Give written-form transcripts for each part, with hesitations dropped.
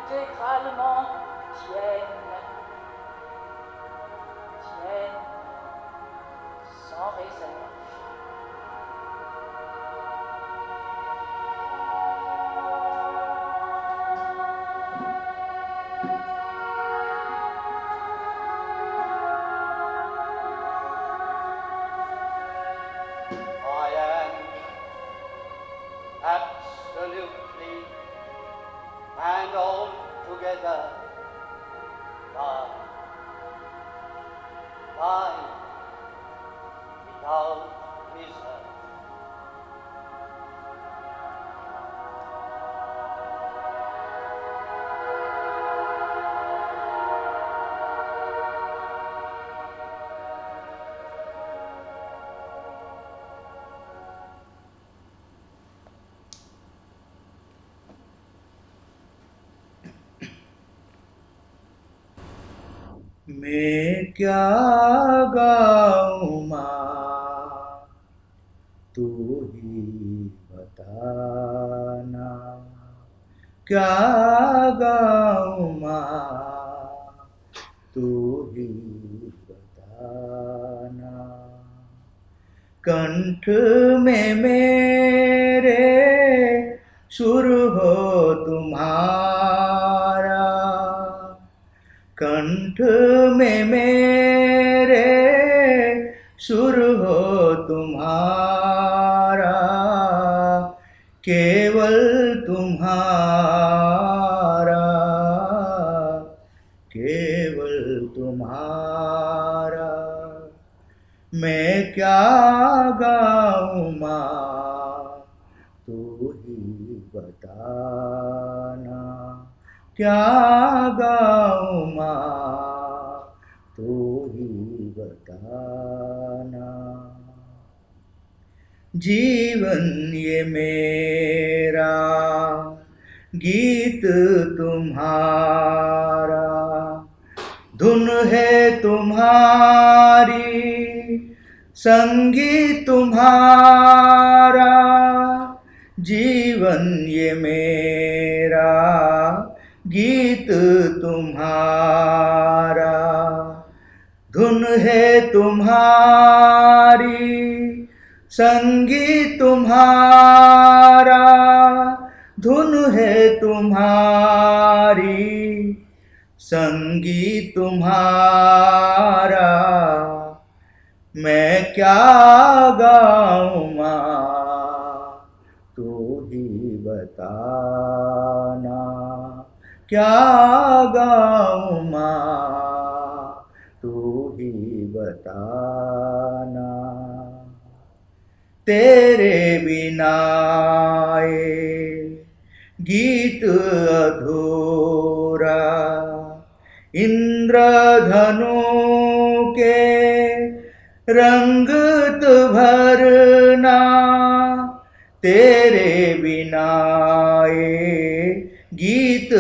intégralement tienne, tienne sans réserve. I am absolutely and altogether thine, thine without reserve. मैं क्या गाऊं माँ, तू ही बताना। क्या गाऊं माँ, तू ही बताना। कंठ में मेरे सुर हो तुम्हारा, कंठ में मेरे सुर हो तुम्हारा। केवल तुम्हारा, केवल तुम्हारा। मैं क्या गाऊं माँ, तू ही बताना। क्या गाऊं माँ, तू ही बताना। जीवन ये मेरा गीत तुम्हारा, धुन है तुम्हारी, संगीत तुम्हारा। जीवन ये मेरा गीत तुम्हारा, धुन है तुम्हारी, संगीत तुम्हारा। धुन है तुम्हारी, संगीत तुम्हारा। मैं क्या गाऊं माँ, तू ही बताना। क्या गाऊं माँ, तू ही बताना। तेरे बिना ये गीत अधूरा, इंद्रधनु के रंग तू भरना। तेरे बिना ये गीत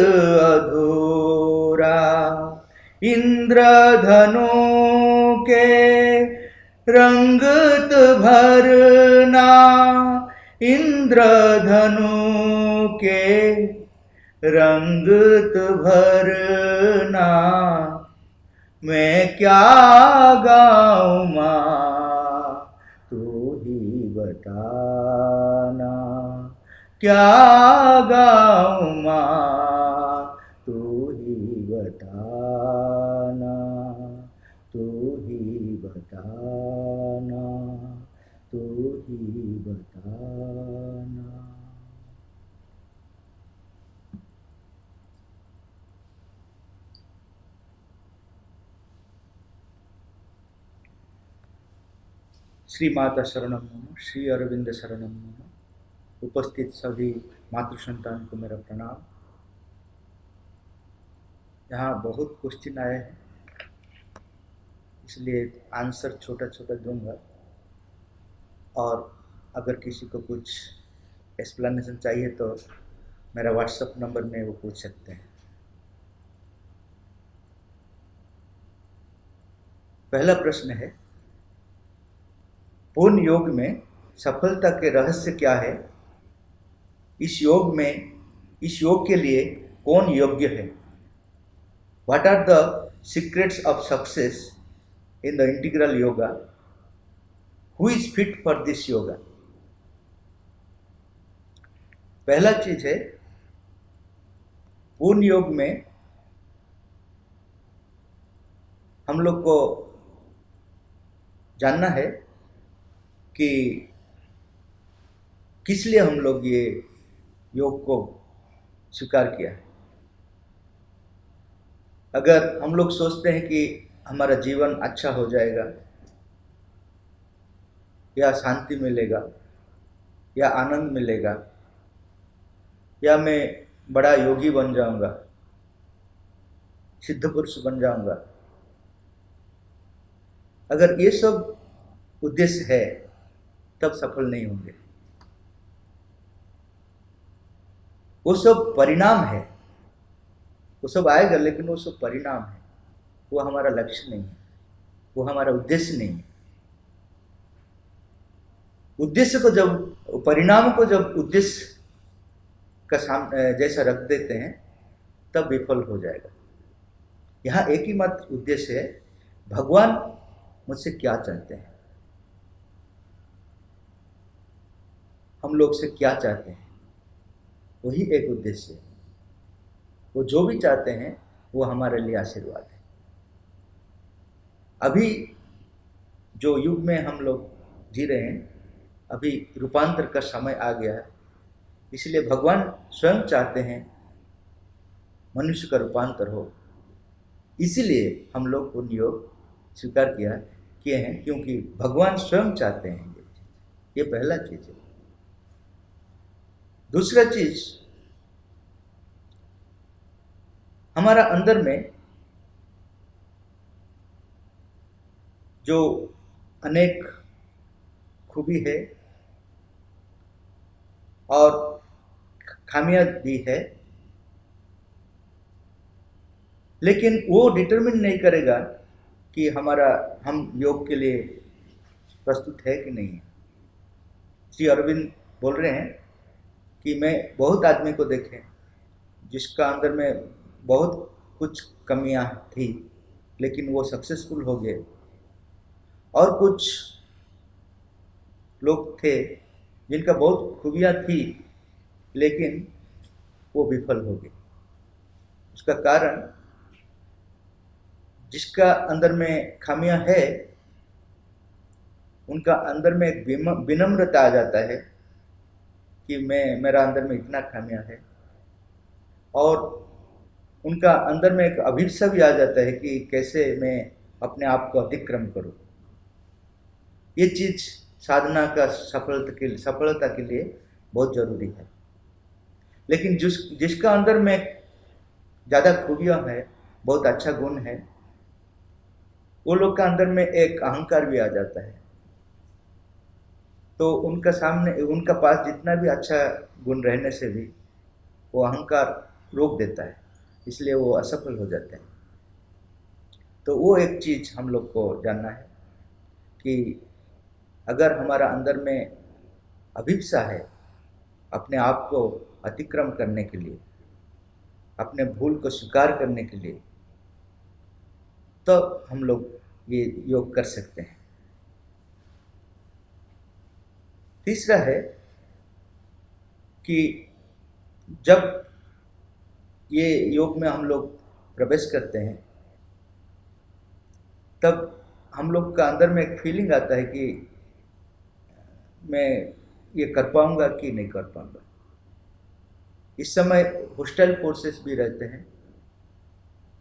अधूरा, इंद्रधनु के रंगत भरना। इंद्रधनु के रंगत भरना। मैं क्या गाऊं माँ, तू ही बताना। क्या गाऊं माँ, तू ही बताना। तू ही बताना, तू ही बताना। श्री माता शरणम मम, श्री अरविंद शरणम मम। उपस्थित सभी मातृ संतान को मेरा प्रणाम। यहाँ बहुत क्वेश्चन आए हैं, इसलिए आंसर छोटा छोटा दूंगा, और अगर किसी को कुछ एक्सप्लेनेशन चाहिए तो मेरा व्हाट्सएप नंबर में वो पूछ सकते हैं। पहला प्रश्न है, पूर्ण योग में सफलता के रहस्य क्या है? इस योग के लिए कौन योग्य है, what are the secrets of success in the integral yoga, who is fit for this yoga. पहला चीज है, पूर्ण योग में हम लोग को जानना है कि किस लिए हम लोग ये योग को स्वीकार किया है। अगर हम लोग सोचते हैं कि हमारा जीवन अच्छा हो जाएगा, या शांति मिलेगा, या आनंद मिलेगा, या मैं बड़ा योगी बन जाऊंगा, सिद्ध पुरुष बन जाऊंगा, अगर ये सब उद्देश्य है तब सफल नहीं होंगे। वो सब परिणाम है, वो सब आएगा, लेकिन वो सब परिणाम है, वो हमारा लक्ष्य नहीं है, वो हमारा उद्देश्य नहीं है। उद्देश्य को जब, परिणाम को जब उद्देश्य का जैसा रख देते हैं तब विफल हो जाएगा। यहाँ एक ही मात्र उद्देश्य है, भगवान मुझसे क्या चाहते हैं, हम लोग से क्या चाहते हैं, वही एक उद्देश्य है। वो जो भी चाहते हैं वो हमारे लिए आशीर्वाद है। अभी जो युग में हम लोग जी रहे हैं, अभी रूपांतर का समय आ गया है, इसलिए भगवान स्वयं चाहते हैं मनुष्य का रूपांतर हो। इसीलिए हम लोग पुण्य योग स्वीकार किए हैं, क्योंकि भगवान स्वयं चाहते हैं ये पहला चीज है। दूसरा चीज, हमारा अंदर में जो अनेक खूबी है और खामियां भी है, लेकिन वो डिटरमिन नहीं करेगा कि हम योग के लिए प्रस्तुत है कि नहीं है। श्री अरविंद बोल रहे हैं कि मैं बहुत आदमी को देखे जिसका अंदर में बहुत कुछ कमियां थी, लेकिन वो सक्सेसफुल हो गए, और कुछ लोग थे जिनका बहुत खूबियां थी लेकिन वो विफल हो गए। उसका कारण, जिसका अंदर में खामियां है उनका अंदर में एक विनम्रता आ जाता है कि मेरा अंदर में इतना खामियां है, और उनका अंदर में एक अभिप्सा भी आ जाता है कि कैसे मैं अपने आप को अतिक्रम करूं। ये चीज साधना का सफलता के लिए बहुत जरूरी है। लेकिन जिसका अंदर में ज़्यादा खूबियाँ है, बहुत अच्छा गुण है, वो लोग का अंदर में एक अहंकार भी आ जाता है, तो उनका पास जितना भी अच्छा गुण रहने से भी वो अहंकार रोक देता है, इसलिए वो असफल हो जाते हैं। तो वो एक चीज़ हम लोग को जानना है कि अगर हमारा अंदर में अभिप्सा है अपने आप को अतिक्रम करने के लिए, अपने भूल को स्वीकार करने के लिए, तो हम लोग ये योग कर सकते हैं। तीसरा है कि जब ये योग में हम लोग प्रवेश करते हैं तब हम लोग का अंदर में एक फीलिंग आता है कि मैं ये कर पाऊंगा कि नहीं कर पाऊंगा। इस समय हॉस्टाइल फोर्सेस भी रहते हैं,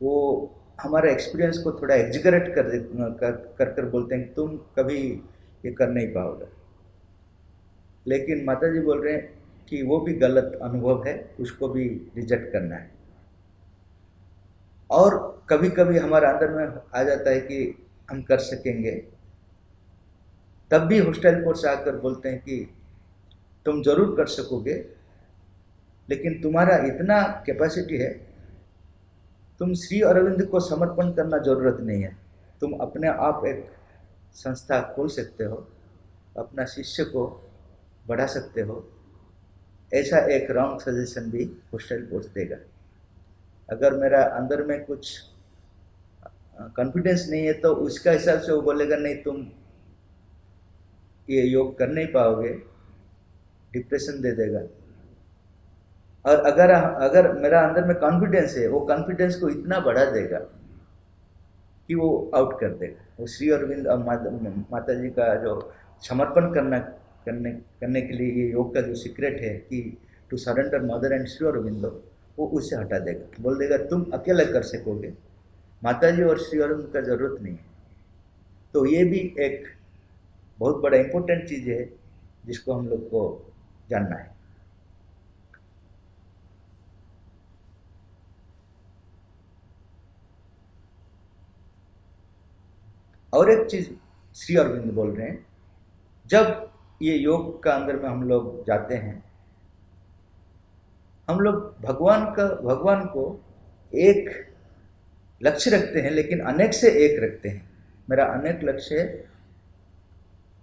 वो हमारे एक्सपीरियंस को थोड़ा एग्जिगरेट कर बोलते हैं कि तुम कभी ये कर नहीं पाओगे। लेकिन माता जी बोल रहे हैं कि वो भी गलत अनुभव है, उसको भी रिजेक्ट करना है। और कभी कभी हमारे अंदर में आ जाता है कि हम कर सकेंगे, तब भी हॉस्टाइल फोर्स आकर बोलते हैं कि तुम जरूर कर सकोगे, लेकिन तुम्हारा इतना कैपेसिटी है, तुम श्री अरविंद को समर्पण करना जरूरत नहीं है, तुम अपने आप एक संस्था खोल सकते हो, अपना शिष्य को बढ़ा सकते हो। ऐसा एक रॉन्ग सजेशन भी हॉस्टाइल फोर्स देगा। अगर मेरा अंदर में कुछ कॉन्फिडेंस नहीं है तो उसका हिसाब से वो बोलेगा नहीं तुम ये योग कर नहीं पाओगे, डिप्रेशन दे देगा। और अगर अगर मेरा अंदर में कॉन्फिडेंस है, वो कॉन्फिडेंस को इतना बढ़ा देगा कि वो आउट कर देगा। वो श्री अरविंद और माता जी का जो समर्पण करने के लिए ये योग का जो सीक्रेट है कि to surrender Mother and Shri Aurobindo, वो उससे हटा देगा, बोल देगा तुम अकेला कर सकोगे, माता जी और श्री अरविंद का जरूरत नहीं है। तो ये भी एक बहुत बड़ा इम्पोर्टेंट चीज़ है जिसको हम लोग को जानना है। और एक चीज श्री अरविंद बोल रहे हैं, जब ये योग का अंदर में हम लोग जाते हैं, हम लोग भगवान को एक लक्ष्य रखते हैं लेकिन अनेक से एक रखते हैं। मेरा अनेक लक्ष्य है,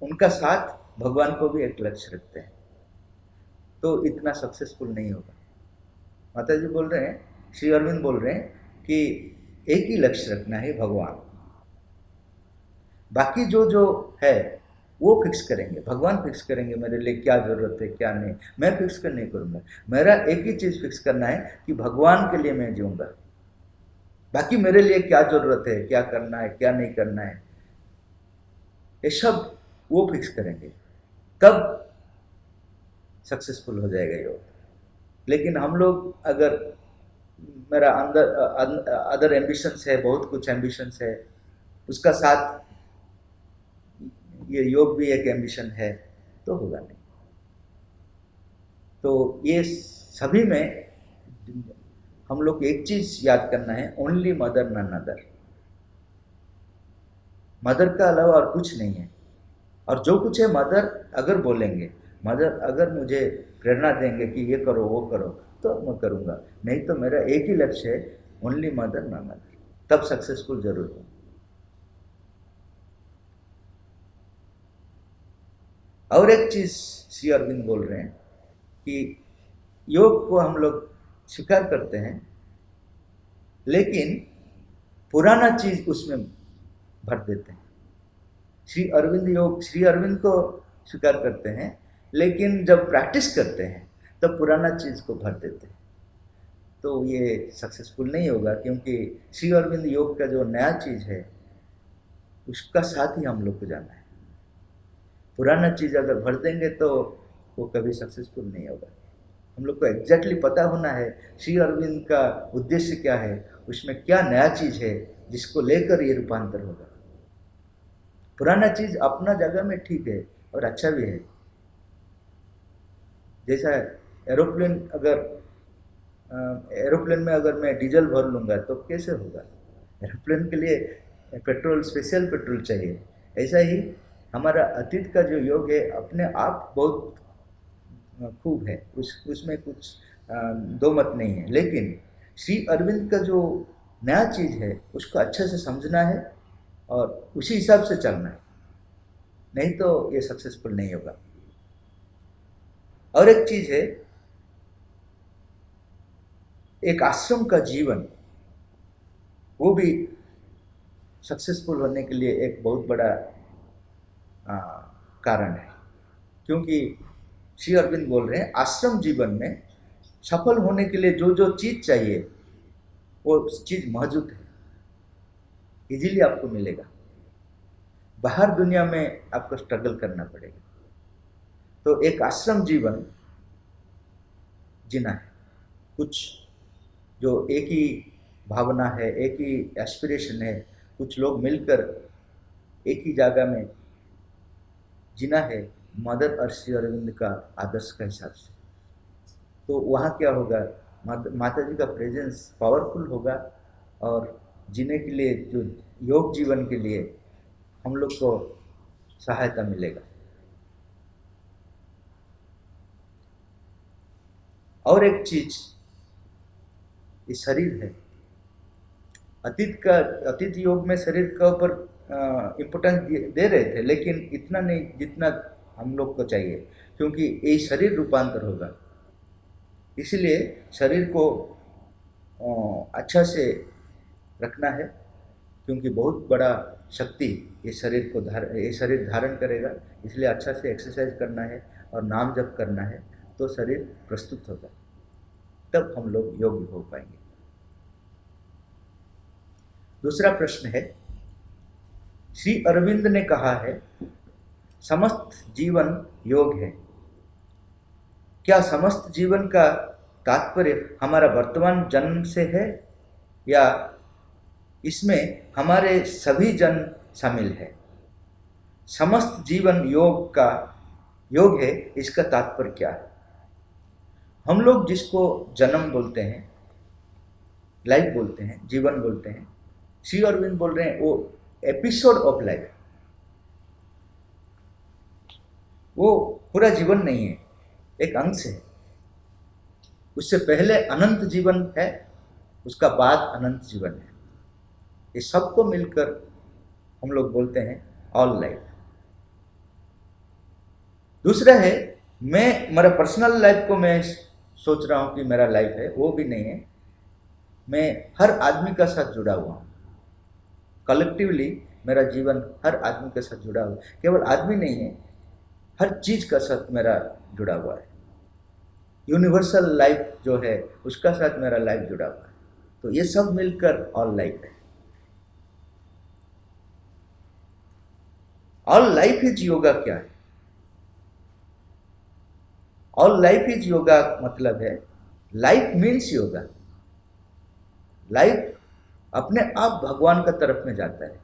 उनका साथ भगवान को भी एक लक्ष्य रखते हैं, तो इतना सक्सेसफुल नहीं होगा। माता जी बोल रहे हैं, श्री अरविंद बोल रहे हैं कि एक ही लक्ष्य रखना है, भगवान। बाकी जो है वो फिक्स करेंगे, भगवान फिक्स करेंगे मेरे लिए क्या जरूरत है क्या नहीं, मैं फिक्स कर नहीं करूँगा। मेरा एक ही चीज़ फिक्स करना है कि भगवान के लिए मैं जीऊँगा। बाकी मेरे लिए क्या जरूरत है, क्या करना है क्या नहीं करना है, ये सब वो फिक्स करेंगे, तब सक्सेसफुल हो जाएगा योग। लेकिन हम लोग अगर मेरा अंदर अदर एम्बिशंस है, बहुत कुछ एम्बिशंस है, उसका साथ ये योग भी एक एम्बिशन है, तो होगा नहीं। तो ये सभी में हम लोग एक चीज याद करना है, only Mother none other. Mother का अलावा और कुछ नहीं है। और जो कुछ है मदर अगर बोलेंगे, मदर अगर मुझे प्रेरणा देंगे कि ये करो वो करो, तो मैं करूँगा। नहीं तो मेरा एक ही लक्ष्य है, ओनली मदर नन अदर, तब सक्सेसफुल जरूर हो। और एक चीज श्री अरविंद बोल रहे हैं कि योग को हम लोग स्वीकार करते हैं, लेकिन पुराना चीज उसमें भर देते हैं। श्री अरविंद को स्वीकार करते हैं, लेकिन जब प्रैक्टिस करते हैं तब पुराना चीज को भर देते हैं, तो ये सक्सेसफुल नहीं होगा। क्योंकि श्री अरविंद योग का जो नया चीज है उसका साथ ही हम लोग को जाना है। पुराना चीज अगर भर देंगे तो वो कभी सक्सेसफुल नहीं होगा। हम लोग को एग्जैक्टली पता होना है श्री अरविंद का उद्देश्य क्या है, उसमें क्या नया चीज है जिसको लेकर ये रूपांतर होगा। पुराना चीज अपना जगह में ठीक है और अच्छा भी है। जैसा एरोप्लेन में अगर मैं डीजल भर लूँगा तो कैसे होगा? एरोप्लेन के लिए स्पेशल पेट्रोल चाहिए। ऐसा ही हमारा अतीत का जो योग है अपने आप बहुत खूब है, उसमें कुछ दो मत नहीं है। लेकिन श्री अरविंद का जो नया चीज़ है उसको अच्छे से समझना है और उसी हिसाब से चलना है, नहीं तो ये सक्सेसफुल नहीं होगा। और एक चीज़ है, एक आश्रम का जीवन, वो भी सक्सेसफुल होने के लिए एक बहुत बड़ा कारण है। क्योंकि श्री अरविंद बोल रहे हैं आश्रम जीवन में सफल होने के लिए जो जो चीज़ चाहिए वो चीज़ मौजूद है, इजीली आपको मिलेगा। बाहर दुनिया में आपको स्ट्रगल करना पड़ेगा। तो एक आश्रम जीवन जीना है, कुछ जो एक ही भावना है, एक ही एस्पिरेशन है, कुछ लोग मिलकर एक ही जगह में जीना है मदर और श्री अरविंद का आदर्श का हिसाब से। तो वहाँ क्या होगा, माता जी का प्रेजेंस पावरफुल होगा और जीने के लिए, जो योग जीवन के लिए हम लोग को सहायता मिलेगा। और एक चीज, ये शरीर है। अतीत योग में शरीर के ऊपर इम्पोर्टेंस दे रहे थे, लेकिन इतना नहीं जितना हम लोग को चाहिए, क्योंकि ये शरीर रूपांतर होगा। इसीलिए शरीर को अच्छा से रखना है, क्योंकि बहुत बड़ा शक्ति ये शरीर धारण करेगा। इसलिए अच्छा से एक्सरसाइज करना है और नाम जप करना है, तो शरीर प्रस्तुत होगा, तब हम लोग योग्य हो पाएंगे। दूसरा प्रश्न है, श्री अरविंद ने कहा है समस्त जीवन योग है। क्या समस्त जीवन का तात्पर्य हमारा वर्तमान जन्म से है, या इसमें हमारे सभी जन्म शामिल है? समस्त जीवन योग है, इसका तात्पर्य क्या है? हम लोग जिसको जन्म बोलते हैं, लाइफ बोलते हैं, जीवन बोलते हैं, श्री अरविंद बोल रहे हैं वो एपिसोड ऑफ लाइफ, वो पूरा जीवन नहीं है, एक अंश है। उससे पहले अनंत जीवन है, उसका बाद अनंत जीवन है। ये सबको मिलकर हम लोग बोलते हैं ऑल लाइफ। दूसरा है, मेरा पर्सनल लाइफ को मैं सोच रहा हूँ कि मेरा लाइफ है, वो भी नहीं है। मैं हर आदमी का साथ जुड़ा हुआ हूँ, कलेक्टिवली मेरा जीवन हर आदमी के साथ जुड़ा हुआ, केवल आदमी नहीं है, हर चीज का साथ मेरा जुड़ा हुआ है। यूनिवर्सल लाइफ जो है उसका साथ मेरा लाइफ जुड़ा हुआ है। तो ये सब मिलकर ऑल लाइफ है। ऑल लाइफ इज योगा क्या है? ऑल लाइफ इज योगा मतलब है, लाइफ मीन्स योगा। लाइफ अपने आप भगवान का तरफ में जाता है।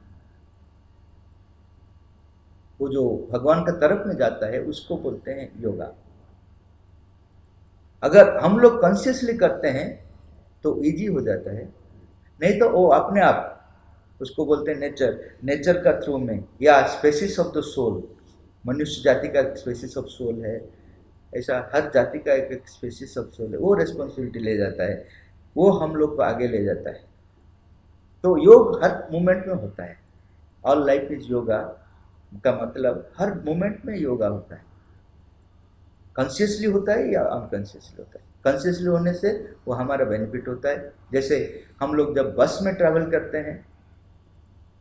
वो जो भगवान का तरफ में जाता है उसको बोलते हैं योगा। अगर हम लोग कॉन्शियसली करते हैं तो इजी हो जाता है, नहीं तो वो अपने आप, उसको बोलते हैं नेचर का थ्रू में, या स्पेसिस ऑफ द सोल। मनुष्य जाति का स्पेसिस ऑफ सोल है, ऐसा हर जाति का एक स्पेसिस ऑफ सोल है। वो रिस्पॉन्सिबिलिटी ले जाता है, वो हम लोग को आगे ले जाता है। तो योग हर मोमेंट में होता है। ऑल लाइफ इज योगा का मतलब हर मोमेंट में योगा होता है। कॉन्शियसली होता है या अनकॉन्शियसली होता है। कॉन्शियसली होने से वो हमारा बेनिफिट होता है। जैसे हम लोग जब बस में ट्रैवल करते हैं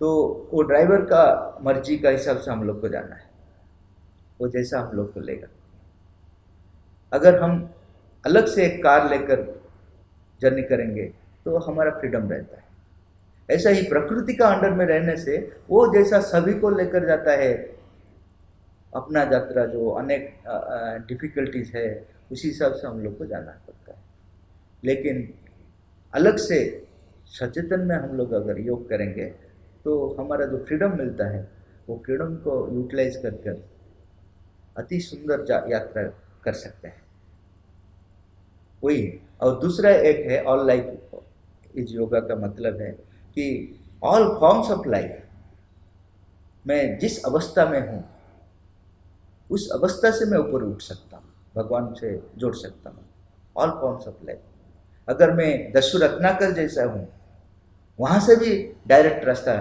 तो वो ड्राइवर का मर्जी का हिसाब से हम लोग को जाना है, वो जैसा हम लोग को लेगा। अगर हम अलग से एक कार लेकर जर्नी करेंगे तो हमारा फ्रीडम रहता है। ऐसा ही प्रकृति का अंडर में रहने से वो जैसा सभी को लेकर जाता है, अपना यात्रा जो अनेक डिफिकल्टीज है, उसी हिसाब से हम लोग को जाना पड़ता है। लेकिन अलग से सचेतन में हम लोग अगर योग करेंगे तो हमारा जो फ्रीडम मिलता है, वो फ्रीडम को यूटिलाइज कर अति सुंदर यात्रा कर सकते हैं। वही है। और दूसरा एक है ऑल लाइफ इज योगा का मतलब है कि ऑल फॉर्म्स ऑफ लाइफ, मैं जिस अवस्था में हूँ उस अवस्था से मैं ऊपर उठ सकता हूँ, भगवान से जुड़ सकता हूँ। All forms of life. अगर मैं दस्यु रत्नाकर जैसा हूँ, वहाँ से भी डायरेक्ट रास्ता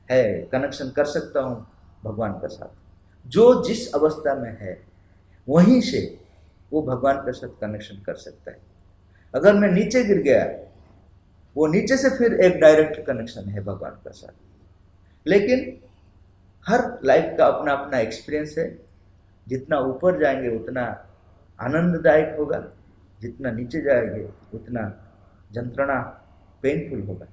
है, कनेक्शन कर सकता हूँ भगवान के साथ। जो जिस अवस्था में है वहीं से वो भगवान के साथ कनेक्शन कर सकता है। अगर मैं नीचे गिर गया, वो नीचे से फिर एक डायरेक्ट कनेक्शन है भगवान के साथ। लेकिन हर लाइफ का अपना अपना एक्सपीरियंस है। जितना ऊपर जाएंगे उतना आनंददायक होगा, जितना नीचे जाएंगे उतना यंत्रणा पेनफुल होगा।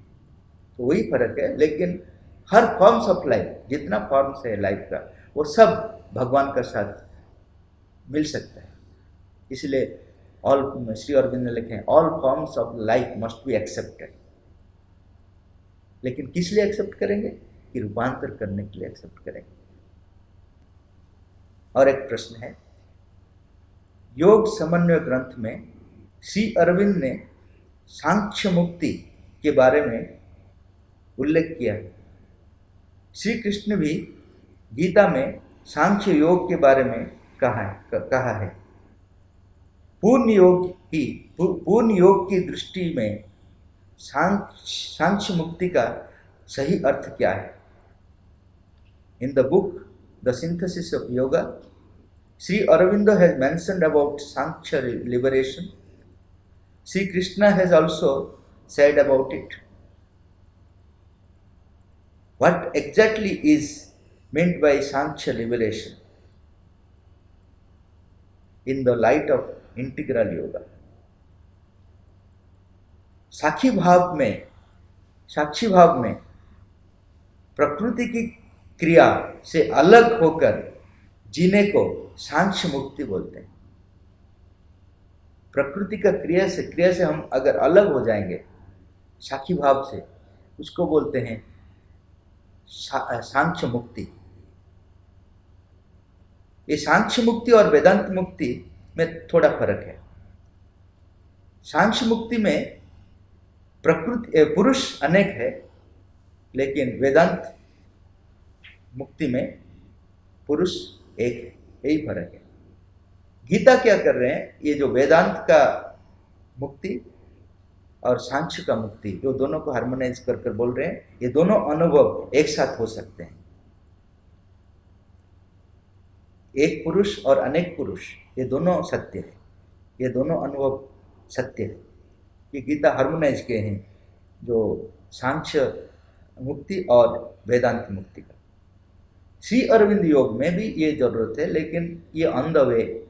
तो वही फर्क है। लेकिन हर फॉर्म्स ऑफ लाइफ, जितना फॉर्म्स है लाइफ का, वो सब भगवान के साथ मिल सकता है। इसलिए श्री अरविंद ने लिखे हैं all forms of life must be accepted. लेकिन किस लिए एक्सेप्ट करेंगे? कि रूपांतर करने के लिए एक्सेप्ट करेंगे। और एक प्रश्न है, योग समन्वय ग्रंथ में श्री अरविंद ने सांख्य मुक्ति के बारे में उल्लेख किया है। श्री कृष्ण भी गीता में सांख्य योग के बारे में कहा है। पूर्ण योग की दृष्टि में सांख्य मुक्ति का सही अर्थ क्या है? In the book the synthesis of yoga, Sri Aurobindo has mentioned about Sankhya liberation. Sri Krishna has also said about it? What exactly is meant by Sankhya liberation in the light of integral yoga? साक्षी भाव में प्रकृति की क्रिया से अलग होकर जीने को सांख्य मुक्ति बोलते हैं। प्रकृति का क्रिया से हम अगर अलग हो जाएंगे साक्षी भाव से, उसको बोलते हैं सांख्य मुक्ति। ये सांख्य मुक्ति और वेदांत मुक्ति में थोड़ा फर्क है। सांख्य मुक्ति में प्रकृति पुरुष अनेक है, लेकिन वेदांत मुक्ति में पुरुष एक है, यही फर्क है। गीता क्या कर रहे हैं, ये जो वेदांत का मुक्ति और सांख्य का मुक्ति, जो दोनों को हार्मोनाइज कर बोल रहे हैं, ये दोनों अनुभव एक साथ हो सकते हैं। एक पुरुष और अनेक पुरुष, ये दोनों सत्य है, ये दोनों अनुभव सत्य है। ये गीता हार्मोनाइज किए हैं जो सांख्य मुक्ति और वेदांत मुक्ति का। श्री अरविंद योग में भी ये जरूरत है, लेकिन ये ऑन द वे।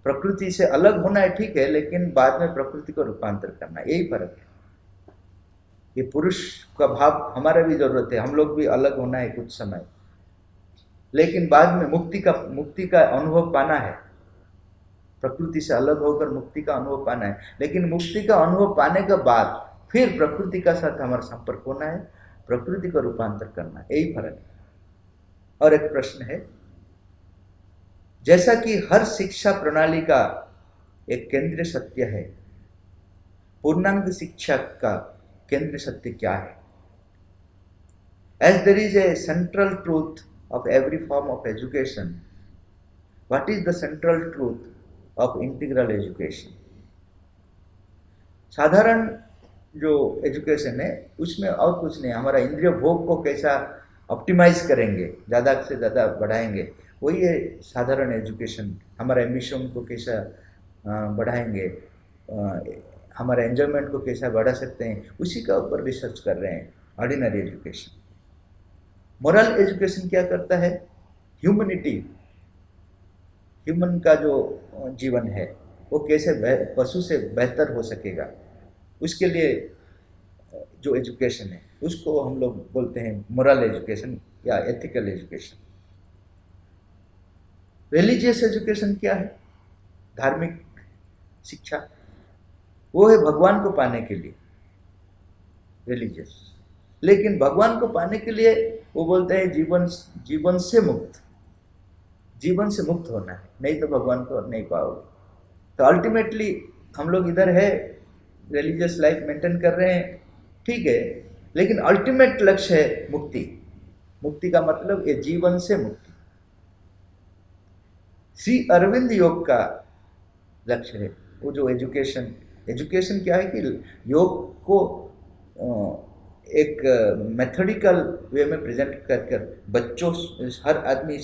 प्रकृति से अलग होना है ठीक है, लेकिन बाद में प्रकृति को रूपांतर करना, यही फर्क है। ये पुरुष का भाव हमारा भी जरूरत है, हम लोग भी अलग होना है कुछ समय, लेकिन बाद में मुक्ति का अनुभव पाना है। प्रकृति से अलग होकर मुक्ति का अनुभव पाना है, लेकिन मुक्ति का अनुभव पाने के बाद फिर प्रकृति का साथ हमारा संपर्क होना है, प्रकृति का रूपांतर करना है, यही फर्क है। और एक प्रश्न है, जैसा कि हर शिक्षा प्रणाली का एक केंद्रीय सत्य है, पूर्णांग शिक्षा का केंद्रीय सत्य क्या है? As there is a central truth of every form of education, what is the central truth of integral education? साधारण जो एजुकेशन है उसमें और कुछ नहीं, हमारा इंद्रिय भोग को कैसा ऑप्टिमाइज करेंगे, ज़्यादा से ज़्यादा बढ़ाएंगे, वही है साधारण एजुकेशन। हमारा एम्बिशन को कैसा बढ़ाएंगे, हमारा एंजॉयमेंट को कैसा बढ़ा सकते हैं, उसी का ऊपर रिसर्च कर रहे हैं ऑर्डिनरी एजुकेशन। मोरल एजुकेशन क्या करता है? ह्यूमनिटी, ह्यूमन का जो जीवन है वो कैसे पशु से बेहतर हो सकेगा, उसके लिए जो एजुकेशन है उसको हम लोग बोलते हैं मोरल एजुकेशन या एथिकल एजुकेशन। रिलीजियस एजुकेशन क्या है? धार्मिक शिक्षा, वो है भगवान को पाने के लिए रिलीजियस। लेकिन भगवान को पाने के लिए वो बोलते हैं जीवन से मुक्त होना है, नहीं तो भगवान को नहीं पाओगे। तो अल्टीमेटली हम लोग इधर है, रिलीजियस लाइफ मेंटेन कर रहे हैं, ठीक है, लेकिन अल्टीमेट लक्ष्य है मुक्ति। मुक्ति का मतलब ये जीवन से मुक्ति। श्री अरविंद योग का लक्ष्य है वो जो एजुकेशन क्या है कि योग को एक मेथोडिकल वे में प्रेजेंट कर बच्चों हर आदमी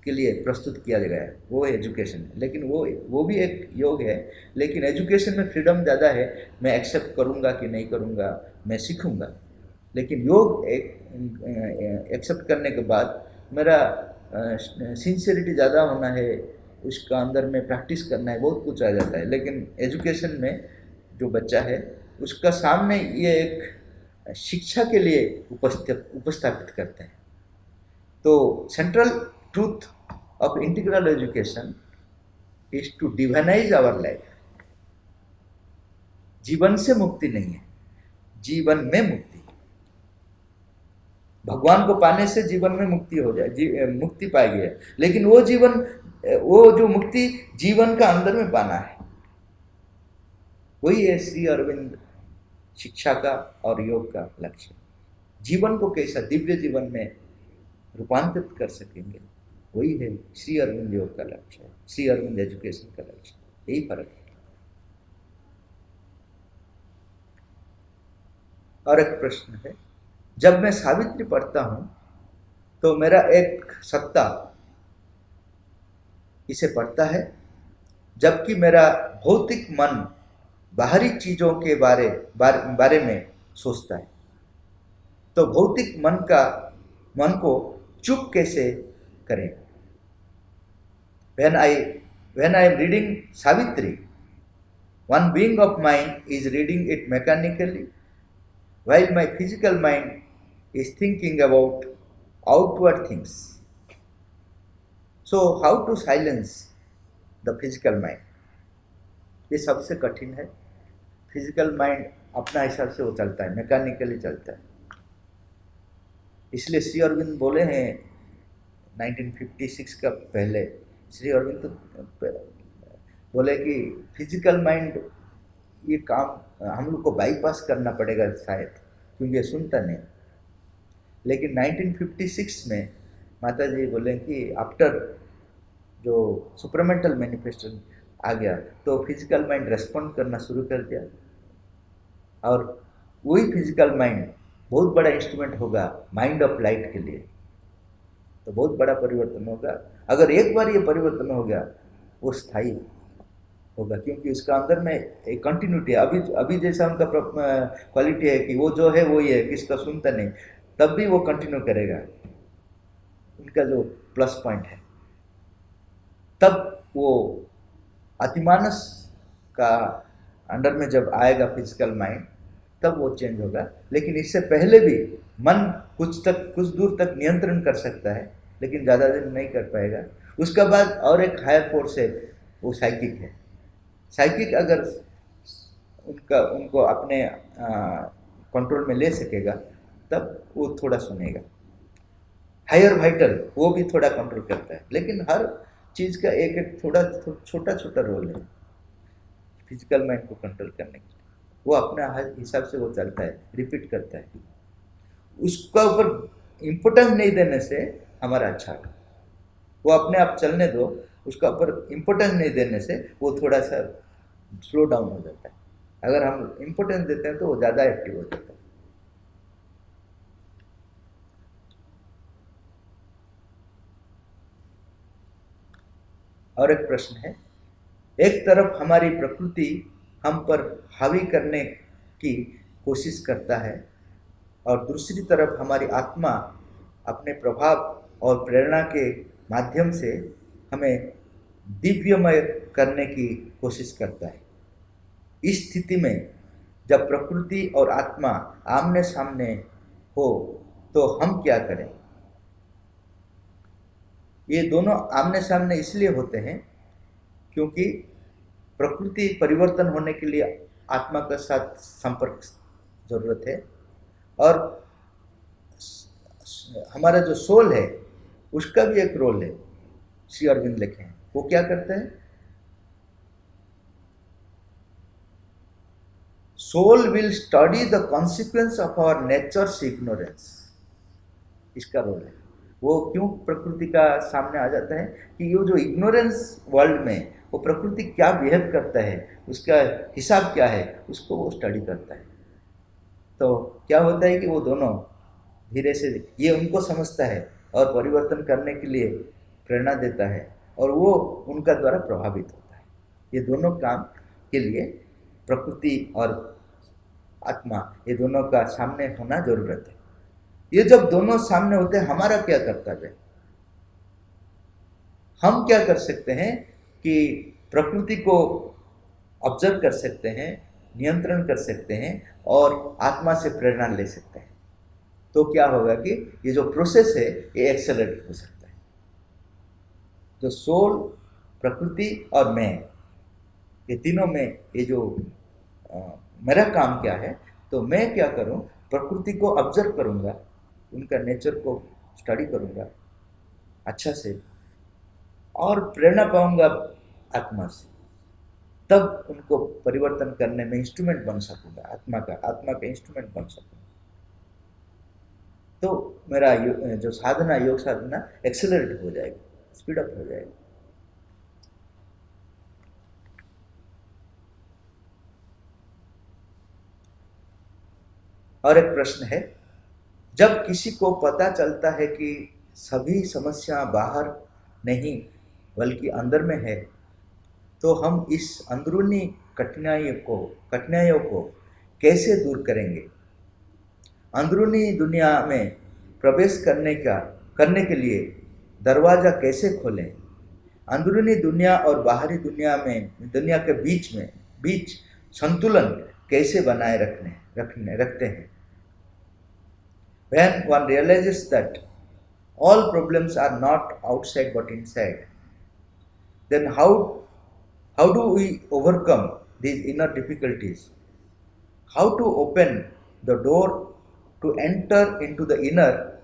के लिए प्रस्तुत किया गया है, वो एजुकेशन है। लेकिन वो भी एक योग है, लेकिन एजुकेशन में फ्रीडम ज़्यादा है, मैं एक्सेप्ट करूँगा कि नहीं करूँगा, मैं सीखूँगा। लेकिन योग एक एक्सेप्ट करने के बाद मेरा सिंसियरिटी ज़्यादा होना है, उसका अंदर में प्रैक्टिस करना है, बहुत कुछ आ जाता है। लेकिन एजुकेशन में जो बच्चा है उसका सामने ये एक शिक्षा के लिए उपस्थापित करते हैं। तो central truth of integral education is to divinise our life. जीवन से मुक्ति नहीं है, जीवन में मुक्ति। भगवान को पाने से जीवन में मुक्ति हो जाए, मुक्ति पाएगी है, लेकिन वो जो मुक्ति जीवन का अंदर में पाना है, वही है श्री अरविंद शिक्षा का और योग का लक्ष्य। जीवन को कैसा दिव्य जीवन में रूपांतरित कर सकेंगे, वही है श्री अरविंद योग का लक्ष्य, श्री अरविंद एजुकेशन का लक्ष्य, यही फर्क है। और एक प्रश्न है, जब मैं सावित्री पढ़ता हूँ तो मेरा एक सत्ता इसे पढ़ता है, जबकि मेरा भौतिक मन बाहरी चीज़ों के बारे में सोचता है। तो भौतिक मन को चुप कैसे करें? When I am reading Savitri, one being of mind is reading it mechanically, while my physical mind is thinking about outward things. So how to silence the physical mind? ये सबसे कठिन है। फिजिकल माइंड अपना हिसाब से वो चलता है, मैकेनिकली चलता है। इसलिए श्री अरविंद बोले हैं 1956 का पहले, श्री अरविंद तो बोले कि फिजिकल माइंड ये काम हम लोग को बाईपास करना पड़ेगा शायद, क्योंकि ये सुनता नहीं। लेकिन 1956 में माता जी बोले कि आफ्टर जो सुपरमेंटल मैनिफेस्टेशन आ गया तो फिजिकल माइंड रेस्पॉन्ड करना शुरू कर दिया, और वही फिजिकल माइंड बहुत बड़ा इंस्ट्रूमेंट होगा माइंड ऑफ लाइट के लिए। तो बहुत बड़ा परिवर्तन होगा। अगर एक बार ये परिवर्तन हो गया वो स्थायी होगा, क्योंकि उसका अंदर में एक कंटिन्यूटी है। अभी जैसा उनका क्वालिटी है कि वो जो है वो ही है, किसका सुनता नहीं, तब भी वो कंटिन्यू करेगा। उनका जो प्लस पॉइंट है, तब वो अतिमानस का अंडर में जब आएगा फिजिकल माइंड, तब वो चेंज होगा। लेकिन इससे पहले भी मन कुछ दूर तक नियंत्रण कर सकता है, लेकिन ज़्यादा दिन नहीं कर पाएगा। उसके बाद और एक हायर फोर्स है, वो साइकिक है। साइकिक अगर उनको अपने कंट्रोल में ले सकेगा, तब वो थोड़ा सुनेगा। हायर वाइटल वो भी थोड़ा कंट्रोल करता है, लेकिन हर चीज़ का एक थोड़ा छोटा रोल है फिजिकल माइंड को कंट्रोल करने के लिए। वो अपने हिसाब से वो चलता है, रिपीट करता है। उसका ऊपर इम्पोर्टेंस नहीं देने से हमारा अच्छा है। वो अपने आप चलने दो, उसका ऊपर इम्पोर्टेंस नहीं देने से वो थोड़ा सा स्लो डाउन हो जाता है। अगर हम इम्पोर्टेंस देते हैं तो वो ज़्यादा एक्टिव हो जाता है। और एक प्रश्न है, एक तरफ हमारी प्रकृति हम पर हावी करने की कोशिश करता है और दूसरी तरफ हमारी आत्मा अपने प्रभाव और प्रेरणा के माध्यम से हमें दिव्यमय करने की कोशिश करता है। इस स्थिति में जब प्रकृति और आत्मा आमने सामने हो तो हम क्या करें? ये दोनों आमने सामने इसलिए होते हैं क्योंकि प्रकृति परिवर्तन होने के लिए आत्मा के साथ संपर्क जरूरत है, और हमारा जो सोल है उसका भी एक रोल है। श्री अरविंद लिखे हैं, वो क्या करते हैं? Soul will study the consequence of our nature's ignorance, इसका रोल है। वो क्यों प्रकृति का सामने आ जाता है कि ये जो इग्नोरेंस वर्ल्ड में वो प्रकृति क्या बिहेव करता है, उसका हिसाब क्या है, उसको वो स्टडी करता है। तो क्या होता है कि वो दोनों धीरे से ये उनको समझता है और परिवर्तन करने के लिए प्रेरणा देता है, और वो उनका द्वारा प्रभावित होता है। ये दोनों काम के लिए प्रकृति और आत्मा, ये दोनों का सामने होना जरूरत है। ये जब दोनों सामने होते हैं, हमारा क्या कर्तव्य है? हम क्या कर सकते हैं कि प्रकृति को ऑब्जर्व कर सकते हैं, नियंत्रण कर सकते हैं और आत्मा से प्रेरणा ले सकते हैं। तो क्या होगा कि ये जो प्रोसेस है ये एक्सेलरेट हो सकता है। जो सोल, प्रकृति और मैं, ये तीनों में ये जो मेरा काम क्या है, तो मैं क्या करूं? प्रकृति को ऑब्जर्व करूंगा, उनका नेचर को स्टडी करूंगा अच्छा से, और प्रेरणा पाऊंगा आत्मा से। तब उनको परिवर्तन करने में इंस्ट्रूमेंट बन सकूंगा, आत्मा का इंस्ट्रूमेंट बन सकूंगा। तो मेरा जो साधना, योग साधना एक्सेलरेट हो जाएगा, स्पीड अप हो जाएगा। और एक प्रश्न है, जब किसी को पता चलता है कि सभी समस्या बाहर नहीं बल्कि अंदर में है, तो हम इस अंदरूनी कठिनाइयों को कैसे दूर करेंगे? अंदरूनी दुनिया में प्रवेश करने के लिए दरवाज़ा कैसे खोलें? अंदरूनी दुनिया और बाहरी दुनिया के बीच संतुलन कैसे बनाए रखते हैं? When one realizes that all problems are not outside but inside, then how do we overcome these inner difficulties? How to open the door to enter into the inner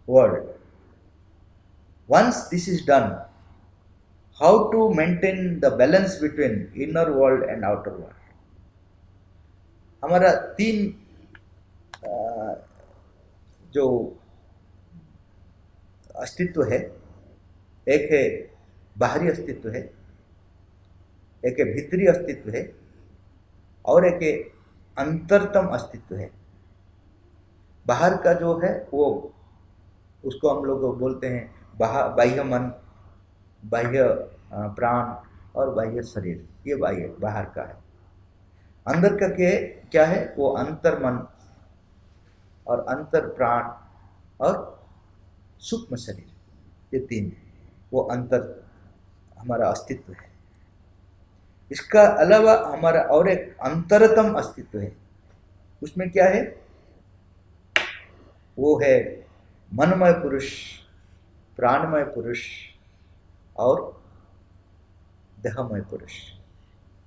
world? Once this is done, how to maintain the balance between inner world and outer world? हमारा 3 जो अस्तित्व है, एक है बाहरी अस्तित्व है, एक है भीतरी अस्तित्व है और एक है अंतरतम अस्तित्व है। बाहर का जो है वो उसको हम लोग बोलते हैं बाह्य मन, बाह्य प्राण और बाह्य शरीर, ये बाहर का है। अंदर का क्या है? वो अंतर मन और अंतर प्राण और सूक्ष्म शरीर, ये 3 है, वो हमारा अस्तित्व है। इसका अलावा हमारा और एक अंतरतम अस्तित्व है। उसमें क्या है? वो है मनमय पुरुष, प्राणमय पुरुष और देहमय पुरुष,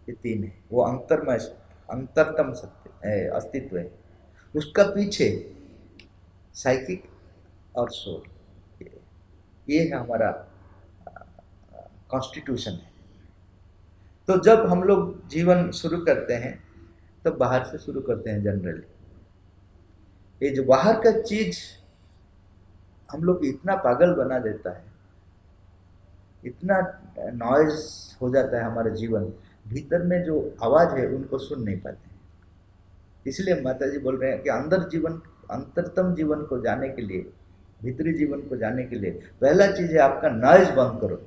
ये 3 है। वो अंतरतम अस्तित्व है। उसका पीछे साइकिक और सोल, ये है हमारा कॉन्स्टिट्यूशन है। तो जब हम लोग जीवन शुरू करते हैं तो बाहर से शुरू करते हैं जनरली। ये जो बाहर का चीज हम लोग इतना पागल बना देता है, इतना नॉइज हो जाता है हमारा जीवन, भीतर में जो आवाज़ है उनको सुन नहीं पाते। इसलिए माता जी बोल रहे हैं कि अंतरतम जीवन को जाने के लिए, भीतरी जीवन को जाने के लिए पहला चीज है आपका नॉइज बंद करो।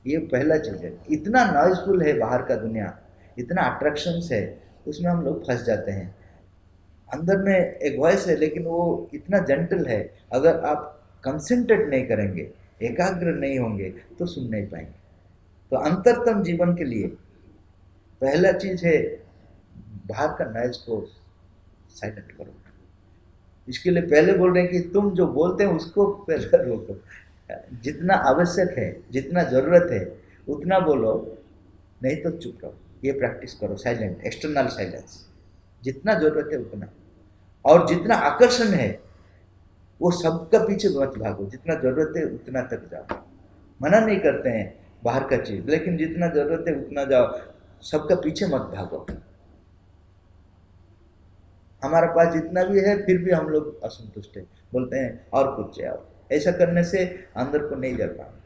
ये पहला चीज है। इतना नॉइजफुल है बाहर का दुनिया, इतना अट्रैक्शंस है, उसमें हम लोग फंस जाते हैं। अंदर में एक वॉइस है लेकिन वो इतना जेंटल है, अगर आप कंसंट्रेट नहीं करेंगे, एकाग्र नहीं होंगे तो सुन नहीं पाएंगे। तो अंतरतम जीवन के लिए पहला चीज है बाहर का नॉइज को साइलेंट करो। इसके लिए पहले बोल रहे हैं कि तुम जो बोलते हैं उसको पहले रोको। जितना आवश्यक है, जितना ज़रूरत है उतना बोलो, नहीं तो चुप रहो। ये प्रैक्टिस करो, साइलेंट, एक्सटर्नल साइलेंस, जितना ज़रूरत है उतना। और जितना आकर्षण है वो सबका पीछे मत भागो, जितना ज़रूरत है उतना तक जाओ। मना नहीं करते हैं बाहर का चीज़, लेकिन जितना ज़रूरत है उतना जाओ, सबका पीछे मत भागो। हमारे पास जितना भी है फिर भी हम लोग असंतुष्ट है, बोलते हैं और कुछ चाहिए। ऐसा करने से अंदर को नहीं जा पाएंगे।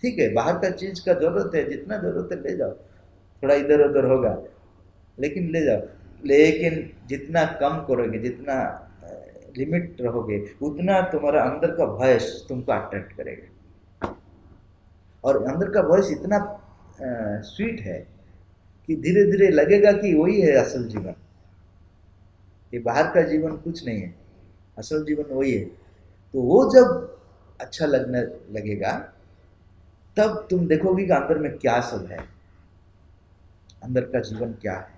ठीक है, बाहर का चीज़ का ज़रूरत है, जितना ज़रूरत है ले जाओ, थोड़ा इधर उधर होगा लेकिन ले जाओ। लेकिन जितना कम करोगे, जितना लिमिट रहोगे, उतना तुम्हारा अंदर का वॉइस तुमको अट्रैक्ट करेगा। और अंदर का वॉइस इतना स्वीट है कि धीरे धीरे लगेगा कि वही है असल जीवन। ये बाहर का जीवन कुछ नहीं है, असल जीवन वही है। तो वो जब अच्छा लगने लगेगा तब तुम देखोगे कि अंदर में क्या सब है, अंदर का जीवन क्या है।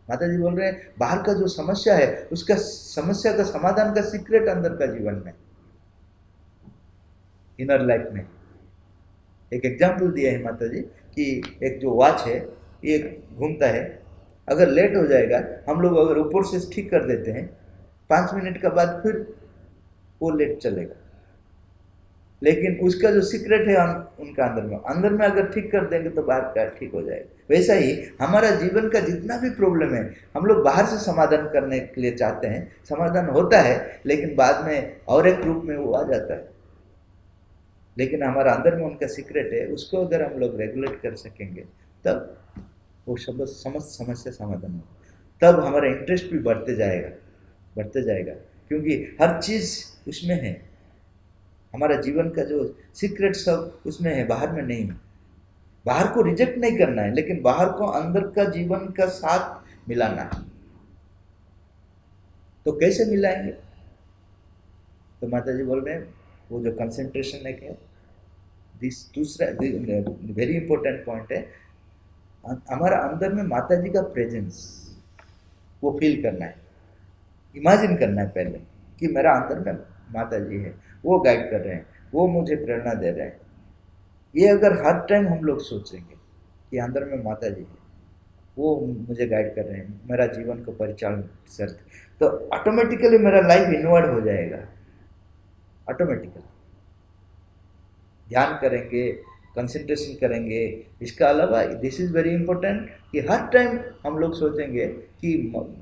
माता जी बोल रहे हैं बाहर का जो समस्या है उसका समस्या का समाधान का सीक्रेट अंदर का जीवन में, इनर लाइफ में। एक एग्जाम्पल दिया है माता जी कि एक जो वॉच है ये घूमता है, अगर लेट हो जाएगा, हम लोग अगर ऊपर से ठीक कर देते हैं 5 मिनट के बाद फिर वो लेट चलेगा। लेकिन उसका जो सीक्रेट है उनका अंदर में अगर ठीक कर देंगे तो बाहर का ठीक हो जाएगा। वैसा ही हमारा जीवन का जितना भी प्रॉब्लम है हम लोग बाहर से समाधान करने के लिए चाहते हैं, समाधान होता है लेकिन बाद में और एक रूप में वो आ जाता है। लेकिन हमारा अंदर में उनका सीक्रेट है, उसको अगर हम लोग रेगुलेट कर सकेंगे तब वो समस्या समाधान हो। तब हमारा इंटरेस्ट भी बढ़ते जाएगा क्योंकि हर चीज़ उसमें है। हमारा जीवन का जो सीक्रेट सब उसमें है, बाहर में नहीं है। बाहर को रिजेक्ट नहीं करना है, लेकिन बाहर को अंदर का जीवन का साथ मिलाना है। तो कैसे मिलाएंगे? तो माता जी बोल रहे हैं वो जो कंसंट्रेशन है, दिस दूसरा वेरी इंपॉर्टेंट पॉइंट है, हमारा अंदर में माता जी का प्रेजेंस वो फील करना है, इमेजिन करना है पहले कि मेरा अंदर में माता जी है, वो गाइड कर रहे हैं, वो मुझे प्रेरणा दे रहे हैं। ये अगर हर टाइम हम लोग सोचेंगे कि अंदर में माता जी है, वो मुझे गाइड कर रहे हैं, मेरा जीवन को परिचालन कर, तो ऑटोमेटिकली मेरा लाइफ इनवर्ड हो जाएगा। ऑटोमेटिकली ध्यान करेंगे, कंसंट्रेशन करेंगे। इसका अलावा दिस इज़ वेरी इंपॉर्टेंट कि हर टाइम हम लोग सोचेंगे कि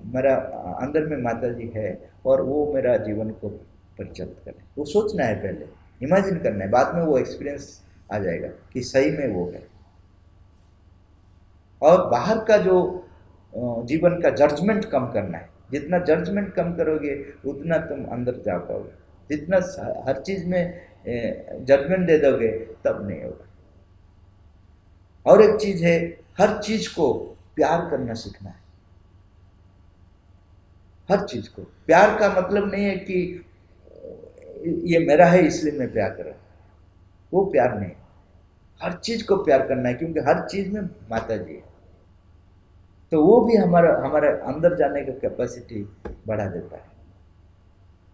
मेरा अंदर में माता जी है और वो मेरा जीवन को परिचालित करें। वो सोचना है पहले, इमेजिन करना है, बाद में वो एक्सपीरियंस आ जाएगा कि सही में वो है। और बाहर का जो जीवन का जजमेंट कम करना है, जितना जजमेंट कम करोगे उतना तुम अंदर जा पाओगे। जितना हर चीज़ में जजमेंट दे दोगे तब नहीं होगा। और एक चीज़ है, हर चीज़ को प्यार करना सीखना है। हर चीज़ को प्यार का मतलब नहीं है कि ये मेरा है इसलिए मैं प्यार कर रहा हूँ, वो प्यार नहीं है। हर चीज़ को प्यार करना है क्योंकि हर चीज़ में माता जी है, तो वो भी हमारे अंदर जाने का कैपेसिटी बढ़ा देता है।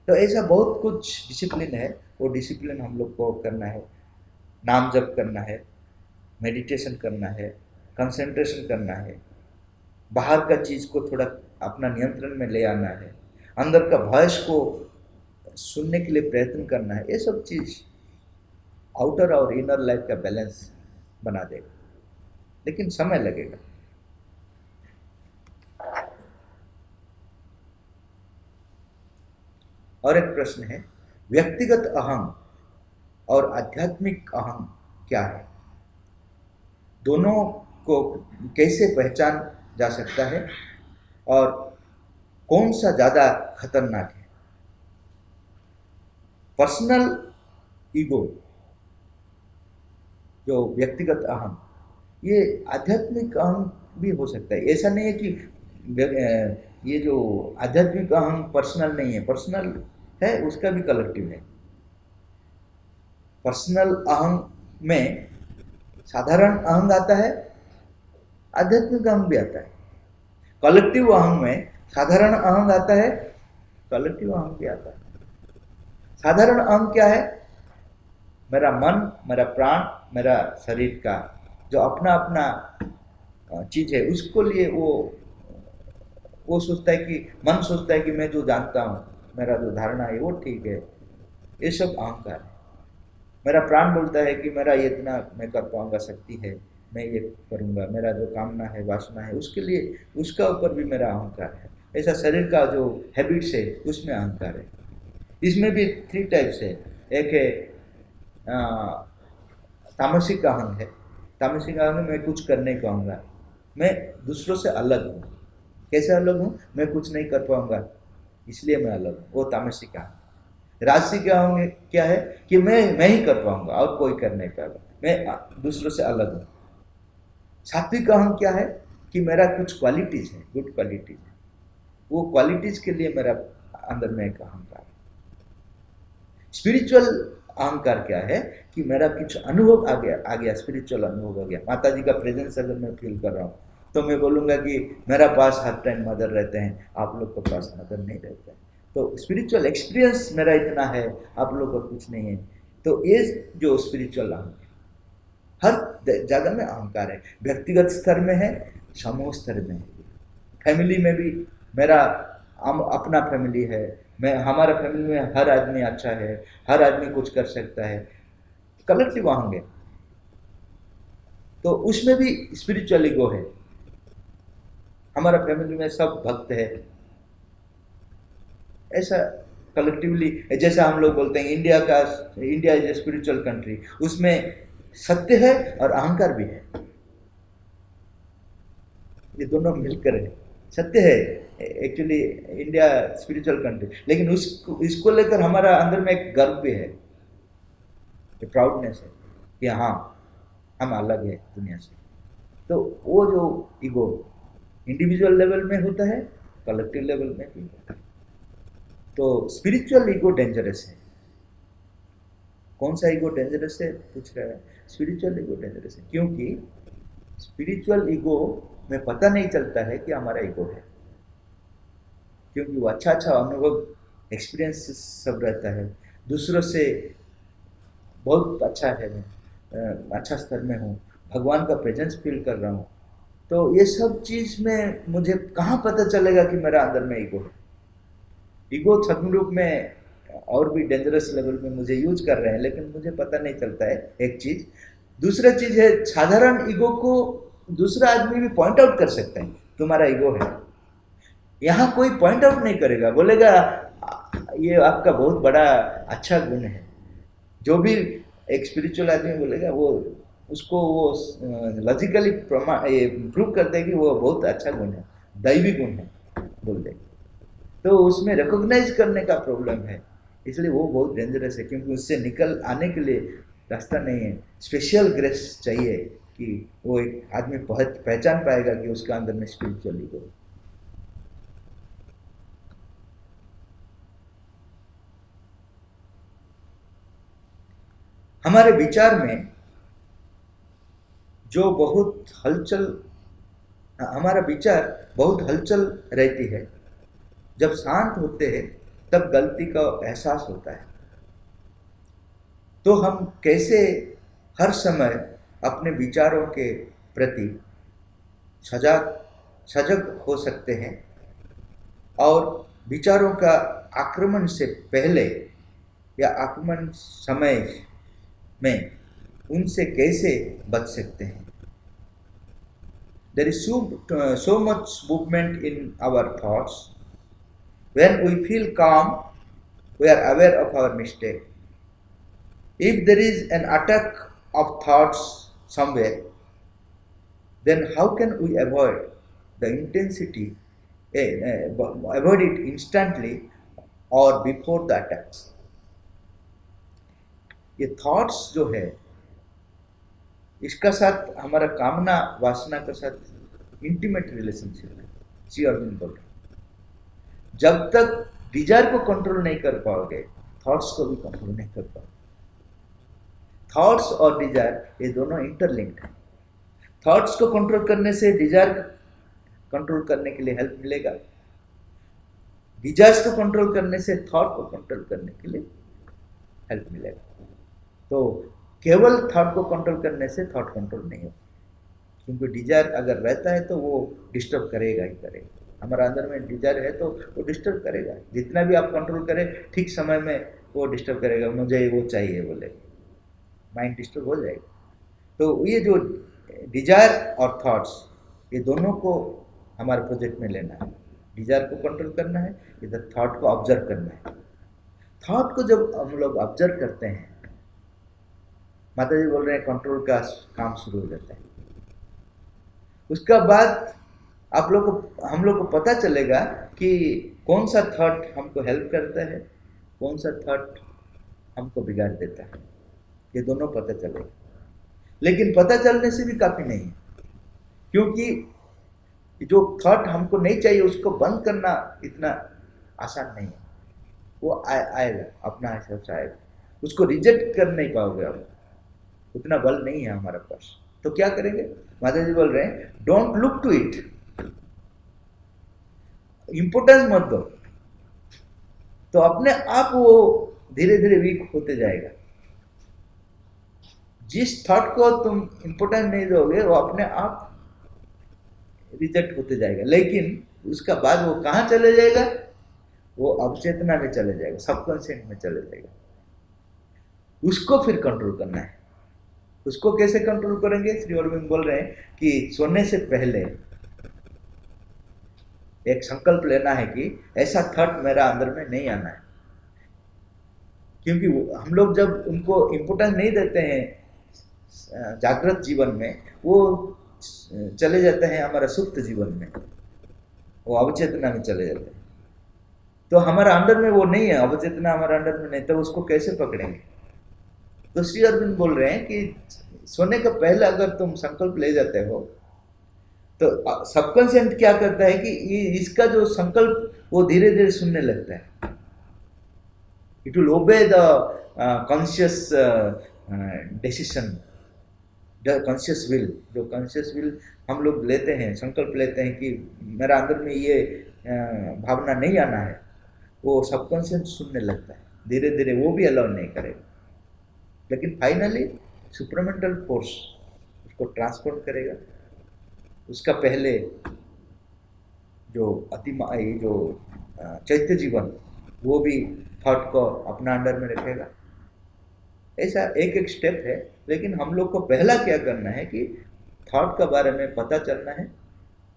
तो ऐसा बहुत कुछ डिसिप्लिन है, वो डिसिप्लिन हम लोग को करना है। नाम जप करना है, मेडिटेशन करना है, कंसंट्रेशन करना है, बाहर का चीज़ को थोड़ा अपना नियंत्रण में ले आना है, अंदर का वॉइस को सुनने के लिए प्रयत्न करना है। ये सब चीज़ आउटर और इनर लाइफ का बैलेंस बना देगा, लेकिन समय लगेगा। और एक प्रश्न है, व्यक्तिगत अहम और आध्यात्मिक अहम क्या है? दोनों को कैसे पहचान जा सकता है और कौन सा ज़्यादा खतरनाक है? पर्सनल ईगो, जो व्यक्तिगत अहम, ये आध्यात्मिक अहम भी हो सकता है। ऐसा नहीं है कि ये जो आध्यात्मिक अहम पर्सनल नहीं है, पर्सनल है, उसका भी कलेक्टिव है। पर्सनल अहम में साधारण अहंग आता है, आध्यात्मिक अहंग भी आता है। कलेक्टिव अहंग में साधारण अहंग आता है, कलेक्टिव अहंग भी आता है। साधारण अहंग क्या है? मेरा मन, मेरा प्राण, मेरा शरीर का जो अपना अपना चीज़ है, उसको लिए वो सोचता है कि मन सोचता है कि मैं जो जानता हूँ, मेरा जो धारणा है वो ठीक है। ये सब अहंकार है। मेरा प्राण बोलता है कि मेरा ये इतना मैं कर पाऊंगा, शक्ति है, मैं ये करूंगा, मेरा जो कामना है, वासना है, उसके लिए उसका ऊपर भी मेरा अहंकार है। ऐसा शरीर का जो हैबिट्स है उसमें अहंकार है। इसमें भी 3 टाइप्स है। एक है तामसिक अहंग है। तामसिक अहंग में कुछ कर नहीं पाऊंगा, मैं दूसरों से अलग हूँ। कैसे अलग हूँ? मैं कुछ नहीं कर पाऊंगा इसलिए मैं अलग हूँ, वो तामसिक अहंग। राजसिक अहंग क्या है कि मैं ही कर पाऊंगा और कोई कर नहीं पाएगा, मैं दूसरों से अलग हूँ। सात्विक अहंग क्या है कि मेरा कुछ क्वालिटीज है, गुड क्वालिटीज है, वो क्वालिटीज के लिए मेरा अंदर में एक अहंकार है। स्पिरिचुअल अहंकार क्या है कि मेरा कुछ अनुभव आ गया, स्पिरिचुअल अनुभव आ गया, माता जी का प्रेजेंस अगर मैं फील कर रहा हूँ तो मैं बोलूँगा कि मेरा पास हर टाइम मदर रहते हैं, आप लोग के पास मदर नहीं रहते हैं। तो स्पिरिचुअल एक्सपीरियंस मेरा इतना है, आप लोग का कुछ नहीं है। तो ये जो स्पिरिचुअल अहंकार हर जगह में अहंकार है। व्यक्तिगत स्तर में है, समूह स्तर में है, फैमिली में भी मेरा अपना फैमिली है, मैं हमारा फैमिली में हर आदमी अच्छा है, हर आदमी कुछ कर सकता है, कलेक्टिव अहंग है। तो उसमें भी स्पिरिचुअल ईगो है। हमारा फैमिली में सब भक्त है, ऐसा कलेक्टिवली, जैसा हम लोग बोलते हैं India is a spiritual country, उसमें सत्य है और अहंकार भी है, ये दोनों मिलकर है। सत्य है एक्चुअली इंडिया स्पिरिचुअल कंट्री, लेकिन इसको लेकर हमारा अंदर में एक गर्व भी है, प्राउडनेस है कि हाँ हम अलग है दुनिया से। तो वो जो ईगो इंडिविजुअल लेवल में होता है, कलेक्टिव लेवल में भी होता है। तो स्पिरिचुअल ईगो डेंजरस है। कौन सा ईगो डेंजरस है पूछ रहा है? स्पिरिचुअल ईगो डेंजरस है, क्योंकि स्पिरिचुअल ईगो में पता नहीं चलता है कि हमारा ईगो है, क्योंकि वो अच्छा अनुभव एक्सपीरियंस सब रहता है, दूसरों से बहुत अच्छा है, मैं अच्छा स्तर में हूँ, भगवान का प्रेजेंस फील कर रहा हूँ। तो ये सब चीज़ में मुझे कहाँ पता चलेगा कि मेरा अंदर में ईगो है? ईगो छद्म रूप में और भी डेंजरस लेवल में मुझे यूज कर रहे हैं, लेकिन मुझे पता नहीं चलता है, एक चीज़। दूसरा चीज़ है, साधारण ईगो को दूसरा आदमी भी पॉइंट आउट कर सकता है, तुम्हारा ईगो है। यहाँ कोई पॉइंट आउट नहीं करेगा, बोलेगा ये आपका बहुत बड़ा अच्छा गुण है। जो भी एक स्पिरिचुअल आदमी बोलेगा वो उसको वो लॉजिकली प्रूव कर दे कि वो बहुत अच्छा गुण है, दैवी गुण है बोल दे। तो उसमें रिकॉग्नाइज करने का प्रॉब्लम है, इसलिए वो बहुत डेंजरस है, क्योंकि उससे निकल आने के लिए रास्ता नहीं है। स्पेशल ग्रेस चाहिए कि वो एक आदमी पहचान पाएगा कि उसका अंदर में स्पिरिचुअल ईगो है। हमारे विचार में जो बहुत हलचल, हमारा विचार बहुत हलचल रहती है। जब शांत होते हैं तब गलती का एहसास होता है। तो हम कैसे हर समय अपने विचारों के प्रति सजग हो सकते हैं और विचारों का आक्रमण से पहले या आक्रमण समय में उनसे कैसे बच सकते हैं? There is so much movement in our thoughts. When we feel calm, we are aware of our mistake. If there is an attack of thoughts somewhere, then how can we avoid the intensity, avoid it instantly or before the attacks? ये thoughts जो है, इसका साथ हमारा कामना वासना के साथ इंटीमेट रिलेशनशिप है। श्री अरविंद बोल रहे, जब तक डिजायर को कंट्रोल नहीं कर पाओगे, थॉट्स को भी कंट्रोल नहीं कर पाओगे। थॉट्स और डिजायर ये दोनों इंटरलिंक्ड है। थॉट्स को कंट्रोल करने से डिजायर कंट्रोल करने के लिए हेल्प मिलेगा, डिजायर्स को कंट्रोल करने से थॉट को कंट्रोल करने के लिए हेल्प मिलेगा। तो केवल थॉट को कंट्रोल करने से थॉट कंट्रोल नहीं होगा, क्योंकि डिजायर अगर रहता है तो वो डिस्टर्ब करेगा ही करेगा। हमारा अंदर में डिजायर है तो वो डिस्टर्ब करेगा, जितना भी आप कंट्रोल करें ठीक समय में वो डिस्टर्ब करेगा। मुझे वो चाहिए बोले, माइंड डिस्टर्ब हो जाएगा। तो ये जो डिजायर और थॉट्स, ये दोनों को हमारे प्रोजेक्ट में लेना है। डिजायर को कंट्रोल करना है, इधर थॉट को ऑब्जर्व करना है। थॉट को जब हम लोग ऑब्जर्व करते हैं, माता जी बोल रहे हैं, कंट्रोल का काम शुरू हो जाता है। उसका बाद आप लोग को, हम लोग को पता चलेगा कि कौन सा थॉट हमको हेल्प करता है, कौन सा थॉट हमको बिगाड़ देता है, ये दोनों पता चलेगा। लेकिन पता चलने से भी काफ़ी नहीं है, क्योंकि जो थॉट हमको नहीं चाहिए उसको बंद करना इतना आसान नहीं है। वो आएगा, अपना हिसाब से आएगा, उसको रिजेक्ट कर नहीं पाओगे आप, उतना बल नहीं है हमारे पास। तो क्या करेंगे? माता जी बोल रहे हैं, don't look to it, importance मत दो, तो अपने आप वो धीरे धीरे वीक होते जाएगा। जिस थॉट को तुम इंपोर्टेंस नहीं दोगे वो अपने आप रिजेक्ट होते जाएगा। लेकिन उसका बाद वो कहाँ चले जाएगा? वो अवचेतना में चले जाएगा, सबकॉन्शियस में चले जाएगा। उसको फिर कंट्रोल करना है। उसको कैसे कंट्रोल करेंगे? श्री अरविंद बोल रहे हैं कि सोने से पहले एक संकल्प लेना है कि ऐसा थॉट मेरा अंदर में नहीं आना है। क्योंकि हम लोग जब उनको इम्पोर्टेंस नहीं देते हैं जागृत जीवन में, वो चले जाते हैं हमारा सुप्त जीवन में, वो अवचेतना में चले जाते हैं। तो हमारा अंदर में वो नहीं है, अवचेतना हमारा अंदर में नहीं, तो उसको कैसे पकड़ेंगे? तो श्री अरविंद बोल रहे हैं कि सोने का पहले अगर तुम संकल्प ले जाते हो तो सबकॉन्शियस क्या करता है कि इसका जो संकल्प वो धीरे धीरे सुनने लगता है। It will obey the conscious decision, the conscious will. जो कॉन्शियस विल हम लोग लेते हैं, संकल्प लेते हैं कि मेरा अंदर में ये भावना नहीं आना है, वो सबकॉन्शियस सुनने लगता है धीरे धीरे, वो भी अलाउ नहीं करेगा। लेकिन फाइनली सुपरमेंटल फोर्स उसको ट्रांसफॉर्म करेगा। उसका पहले जो जो चैत्य जीवन वो भी थॉट को अपना अंडर में रखेगा। ऐसा एक एक स्टेप है, लेकिन हम लोग को पहला क्या करना है कि थॉट के बारे में पता चलना है,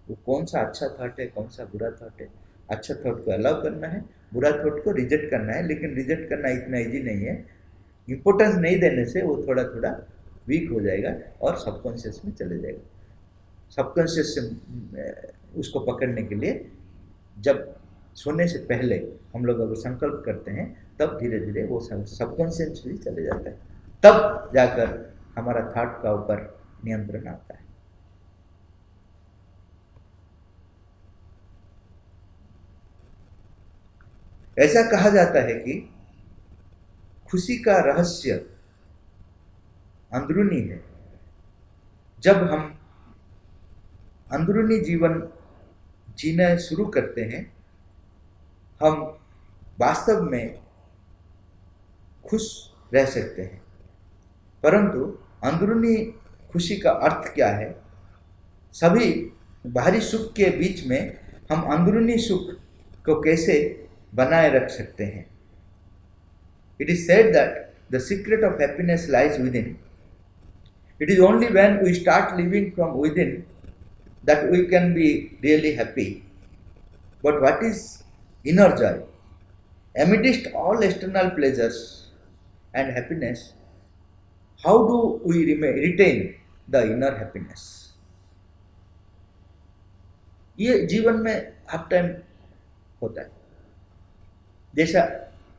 वो कौन सा अच्छा थॉट है, कौन सा बुरा थॉट है। अच्छा थॉट को अलाउ करना है, बुरा थॉट को रिजेक्ट करना है। लेकिन रिजेक्ट करना इतना ईजी नहीं है, इम्पोर्टेंस नहीं देने से वो थोड़ा थोड़ा वीक हो जाएगा और सबकॉन्शियस में चले जाएगा। सबकॉन्शियस से उसको पकड़ने के लिए जब सोने से पहले हम लोग अगर संकल्प करते हैं तब धीरे धीरे वो सबकॉन्शियस भी चले जाता है, तब जाकर हमारा थॉट का ऊपर नियंत्रण आता है। ऐसा कहा जाता है कि खुशी का रहस्य अंदरूनी है। जब हम अंदरूनी जीवन जीना शुरू करते हैं, हम वास्तव में खुश रह सकते हैं। परंतु अंदरूनी खुशी का अर्थ क्या है? सभी बाहरी सुख के बीच में हम अंदरूनी सुख को कैसे बनाए रख सकते हैं? It is said that the secret of happiness lies within. It is only when we start living from within that we can be really happy. But what is inner joy? Amidst all external pleasures and happiness, how do we retain the inner happiness? ये जीवन में हर time होता है। जैसा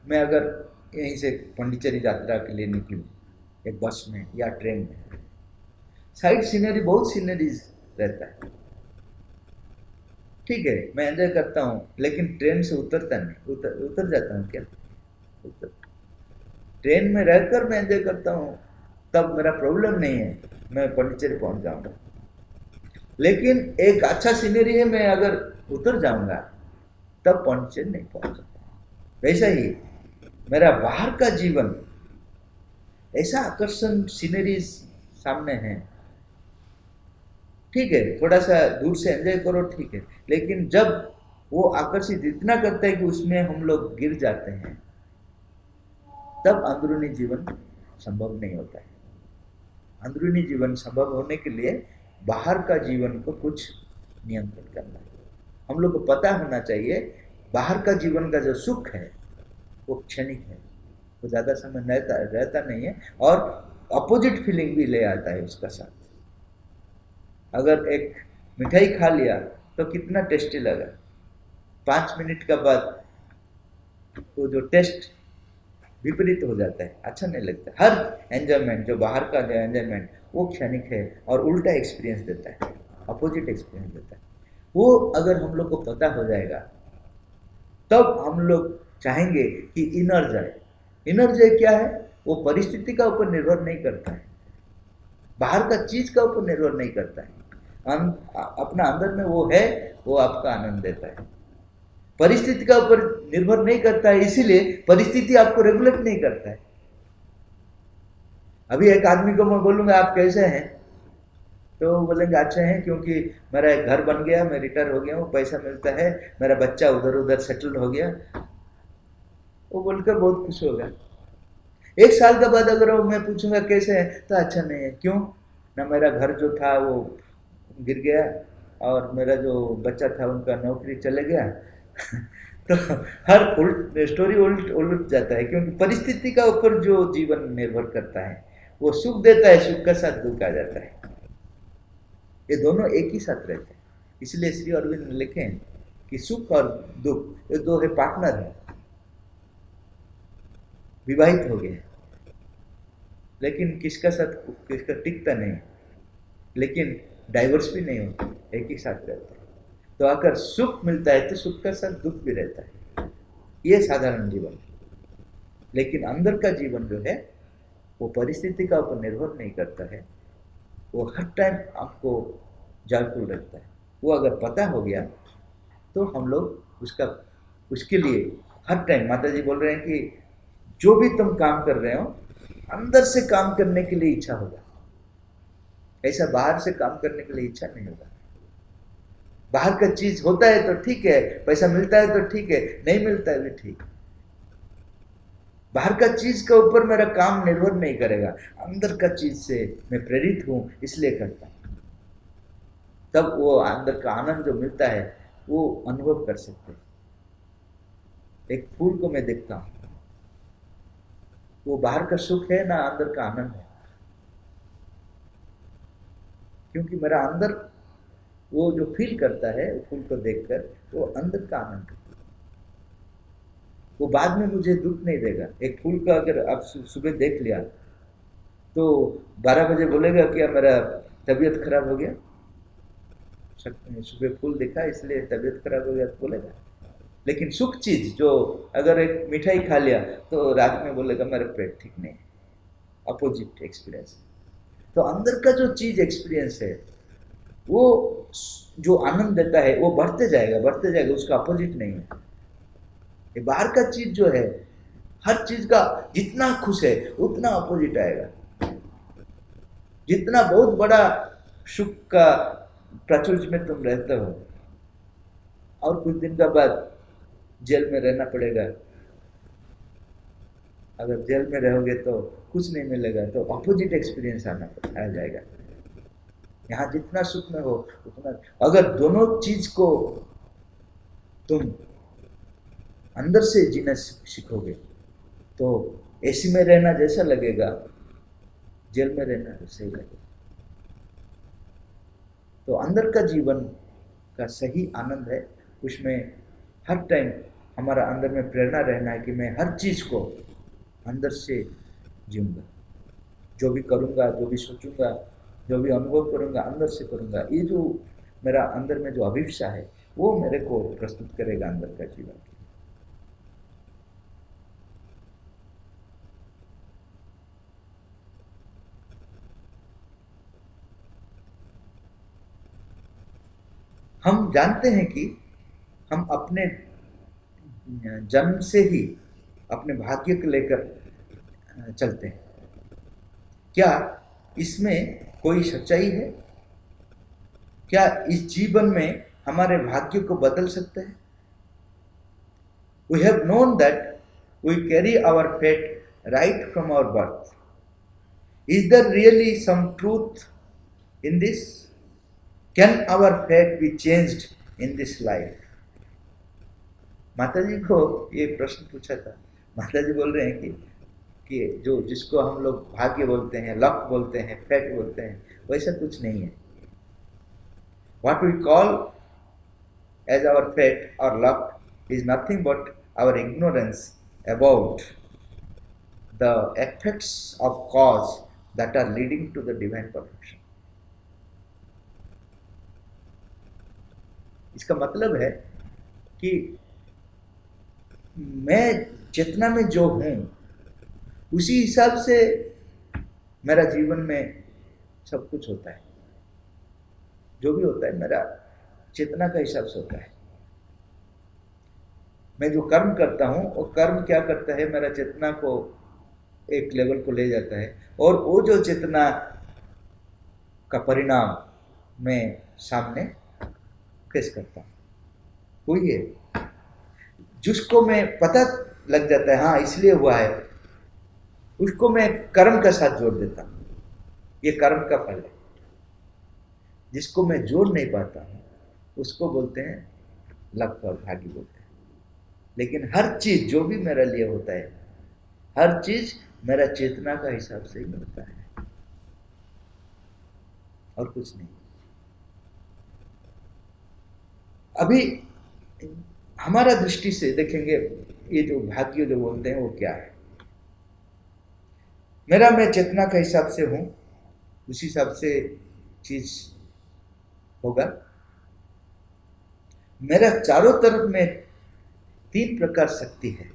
मैं अगर यहीं से पांडिचेरी यात्रा के लिए निकलूँ एक बस में या ट्रेन में, साइड सीनरी बहुत सीनरीज रहता है, ठीक है, मैं एंजॉय करता हूँ, लेकिन ट्रेन से उतरता नहीं, उतर जाता हूँ क्या? ट्रेन में रहकर मैं एंजॉय करता हूँ, तब मेरा प्रॉब्लम नहीं है, मैं पांडिचेरी पहुँच जाऊँगा। लेकिन एक अच्छा सीनरी है, मैं अगर उतर जाऊँगा तब पांडिचेरी नहीं पहुँच सकता। वैसा ही मेरा बाहर का जीवन, ऐसा आकर्षण सीनरीज सामने है, ठीक है, थोड़ा सा दूर से एंजॉय करो, ठीक है, लेकिन जब वो आकर्षित इतना करता है कि उसमें हम लोग गिर जाते हैं, तब अंदरूनी जीवन संभव नहीं होता है। अंदरूनी जीवन संभव होने के लिए बाहर का जीवन को कुछ नियंत्रण करना है। हम लोग को पता होना चाहिए बाहर का जीवन का जो सुख है वो क्षणिक है, वो ज़्यादा समय रहता नहीं है, और अपोजिट फीलिंग भी ले आता है उसका साथ। अगर एक मिठाई खा लिया तो कितना टेस्टी लगा, 5 मिनट के बाद वो जो टेस्ट विपरीत हो जाता है, अच्छा नहीं लगता। हर एंजॉयमेंट, जो बाहर का जो एंजॉयमेंट, वो क्षणिक है और उल्टा एक्सपीरियंस देता है, अपोजिट एक्सपीरियंस देता है। वो अगर हम लोग को पता हो जाएगा तब हम लोग चाहेंगे कि इनर जॉय। इनर जॉय क्या है? वो परिस्थिति का ऊपर निर्भर नहीं करता है, बाहर का चीज का ऊपर निर्भर नहीं करता है, अपना अंदर में वो है, वो आपका आनंद देता है। परिस्थिति का ऊपर निर्भर नहीं करता है, इसीलिए परिस्थिति आपको रेगुलेट नहीं करता है। अभी एक आदमी को मैं बोलूँगा आप कैसे हैं, तो वो बोलेंगे अच्छे हैं, क्योंकि मेरा एक घर बन गया, मैं रिटायर हो गया हूँ, पैसा मिलता है, मेरा बच्चा उधर उधर सेटल हो गया। वो बोलकर बहुत खुश होगा। 1 साल के बाद अगर मैं पूछूंगा कैसे है, तो अच्छा नहीं है। क्यों? ना मेरा घर जो था वो गिर गया, और मेरा जो बच्चा था उनका नौकरी चले गया। तो हर स्टोरी उलट जाता है, क्योंकि परिस्थिति का ऊपर जो जीवन निर्भर करता है वो सुख देता है, सुख का साथ दुख आ जाता है। ये दोनों एक ही साथ रहते हैं। इसलिए श्री अरविंद ने लिखे हैं कि सुख और दुख ये दो है पार्टनर है, विवाहित हो गए। लेकिन किसका साथ किसका टिकता नहीं, लेकिन डाइवर्स भी नहीं होता, एक ही साथ रहता है। तो अगर सुख मिलता है तो सुख का साथ दुख भी रहता है, ये साधारण जीवन। लेकिन अंदर का जीवन जो है वो परिस्थिति का ऊपर निर्भर नहीं करता है, वो हर टाइम आपको जागरूक रखता है। वो अगर पता हो गया तो हम लोग उसके लिए हर टाइम, माता जी बोल रहे हैं कि जो भी तुम काम कर रहे हो अंदर से काम करने के लिए इच्छा होगा, ऐसा बाहर से काम करने के लिए इच्छा नहीं होगा। बाहर का चीज होता है तो ठीक है, पैसा मिलता है तो ठीक है, नहीं मिलता है भी ठीक। बाहर का चीज के ऊपर मेरा काम निर्भर नहीं करेगा, अंदर का चीज से मैं प्रेरित हूं इसलिए करता हूं। तब वो अंदर का आनंद जो मिलता है वो अनुभव कर सकते हैं। एक फूल को मैं देखता हूं, वो बाहर का सुख है ना अंदर का आनंद है, क्योंकि मेरा अंदर वो जो फील करता है फूल को देखकर वो अंदर का आनंद है। वो बाद में मुझे दुख नहीं देगा। एक फूल का अगर आप सुबह देख लिया तो 12 बजे बोलेगा क्या मेरा तबीयत खराब हो गया, सुबह फूल देखा इसलिए तबीयत खराब हो गया तो बोलेगा। लेकिन सुख चीज जो अगर एक मिठाई खा लिया तो रात में बोलेगा मेरा पेट ठीक नहीं, अपोजिट एक्सपीरियंस। तो अंदर का जो चीज एक्सपीरियंस है वो जो आनंद देता है वो बढ़ते जाएगा, उसका अपोजिट नहीं है। ये बाहर का चीज जो है हर चीज का जितना खुश है उतना अपोजिट आएगा। जितना बहुत बड़ा सुख का प्राचुर्य में तुम रहते हो और कुछ दिन का बाद जेल में रहना पड़ेगा, अगर जेल में रहोगे तो कुछ नहीं मिलेगा, तो अपोजिट एक्सपीरियंस आ जाएगा। यहाँ जितना सुख में हो उतना, अगर दोनों चीज को तुम अंदर से जीना सीखोगे तो एसी में रहना जैसा लगेगा जेल में रहना वैसे ही लगेगा। तो अंदर का जीवन का सही आनंद है, उसमें हर टाइम हमारा अंदर में प्रेरणा रहना है कि मैं हर चीज को अंदर से जीऊंगा, जो भी करूंगा, जो भी सोचूंगा, जो भी अनुभव करूंगा अंदर से करूंगा। ये जो मेरा अंदर में जो अभिप्सा है वो मेरे को प्रस्तुत करेगा अंदर का जीवन। हम जानते हैं कि हम अपने जन्म से ही अपने भाग्य को लेकर चलते हैं। क्या इसमें कोई सच्चाई है? क्या इस जीवन में हमारे भाग्य को बदल सकते हैं? We have known that we carry our fate right from our birth. Is there really some truth in this? Can our fate be changed in this life? माता जी को ये प्रश्न पूछा था। माता जी बोल रहे हैं कि जो जिसको हम लोग भाग्य बोलते हैं, लक बोलते हैं, फेट बोलते हैं, वैसा कुछ नहीं है। What we call as our fate or luck is nothing but our ignorance about the effects of cause that are leading to the divine perfection. इसका मतलब है कि मैं चेतना में जो हूं उसी हिसाब से मेरा जीवन में सब कुछ होता है। जो भी होता है मेरा चेतना का हिसाब से होता है। मैं जो कर्म करता हूं वो कर्म क्या करता है, मेरा चेतना को एक लेवल को ले जाता है और वो जो चेतना का परिणाम मैं सामने पेश करता हूं। वही है जिसको मैं पता लग जाता है, हाँ इसलिए हुआ है, उसको मैं कर्म का साथ जोड़ देता हूं, ये कर्म का फल है। जिसको मैं जोड़ नहीं पाता हूं उसको बोलते हैं लक और भाग्य बोलते हैं। लेकिन हर चीज जो भी मेरे लिए होता है, हर चीज मेरा चेतना का हिसाब से ही मिलता है और कुछ नहीं। अभी हमारा दृष्टि से देखेंगे ये जो भाग्य जो बोलते हैं वो क्या है। मेरा मैं चेतना के हिसाब से हूँ, उसी हिसाब से चीज होगा। मेरा चारों तरफ में 3 प्रकार शक्ति है,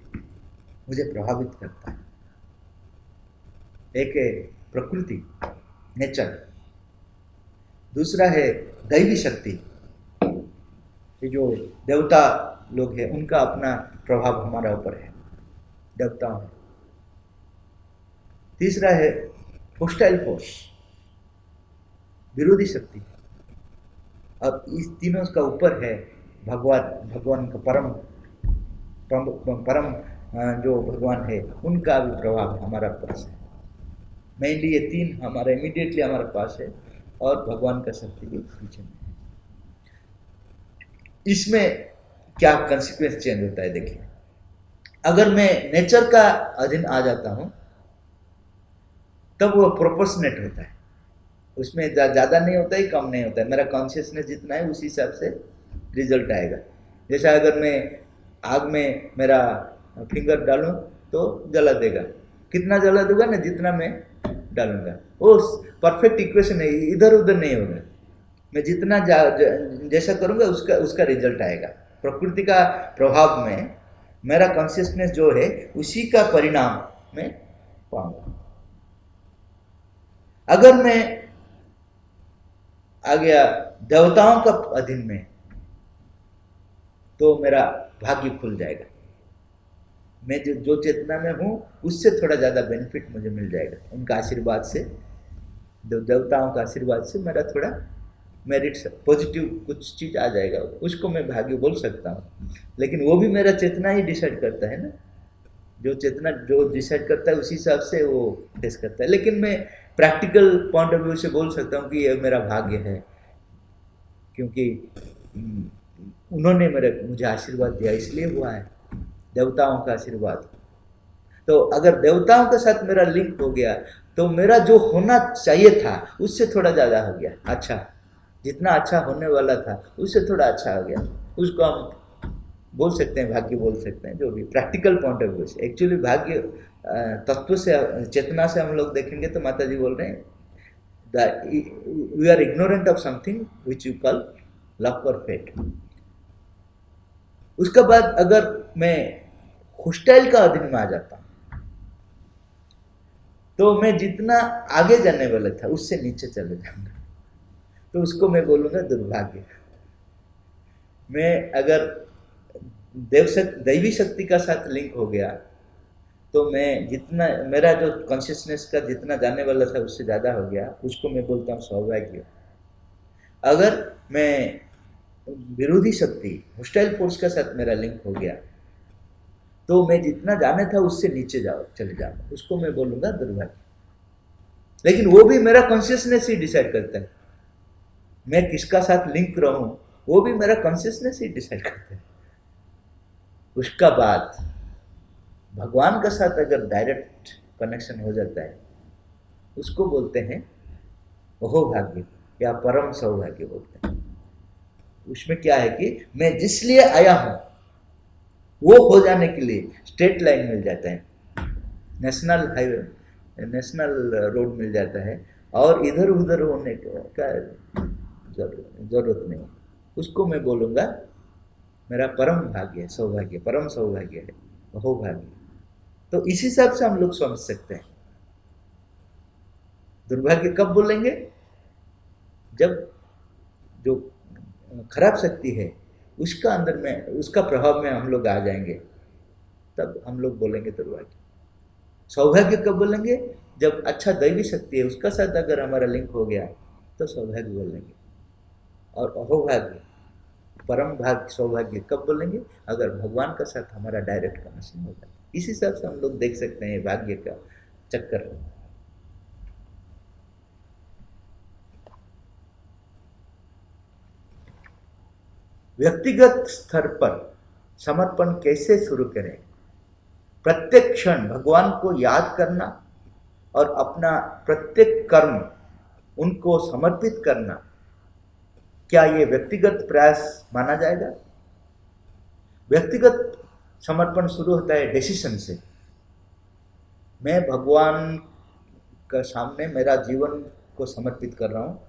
मुझे प्रभावित करता है। एक है प्रकृति, नेचर। दूसरा है दैवी शक्ति, ये जो देवता लोग हैं उनका अपना प्रभाव हमारा ऊपर है, देवताओं है। तीसरा है होस्टाइल फोर्स, विरोधी शक्ति। अब इस तीनों का ऊपर है भगवान का परम जो भगवान है उनका भी प्रभाव हमारा पास है। मेनली ये 3 हमारा इमीडिएटली हमारे पास है और भगवान का शक्ति भी पीछे में है। इसमें क्या कंसिक्वेंस चेंज होता है देखिए, अगर मैं नेचर का अधीन आ जाता हूं तब वो प्रोपोर्शनेट होता है, उसमें ज़्यादा नहीं होता है, कम नहीं होता है। मेरा कॉन्शियसनेस जितना है उसी हिसाब से रिजल्ट आएगा। जैसा अगर मैं आग में मेरा फिंगर डालूं तो जला देगा, कितना जला दूंगा ना जितना मैं डालूंगा, वो परफेक्ट इक्वेशन है, इधर उधर नहीं होगा। मैं जितना जैसा करूंगा उसका रिजल्ट आएगा। प्रकृति का प्रभाव में मेरा कॉन्शियसनेस जो है उसी का परिणाम मैं पाऊंगा। अगर मैं आ गया देवताओं का अधीन में तो मेरा भाग्य खुल जाएगा। मैं जो चेतना में हूँ उससे थोड़ा ज़्यादा बेनिफिट मुझे मिल जाएगा, उनका आशीर्वाद से, देवताओं का आशीर्वाद से मेरा थोड़ा मेरिट पॉजिटिव कुछ चीज़ आ जाएगा, उसको मैं भाग्य बोल सकता हूँ। लेकिन वो भी मेरा चेतना ही डिसाइड करता है ना, जो चेतना जो डिसाइड करता है उसी हिसाब से वो फेस करता है। लेकिन मैं प्रैक्टिकल पॉइंट ऑफ व्यू से बोल सकता हूँ कि ये मेरा भाग्य है, क्योंकि उन्होंने मुझे आशीर्वाद दिया इसलिए हुआ है, देवताओं का आशीर्वाद। तो अगर देवताओं के साथ मेरा लिंक हो गया तो मेरा जो होना चाहिए था उससे थोड़ा ज़्यादा हो गया, अच्छा, जितना अच्छा होने वाला था उससे थोड़ा अच्छा हो गया, उसको हम बोल सकते हैं भाग्य बोल सकते हैं, जो भी प्रैक्टिकल पॉइंट ऑफ व्यू से। एक्चुअली भाग्य तत्व से, चेतना से हम लोग देखेंगे तो माता जी बोल रहे हैं we are ignorant of something which you call luck और फेट। उसके बाद अगर मैं होस्टाइल का अधीन में आ जाता हूं तो मैं जितना आगे जाने वाला था उससे नीचे चले जाऊंगा, तो उसको मैं बोलूंगा दुर्भाग्य। मैं अगर दैवी शक्ति का साथ लिंक हो गया तो मैं जितना मेरा जो कॉन्शियसनेस का जितना जाने वाला था उससे ज़्यादा हो गया, उसको मैं बोलता हूँ सौभाग्य। अगर मैं विरोधी शक्ति होस्टाइल फोर्स के साथ मेरा लिंक हो गया तो मैं जितना जाने था उससे नीचे चले जाऊंगा, उसको मैं बोलूंगा दुर्भाग्य। लेकिन वो भी मेरा कॉन्शियसनेस ही डिसाइड करता है, मैं किसका साथ लिंक रहूं वो भी मेरा कॉन्शियसनेस ही डिसाइड करता है। उसका बाद भगवान के साथ अगर डायरेक्ट कनेक्शन हो जाता है उसको बोलते हैं अहोभाग्य या परम सौभाग्य बोलते हैं। उसमें क्या है कि मैं जिस लिए आया हूं वो हो जाने के लिए स्ट्रेट लाइन मिल जाता है, नेशनल हाईवे, नेशनल रोड मिल जाता है, और इधर उधर होने का जरूरत नहीं। उसको मैं बोलूँगा मेरा परम भाग्य है, सौभाग्य, परम सौभाग्य है, अहोभाग्य। तो इस हिसाब से हम लोग समझ सकते हैं। दुर्भाग्य कब बोलेंगे? जब जो खराब शक्ति है उसका अंदर में, उसका प्रभाव में हम लोग आ जाएंगे, तब हम लोग बोलेंगे दुर्भाग्य। सौभाग्य कब बोलेंगे? जब अच्छा दैवी शक्ति है उसका साथ अगर हमारा लिंक हो गया तो सौभाग्य बोलेंगे। और अहोभाग्य, परम भाग्य, सौभाग्य कब बोलेंगे? अगर भगवान का साथ हमारा डायरेक्ट कनेक्शन होगा। इस हिसाब से हम लोग देख सकते हैं भाग्य का चक्कर। व्यक्तिगत स्तर पर समर्पण कैसे शुरू करें? प्रत्येक क्षण भगवान को याद करना और अपना प्रत्येक कर्म उनको समर्पित करना, क्या ये व्यक्तिगत प्रयास माना जाएगा? व्यक्तिगत समर्पण शुरू होता है डिसीजन से। मैं भगवान का सामने मेरा जीवन को समर्पित कर रहा हूँ,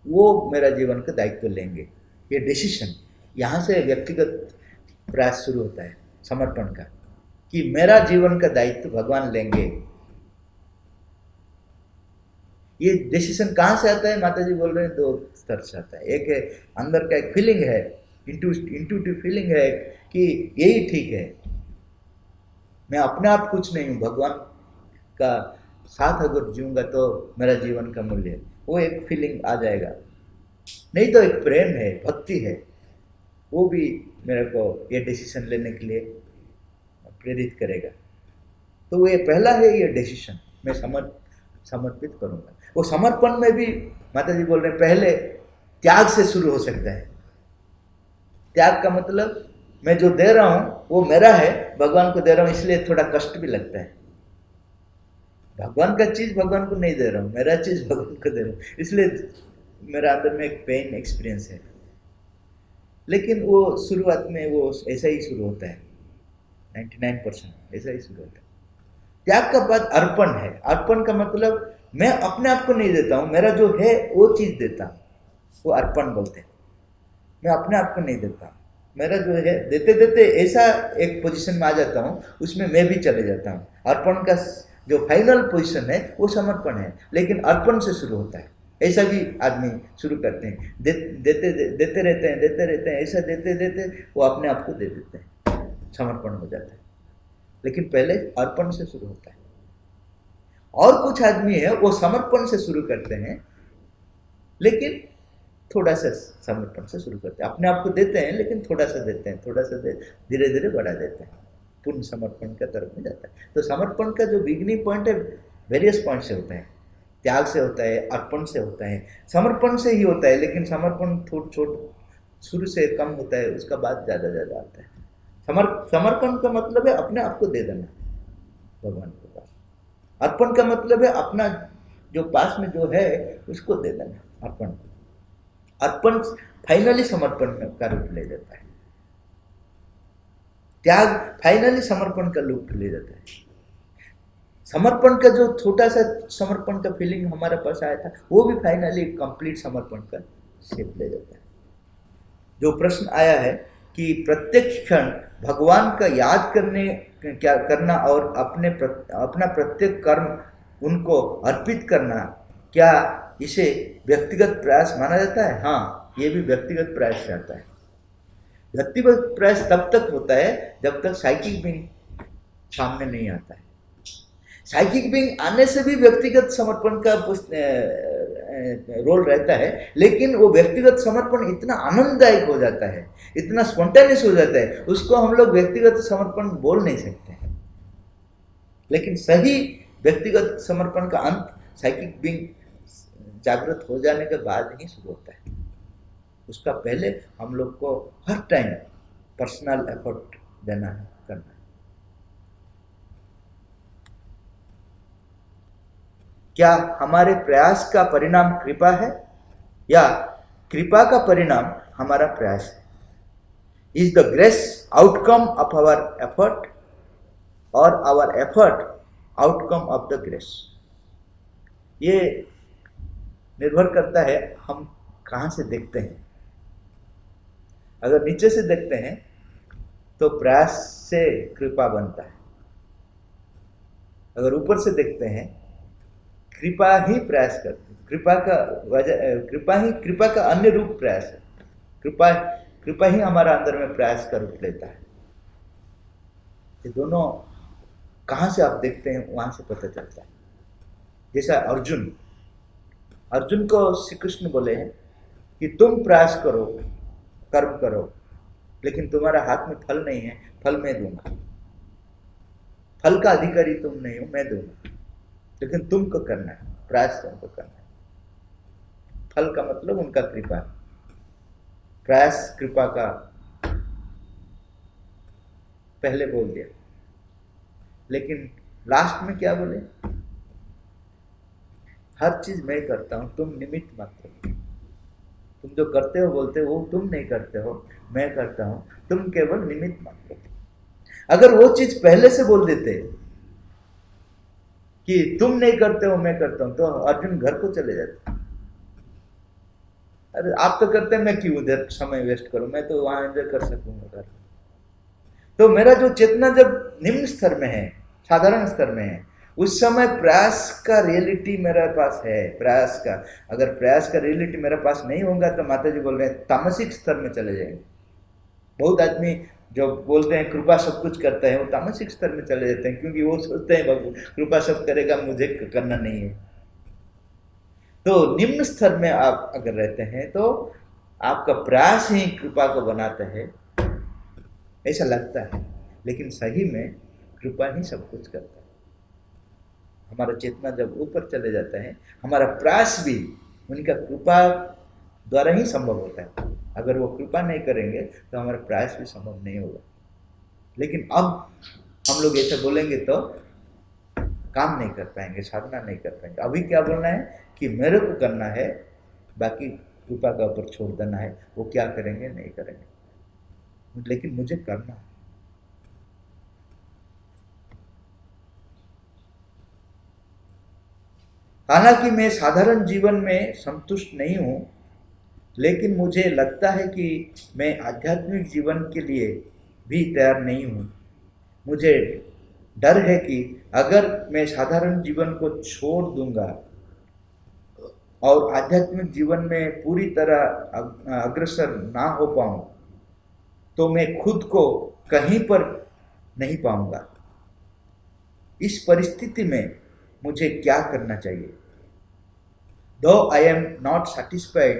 वो मेरा जीवन का दायित्व लेंगे। ये डिसीजन, यहाँ से व्यक्तिगत प्रयास शुरू होता है समर्पण का, कि मेरा जीवन का दायित्व भगवान लेंगे। ये डिसीजन कहाँ से आता है? माता जी बोल रहे हैं दो स्तर से आता है। एक है अंदर का एक फीलिंग है, इंट्यूटिव फीलिंग है कि यही ठीक है, मैं अपने आप कुछ नहीं हूँ, भगवान का साथ अगर जीऊँगा तो मेरा जीवन का मूल्य है, वो एक फीलिंग आ जाएगा। नहीं तो एक प्रेम है, भक्ति है, वो भी मेरे को ये डिसीजन लेने के लिए प्रेरित करेगा। तो वो ये पहला है, ये डिसीजन मैं समर्पित करूँगा। वो समर्पण में भी माता जी बोल रहे हैं पहले त्याग से शुरू हो सकता है। त्याग का मतलब मैं जो दे रहा हूँ वो मेरा है, भगवान को दे रहा हूँ, इसलिए थोड़ा कष्ट भी लगता है। भगवान का चीज़ भगवान को नहीं दे रहा हूँ, मेरा चीज़ भगवान को दे रहा हूँ, इसलिए मेरा अंदर में एक पेन एक्सपीरियंस है। लेकिन वो शुरुआत में वो ऐसा ही शुरू होता है, 99% ऐसा ही शुरू होता है। त्याग का बाद अर्पण है। अर्पण का मतलब मैं अपने आप को नहीं देता हूँ, मेरा जो है वो चीज़ देता हूँ, वो अर्पण बोलते हैं। मैं अपने आप को नहीं देता, मेरा जो है देते देते ऐसा एक पोजीशन में आ जाता हूँ, उसमें मैं भी चले जाता हूँ। अर्पण का जो फाइनल पोजीशन है वो समर्पण है, लेकिन अर्पण से शुरू होता है। ऐसा भी आदमी शुरू करते हैं, देते रहते हैं, ऐसा देते देते वो अपने आप को दे देते हैं, समर्पण हो जाता है। लेकिन पहले अर्पण से शुरू होता है। और कुछ आदमी है वो समर्पण से शुरू करते हैं, लेकिन थोड़ा सा समर्पण से शुरू करते हैं, अपने आप को देते हैं, लेकिन थोड़ा सा देते हैं, थोड़ा सा धीरे धीरे बढ़ा देते हैं, पूर्ण समर्पण का तरफ में जाता है। तो समर्पण का जो बिगिनिंग पॉइंट है वेरियस पॉइंट से होता है, त्याग से होता है, अर्पण से होता है, समर्पण से ही होता है, लेकिन समर्पण थोड़ा शुरू से कम होता है, उसका बाद ज़्यादा ज़्यादा आता है। समर्पण का मतलब है अपने आप को दे देना भगवान के पास। अर्पण का मतलब है अपना जो पास में जो है उसको दे देना। अर्पण फाइनली समर्पण का रूप ले जाता है, त्याग फाइनली समर्पण का रूप ले जाता है। समर्पण का जो छोटा सा समर्पण का फीलिंग हमारे पास आया था, वो भी फाइनली कंप्लीट समर्पण का शेप ले जाता है। जो प्रश्न आया है कि प्रत्येक क्षण भगवान का याद करना और अपना प्रत्येक कर्म उनको अर्पित करना, क्या इसे व्यक्तिगत प्रयास माना जाता है? हाँ, ये भी व्यक्तिगत प्रयास से आता है। व्यक्तिगत प्रयास तब तक होता है जब तक साइकिक बीइंग सामने नहीं आता है। साइकिक बीइंग आने से भी व्यक्तिगत समर्पण का रोल रहता है, लेकिन वो व्यक्तिगत समर्पण इतना आनंददायक हो जाता है, इतना स्पॉन्टेनियस हो जाता है, उसको हम लोग व्यक्तिगत समर्पण बोल नहीं सकते हैं। लेकिन सही व्यक्तिगत समर्पण का अंत साइकिक बीइंग जागृत हो जाने के बाद ही शुरू होता है। उसका पहले हम लोग को हर टाइम पर्सनल एफर्ट देना है, करना है। क्या हमारे प्रयास का परिणाम कृपा है या कृपा का परिणाम हमारा प्रयास है? Is the grace outcome of our effort और our effort outcome of the grace? ये निर्भर करता है हम कहाँ से देखते हैं। अगर नीचे से देखते हैं तो प्रयास से कृपा बनता है। अगर ऊपर से देखते हैं, कृपा ही प्रयास करती है। कृपा का अन्य रूप प्रयास है। कृपा ही हमारा अंदर में प्रयास का रूप लेता है। ये दोनों कहाँ से आप देखते हैं वहाँ से पता चलता है। जैसा अर्जुन को श्री कृष्ण बोले हैं कि तुम प्रयास करो, कर्म करो, लेकिन तुम्हारा हाथ में फल नहीं है, फल मैं दूंगा। फल का अधिकारी तुम नहीं हो, मैं दूंगा, लेकिन तुमको करना है, प्रयास तुमको करना है। फल का मतलब उनका कृपा, प्रयास कृपा का पहले बोल दिया, लेकिन लास्ट में क्या बोले? हर चीज मैं करता हूं, तुम निमित्त मात्र हो। तुम जो करते हो बोलते हो वो तुम नहीं करते हो, मैं करता हूं, तुम केवल निमित्त मात्र हो। अगर वो चीज पहले से बोल देते कि तुम नहीं करते हो मैं करता हूं, तो अर्जुन घर को चले जाते। अरे आप तो करते हैं, मैं क्यों उधर समय वेस्ट करूं, मैं तो वहां एंजॉय कर सकूंगा घर। तो मेरा जो चेतना जब निम्न स्तर में है, साधारण स्तर में है, उस समय प्रयास का रियलिटी मेरे पास है। प्रयास का, अगर प्रयास का रियलिटी मेरे पास नहीं होगा तो माता जी बोल रहे हैं तामसिक स्तर में चले जाएंगे। बहुत आदमी जो बोलते हैं कृपा सब कुछ करता है, वो तामसिक स्तर में चले जाते हैं, क्योंकि वो सोचते हैं बाबू कृपा सब करेगा, मुझे करना नहीं है। तो निम्न स्तर में आप अगर रहते हैं तो आपका प्रयास ही कृपा को बनाता है, ऐसा लगता है, लेकिन सही में कृपा ही सब कुछ करता है। हमारा चेतना जब ऊपर चले जाता है, हमारा प्रयास भी उनका कृपा द्वारा ही संभव होता है। अगर वो कृपा नहीं करेंगे तो हमारा प्रयास भी संभव नहीं होगा। लेकिन अब हम लोग ऐसे बोलेंगे तो काम नहीं कर पाएंगे, साधना नहीं कर पाएंगे। अभी क्या बोलना है कि मेरे को करना है, बाकी कृपा का ऊपर छोड़ देना है, वो क्या करेंगे नहीं करेंगे, लेकिन मुझे करना है। हालांकि मैं साधारण जीवन में संतुष्ट नहीं हूं, लेकिन मुझे लगता है कि मैं आध्यात्मिक जीवन के लिए भी तैयार नहीं हूं। मुझे डर है कि अगर मैं साधारण जीवन को छोड़ दूंगा और आध्यात्मिक जीवन में पूरी तरह अग्रसर ना हो पाऊं, तो मैं खुद को कहीं पर नहीं पाऊंगा। इस परिस्थिति में मुझे क्या करना चाहिए? Though I am not satisfied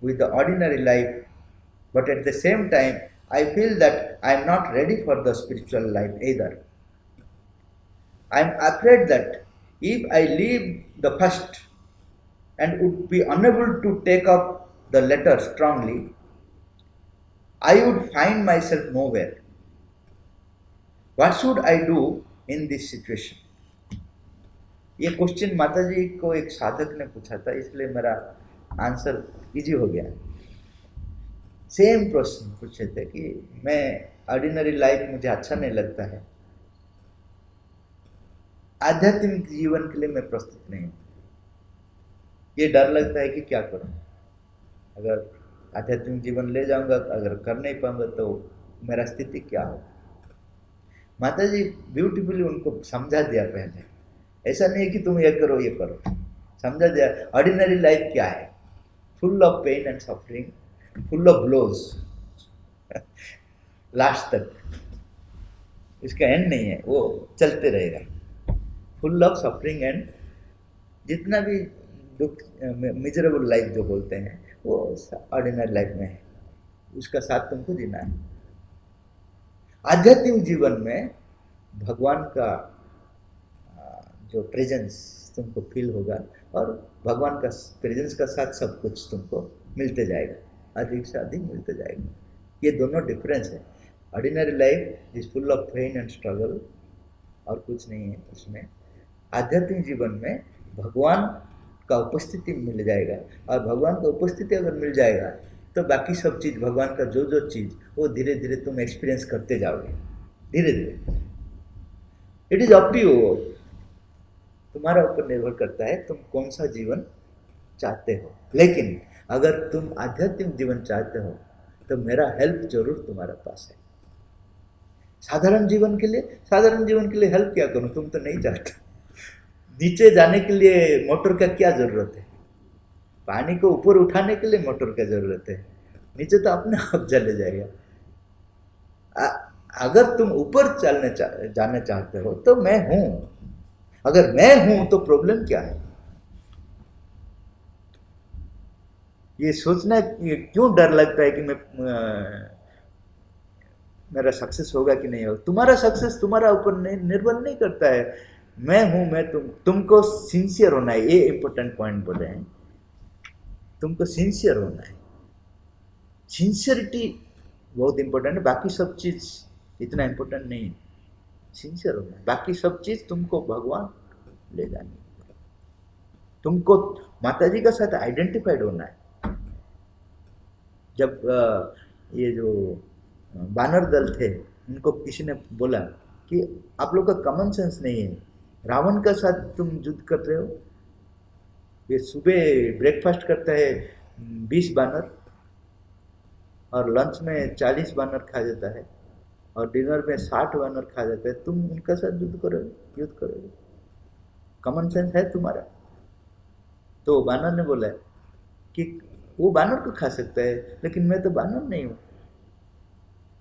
with the ordinary life, but at the same time, I feel that I am not ready for the spiritual life either. I am afraid that if I leave the first and would be unable to take up the latter strongly, I would find myself nowhere. What should I do in this situation? ये question माता जी को एक साधक ने पूछा था, इसलिए मेरा आंसर इजी हो गया। सेम प्रश्न पूछे थे कि मैं ऑर्डिनरी लाइफ मुझे अच्छा नहीं लगता है, आध्यात्मिक जीवन के लिए मैं प्रस्तुत नहीं हूँ। ये डर लगता है कि क्या करूँ, अगर आध्यात्मिक जीवन ले जाऊंगा, अगर कर नहीं पाऊंगा तो मेरा स्थिति क्या हो। माता जी ब्यूटीफुली उनको समझा दिया पहले, ऐसा नहीं है कि तुम ये करो ये करो, समझा दिया ऑर्डिनरी लाइफ क्या है, full of pain and suffering, full of blows last तक, इसका एंड नहीं है, वो चलते रहेगा। फुल ऑफ सफरिंग एंड जितना भी दुख, मिजरेबल लाइफ जो बोलते हैं, वो ऑर्डिनरी लाइफ में है, उसका साथ तुमको जीना है। आध्यात्मिक जीवन में भगवान का जो प्रेजेंस तुमको फील होगा, और भगवान का प्रेजेंस का साथ सब कुछ तुमको मिलते जाएगा, अधिक से अधिक मिलते जाएगा। ये दोनों डिफरेंस है। Ordinary life is full of pain and struggle, और कुछ नहीं है उसमें। आध्यात्मिक जीवन में भगवान का उपस्थिति मिल जाएगा, और भगवान का उपस्थिति अगर मिल जाएगा तो बाकी सब चीज़, भगवान का जो जो चीज़, वो धीरे धीरे तुम एक्सपीरियंस करते जाओगे, धीरे धीरे। It is up to you, तुम्हारा ऊपर निर्भर करता है तुम कौन सा जीवन चाहते हो। लेकिन अगर तुम आध्यात्मिक जीवन चाहते हो तो मेरा हेल्प जरूर तुम्हारे पास है। साधारण जीवन के लिए हेल्प क्या करूं, तुम तो नहीं चाहते। नीचे जाने के लिए मोटर का क्या जरूरत है, पानी को ऊपर उठाने के लिए मोटर का जरूरत है, नीचे तो अपने आप चले जाएगा। अगर तुम ऊपर जाना चाहते हो तो मैं हूं, अगर मैं हूं तो प्रॉब्लम क्या है? ये सोचना क्यों डर लगता है कि मेरा सक्सेस होगा कि नहीं होगा। तुम्हारा सक्सेस तुम्हारा ऊपर निर्भर नहीं करता है। मैं हूं, मैं तुमको सिंसियर होना है, ये इंपॉर्टेंट पॉइंट बोले हैं। तुमको सिंसियर होना है, सिंसियरिटी बहुत इंपॉर्टेंट है, बाकी सब चीज इतना इंपॉर्टेंट नहीं है। सिंसियर होना है, बाकी सब चीज तुमको भगवान ले जानी, तुमको माता जी का साथ आइडेंटिफाइड होना है। जब ये जो बानर दल थे, उनको किसी ने बोला कि आप लोग का कॉमन सेंस नहीं है रावण के साथ तुम युद्ध कर रहे हो। ये सुबह ब्रेकफास्ट करता है 20 बानर और लंच में 40 बानर खा जाता है और डिनर में 60 बानर खा जाता है। तुम उनके साथ युद्ध करोगे? कॉमन सेंस है तुम्हारा? तो बानर ने बोला कि वो बानर को खा सकता है लेकिन मैं तो बानर नहीं हूं।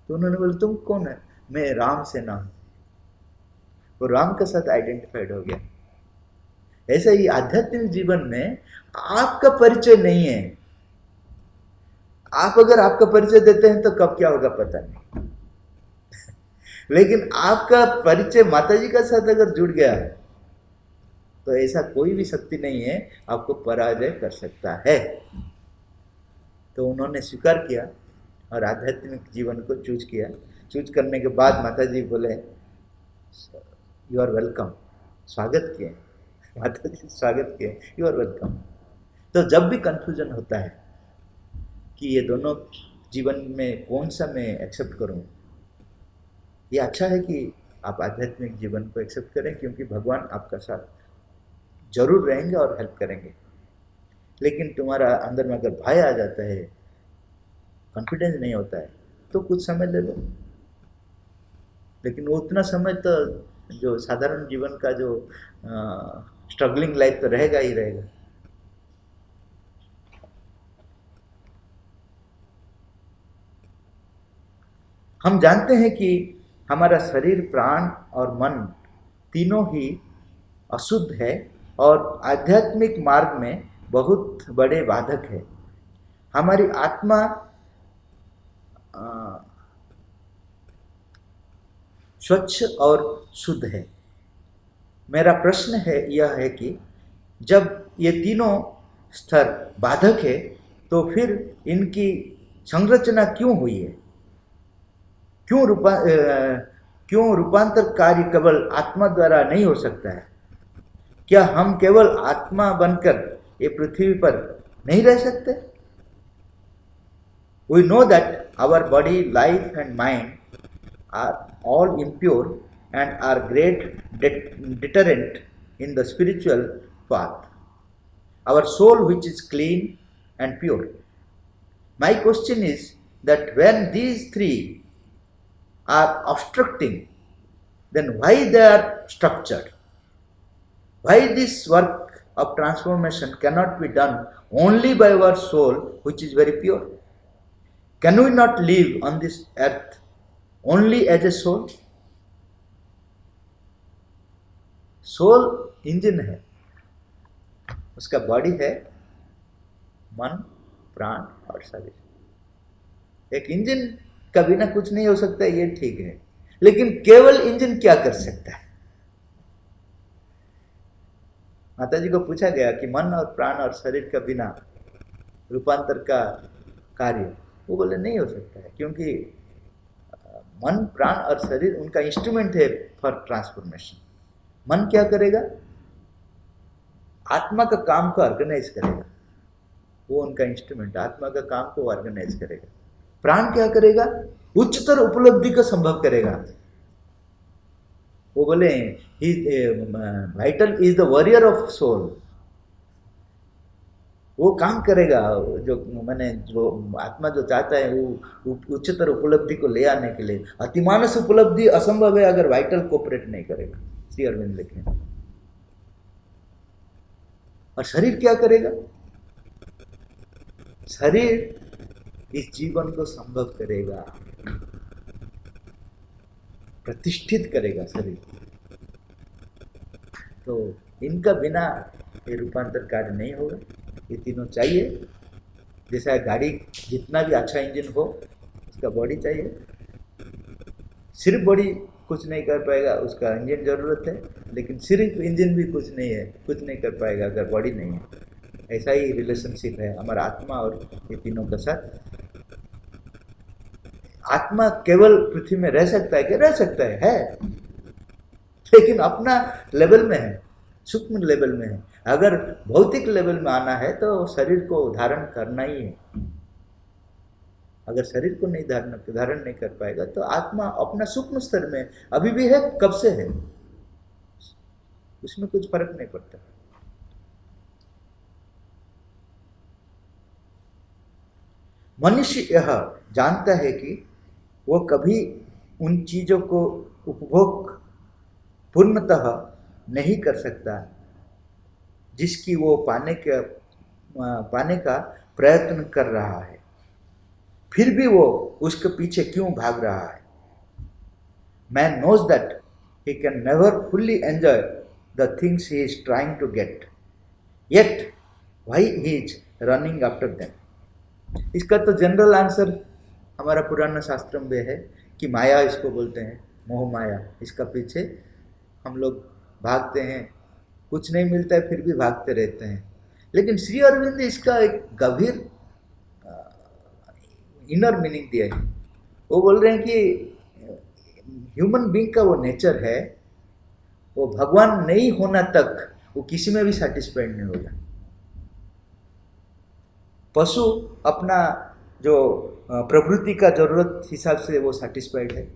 तो उन्होंने बोला तुम कौन है? मैं राम सेना हूं। वो राम के साथ आइडेंटिफाइड हो गया। ऐसा ही आध्यात्मिक जीवन में आपका परिचय नहीं है। आप अगर आपका परिचय देते हैं तो कब क्या होगा पता नहीं। लेकिन आपका परिचय माताजी के साथ अगर जुड़ गया तो ऐसा कोई भी शक्ति नहीं है आपको पराजय कर सकता है। तो उन्होंने स्वीकार किया और आध्यात्मिक जीवन को चूज किया। चूज करने के बाद माताजी बोले यू आर वेलकम, स्वागत किए। माताजी स्वागत किए, यू आर वेलकम। तो जब भी कंफ्यूजन होता है कि ये दोनों जीवन में कौन सा मैं एक्सेप्ट करूं, ये अच्छा है कि आप आध्यात्मिक जीवन को एक्सेप्ट करें क्योंकि भगवान आपका साथ जरूर रहेंगे और हेल्प करेंगे। लेकिन तुम्हारा अंदर में अगर भय आ जाता है, कॉन्फिडेंस नहीं होता है, तो कुछ समय ले लो। लेकिन उतना समय तो जो साधारण जीवन का जो स्ट्रगलिंग लाइफ तो रहेगा ही रहेगा। हम जानते हैं कि हमारा शरीर, प्राण और मन तीनों ही अशुद्ध है और आध्यात्मिक मार्ग में बहुत बड़े बाधक है। हमारी आत्मा स्वच्छ और शुद्ध है। मेरा प्रश्न है यह है कि जब ये तीनों स्तर बाधक है तो फिर इनकी संरचना क्यों हुई है? क्यों रूपांतर कार्य केवल आत्मा द्वारा नहीं हो सकता है? क्या हम केवल आत्मा बनकर ये पृथ्वी पर नहीं रह सकते? We know that our body, life and mind are all impure and are great deterrent in the spiritual path. Our soul which is clean and pure. My question is that when these three are obstructing, then why they are structured? Why this work of transformation cannot be done only by our soul which is very pure? Can we not live on this earth only as a soul? Soul engine है, उसका body है मन, प्राण और शरीर। एक engine का बिना कुछ नहीं हो सकता, ये ठीक है, लेकिन केवल इंजन क्या कर सकता है? माताजी को पूछा गया कि मन और प्राण और शरीर का बिना रूपांतर का कार्य, वो बोले नहीं हो सकता है, क्योंकि मन, प्राण और शरीर उनका इंस्ट्रूमेंट है फॉर ट्रांसफॉर्मेशन। मन क्या करेगा? आत्मा का काम को ऑर्गेनाइज करेगा, वो उनका इंस्ट्रूमेंट, आत्मा का काम को ऑर्गेनाइज करेगा। प्राण क्या करेगा? उच्चतर उपलब्धि को संभव करेगा। वो बोले vital is the warrior of soul. वो काम करेगा, जो आत्मा जो चाहता है वो उच्चतर उपलब्धि को ले आने के लिए। अतिमानस उपलब्धि असंभव है अगर वाइटल कोऑपरेट नहीं करेगा, श्री अरविंद लिखे। और शरीर क्या करेगा? शरीर इस जीवन को संभव करेगा, प्रतिष्ठित करेगा शरीर। तो इनका बिना ये रूपांतर कार्य नहीं होगा। ये तीनों चाहिए। जैसा गाड़ी जितना भी अच्छा इंजन हो, उसका बॉडी चाहिए। सिर्फ बॉडी कुछ नहीं कर पाएगा, उसका इंजन जरूरत है। लेकिन सिर्फ इंजन भी कुछ नहीं है, कुछ नहीं कर पाएगा अगर बॉडी नहीं है। ऐसा ही रिलेशनशिप है हमारा आत्मा और ये तीनों के साथ। आत्मा केवल पृथ्वी में रह सकता है क्या? रह सकता है, लेकिन अपना लेवल में है, सूक्ष्म लेवल में है। अगर भौतिक लेवल में आना है तो शरीर को धारण करना ही है। अगर शरीर को नहीं धारण नहीं कर पाएगा तो आत्मा अपना सूक्ष्म स्तर में अभी भी है। कब से है? उसमें कुछ फर्क नहीं पड़ता। मनुष्य यह जानता है कि वो कभी उन चीजों को उपभोग पूर्णतः नहीं कर सकता जिसकी वो पाने का प्रयत्न कर रहा है, फिर भी वो उसके पीछे क्यों भाग रहा है। Man knows that he can never fully enjoy the things he is trying to get, yet why he is running after them? इसका तो जनरल आंसर हमारा पुराना शास्त्र में है कि माया इसको बोलते हैं, मोह माया। इसका पीछे हम लोग भागते हैं, कुछ नहीं मिलता है फिर भी भागते रहते हैं। लेकिन श्री अरविंद इसका एक गंभीर इनर मीनिंग दिया है। वो बोल रहे हैं कि ह्यूमन बीइंग का वो नेचर है, वो भगवान नहीं होना तक वो किसी में भी सेटिस्फाइड नहीं होगा। पशु अपना जो प्रवृत्ति का जरूरत हिसाब से वो सेटिस्फाइड है,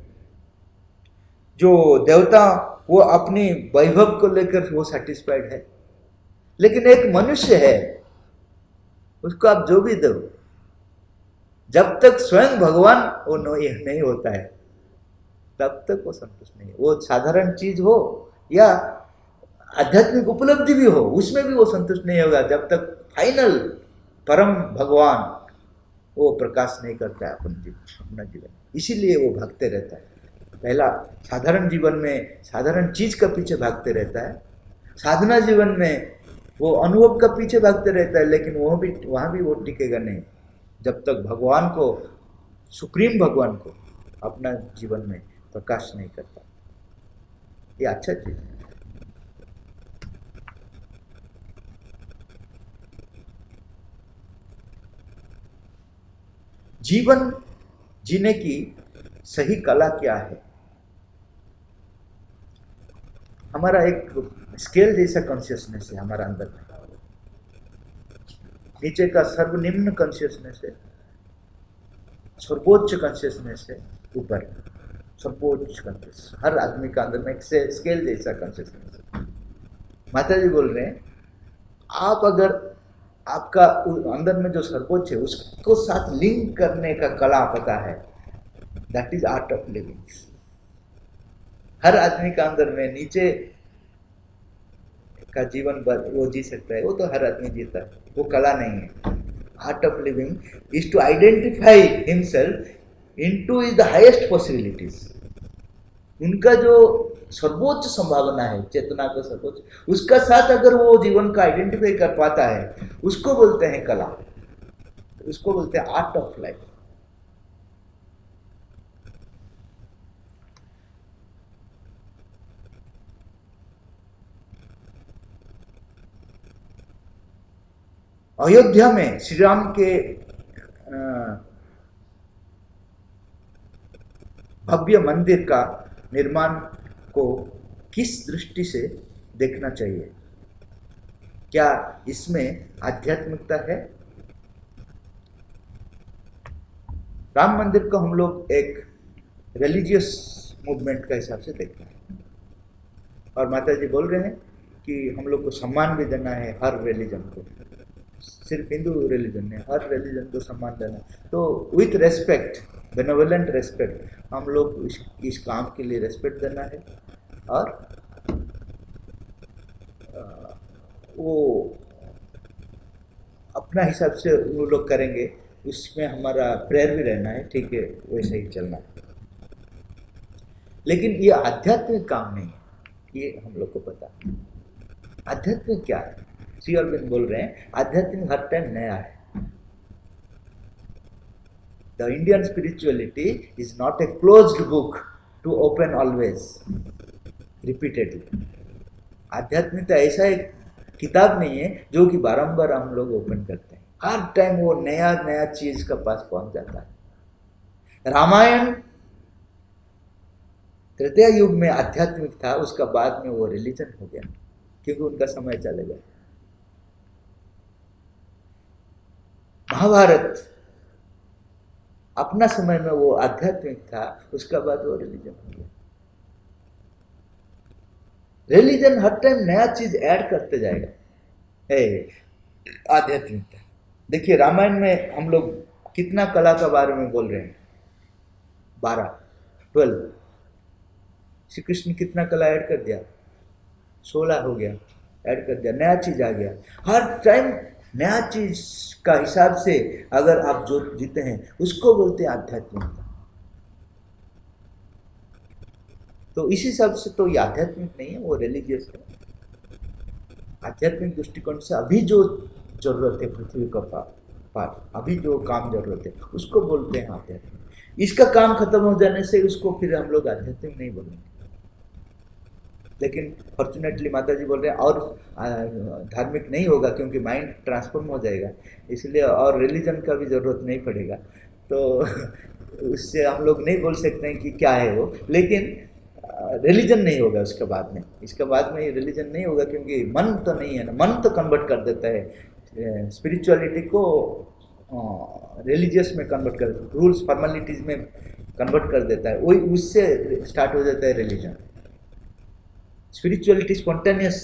जो देवता वो अपनी वैभव को लेकर वो सेटिस्फाइड है, लेकिन एक मनुष्य है, उसको आप जो भी दो, जब तक स्वयं भगवान वो नहीं होता है तब तक वो संतुष्ट नहीं है। वो साधारण चीज हो या आध्यात्मिक उपलब्धि भी हो, उसमें भी वो संतुष्ट नहीं होगा जब तक फाइनल परम भगवान वो प्रकाश नहीं करता है अपना जीवन। इसीलिए वो भागते रहता है। पहला साधारण जीवन में साधारण चीज का पीछे भागते रहता है, साधना जीवन में वो अनुभव का पीछे भागते रहता है, लेकिन वहाँ भी वो टिकेगा नहीं जब तक भगवान को, सुप्रीम भगवान को अपना जीवन में प्रकाश नहीं करता। ये अच्छा चीज है। जीवन जीने की सही कला क्या है? हमारा एक स्केल जैसा कॉन्शियसनेस है हमारा अंदर में। नीचे का सर्वनिम्न कॉन्शियसनेस है, सर्वोच्च कॉन्शियसनेस है, ऊपर सर्वोच्च कॉन्शियस। हर आदमी का अंदर में एक स्केल जैसा कॉन्शियसनेस है। माता जी बोल रहे हैं, आप अगर आपका अंदर में जो सर्वोच्च है उसको साथ लिंक करने का कला पता है, that is art of living. हर आदमी का अंदर में नीचे का जीवन वो जी सकता है, वो तो हर आदमी जीता है, वो कला नहीं है। Art of living is to identify himself into is the highest possibilities. उनका जो सर्वोच्च संभावना है, चेतना का सर्वोच्च, उसका साथ अगर वो जीवन का आइडेंटिफाई कर पाता है, उसको बोलते हैं कला, उसको बोलते हैं आर्ट ऑफ लाइफ। अयोध्या में श्री राम के भव्य मंदिर का निर्माण को किस दृष्टि से देखना चाहिए? क्या इसमें आध्यात्मिकता है? राम मंदिर को हम लोग एक रिलीजियस मूवमेंट का हिसाब से देखते हैं, और माता जी बोल रहे हैं कि हम लोग को सम्मान भी देना है हर रिलीजन को, सिर्फ हिंदू रिलीजन नहीं, हर रिलीजन को सम्मान देना। तो विथ रेस्पेक्ट, बेनेवोलेंट रेस्पेक्ट, हम लोग इस काम के लिए रेस्पेक्ट देना है, और वो अपना हिसाब से वो लोग करेंगे, उसमें हमारा प्रेयर भी रहना है, ठीक है, वैसे ही चलना है। लेकिन ये आध्यात्मिक काम नहीं है, ये हम लोग को पता है। आध्यात्मिक क्या है? श्री अरविंद बोल रहे हैं, आध्यात्मिक हर टाइम नया है। The Indian spirituality is not a closed book to open always repeatedly. आध्यात्मिकता ऐसा एक किताब नहीं है जो कि बारंबार हम लोग ओपन करते हैं, हर टाइम वो नया नया चीज का पास पहुंच जाता है। रामायण तृतीय युग में आध्यात्मिक था, उसका बाद में वो रिलीजन हो गया क्योंकि उनका समय चले गया। महाभारत अपना समय में वो आध्यात्मिक था, उसका बाद वो रिलीजन हो गया। रिलीजन हर टाइम नया चीज ऐड करते जाएगा। आध्यात्मिकता, देखिए रामायण में हम लोग कितना कला के बारे में बोल रहे हैं, 12 श्री कृष्ण कितना कला ऐड कर दिया, 16 हो गया, ऐड कर दिया, नया चीज आ गया। हर टाइम नया चीज का हिसाब से अगर आप जो जीते हैं उसको बोलते हैं आध्यात्मिकता। तो इस हिसाब से तो ये आध्यात्मिक नहीं है, वो रिलीजियस है। आध्यात्मिक दृष्टिकोण से अभी जो जरूरत है पृथ्वी का पार, अभी जो काम जरूरत है उसको बोलते हैं आध्यात्मिक। इसका काम खत्म हो जाने से उसको फिर हम लोग आध्यात्मिक नहीं बोलेंगे। लेकिन फॉर्चुनेटली माता जी बोल रहे हैं और धार्मिक नहीं होगा क्योंकि माइंड ट्रांसफॉर्म हो जाएगा, इसलिए और रिलीजन का भी जरूरत नहीं पड़ेगा। तो उससे हम लोग नहीं बोल सकते हैं कि क्या है वो, लेकिन रिलीजन नहीं होगा उसके बाद में, इसके बाद में रिलीजन नहीं होगा क्योंकि मन तो नहीं है ना, मन तो कन्वर्ट कर देता है स्पिरिचुअलिटी को, रिलीजियस में कन्वर्ट कर, रूल्स फॉर्मेलिटीज में कन्वर्ट कर देता है, वही उससे स्टार्ट हो जाता है रिलीजन। स्पिरिचुअलिटी स्पॉन्टेनियस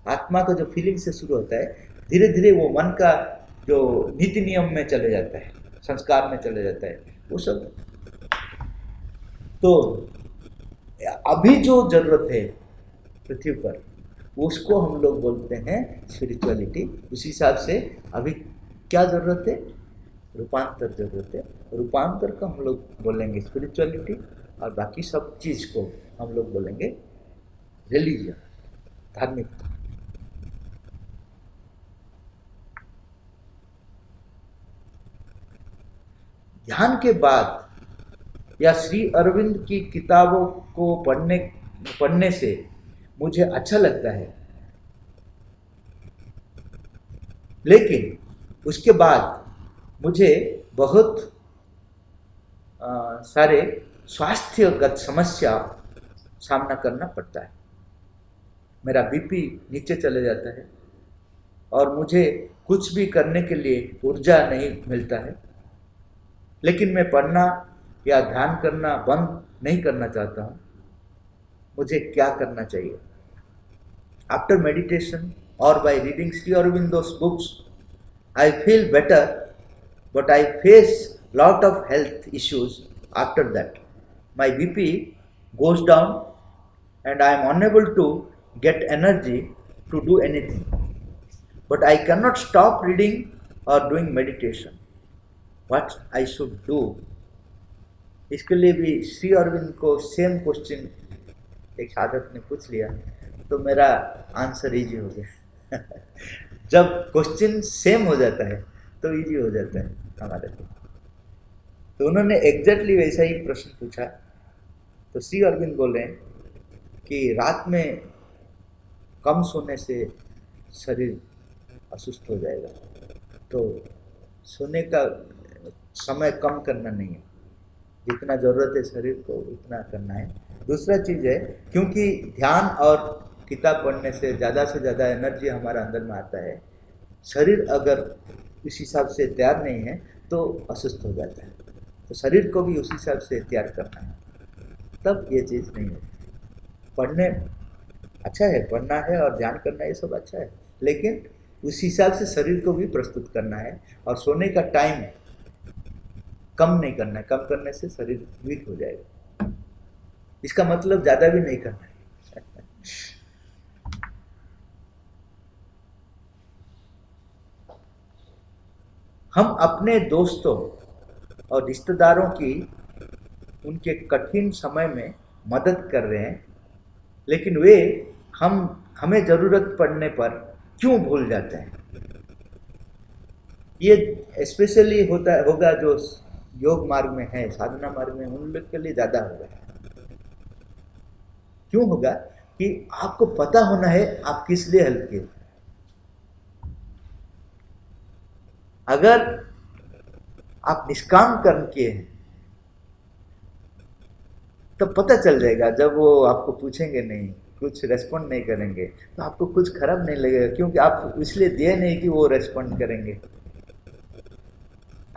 आत्मा का जो फीलिंग से शुरू होता है, धीरे धीरे वो मन का जो नीति नियम में चले जाता है, संस्कार में चले जाता है, वो सब। तो अभी जो जरूरत है पृथ्वी पर उसको हम लोग बोलते हैं स्पिरिचुअलिटी। उस हिसाब से अभी क्या जरूरत है, रूपांतर जरूरत है, रूपांतर को हम लोग बोलेंगे स्पिरिचुअलिटी, और बाकी सब चीज को हम लोग बोलेंगे रिलीजियन, धार्मिकता। ध्यान के बाद या श्री अरविंद की किताबों को पढ़ने से मुझे अच्छा लगता है, लेकिन उसके बाद मुझे बहुत सारे स्वास्थ्यगत समस्या सामना करना पड़ता है। मेरा बीपी नीचे चले जाता है और मुझे कुछ भी करने के लिए ऊर्जा नहीं मिलता है। लेकिन मैं पढ़ना या ध्यान करना बंद नहीं करना चाहता हूँ। मुझे क्या करना चाहिए? आफ्टर मेडिटेशन और by reading Sri Aurobindo's books, I feel better, but I face lot of health issues after that. My BP goes down and I am unable to get energy to do anything. But I cannot stop reading or doing meditation. What I should do? इसके लिए भी श्री अरविंद को same question एक साधक ने पूछ लिया, तो मेरा आंसर इजी हो गया। जब क्वेश्चन सेम हो जाता है तो इजी हो जाता है हमारे लिए। तो उन्होंने एग्जैक्टली वैसा ही प्रश्न पूछा। तो श्री अरविंद बोल रहे हैं कि रात में कम सोने से शरीर असुस्त हो जाएगा, तो सोने का समय कम करना नहीं है, जितना ज़रूरत है शरीर को उतना करना है। दूसरा चीज़ है, क्योंकि ध्यान और किताब पढ़ने से ज़्यादा एनर्जी हमारा अंदर में आता है, शरीर अगर इस हिसाब से तैयार नहीं है तो असुस्त हो जाता है। तो शरीर को भी उस हिसाब से तैयार करना है, तब ये चीज़ नहीं होती। पढ़ने अच्छा है, पढ़ना है और ध्यान करना, ये सब अच्छा है, लेकिन उस हिसाब से शरीर को भी प्रस्तुत करना है। और सोने का टाइम कम नहीं करना है, कम करने से शरीर वीक हो जाएगा। इसका मतलब ज़्यादा भी नहीं करना है। हम अपने दोस्तों और रिश्तेदारों की उनके कठिन समय में मदद कर रहे हैं, लेकिन वे हमें ज़रूरत पड़ने पर क्यों भूल जाते हैं? ये स्पेशली होगा जो योग मार्ग में है, साधना मार्ग में, उन लोग के लिए ज़्यादा होगा। क्यों होगा? कि आपको पता होना है आप किस लिए हेल्प किए। अगर आप निष्काम कर्म किए हैं तो पता चल जाएगा, जब वो आपको पूछेंगे नहीं, कुछ रेस्पॉन्ड नहीं करेंगे, तो आपको कुछ खराब नहीं लगेगा, क्योंकि आप इसलिए दिए नहीं कि वो रेस्पॉन्ड करेंगे।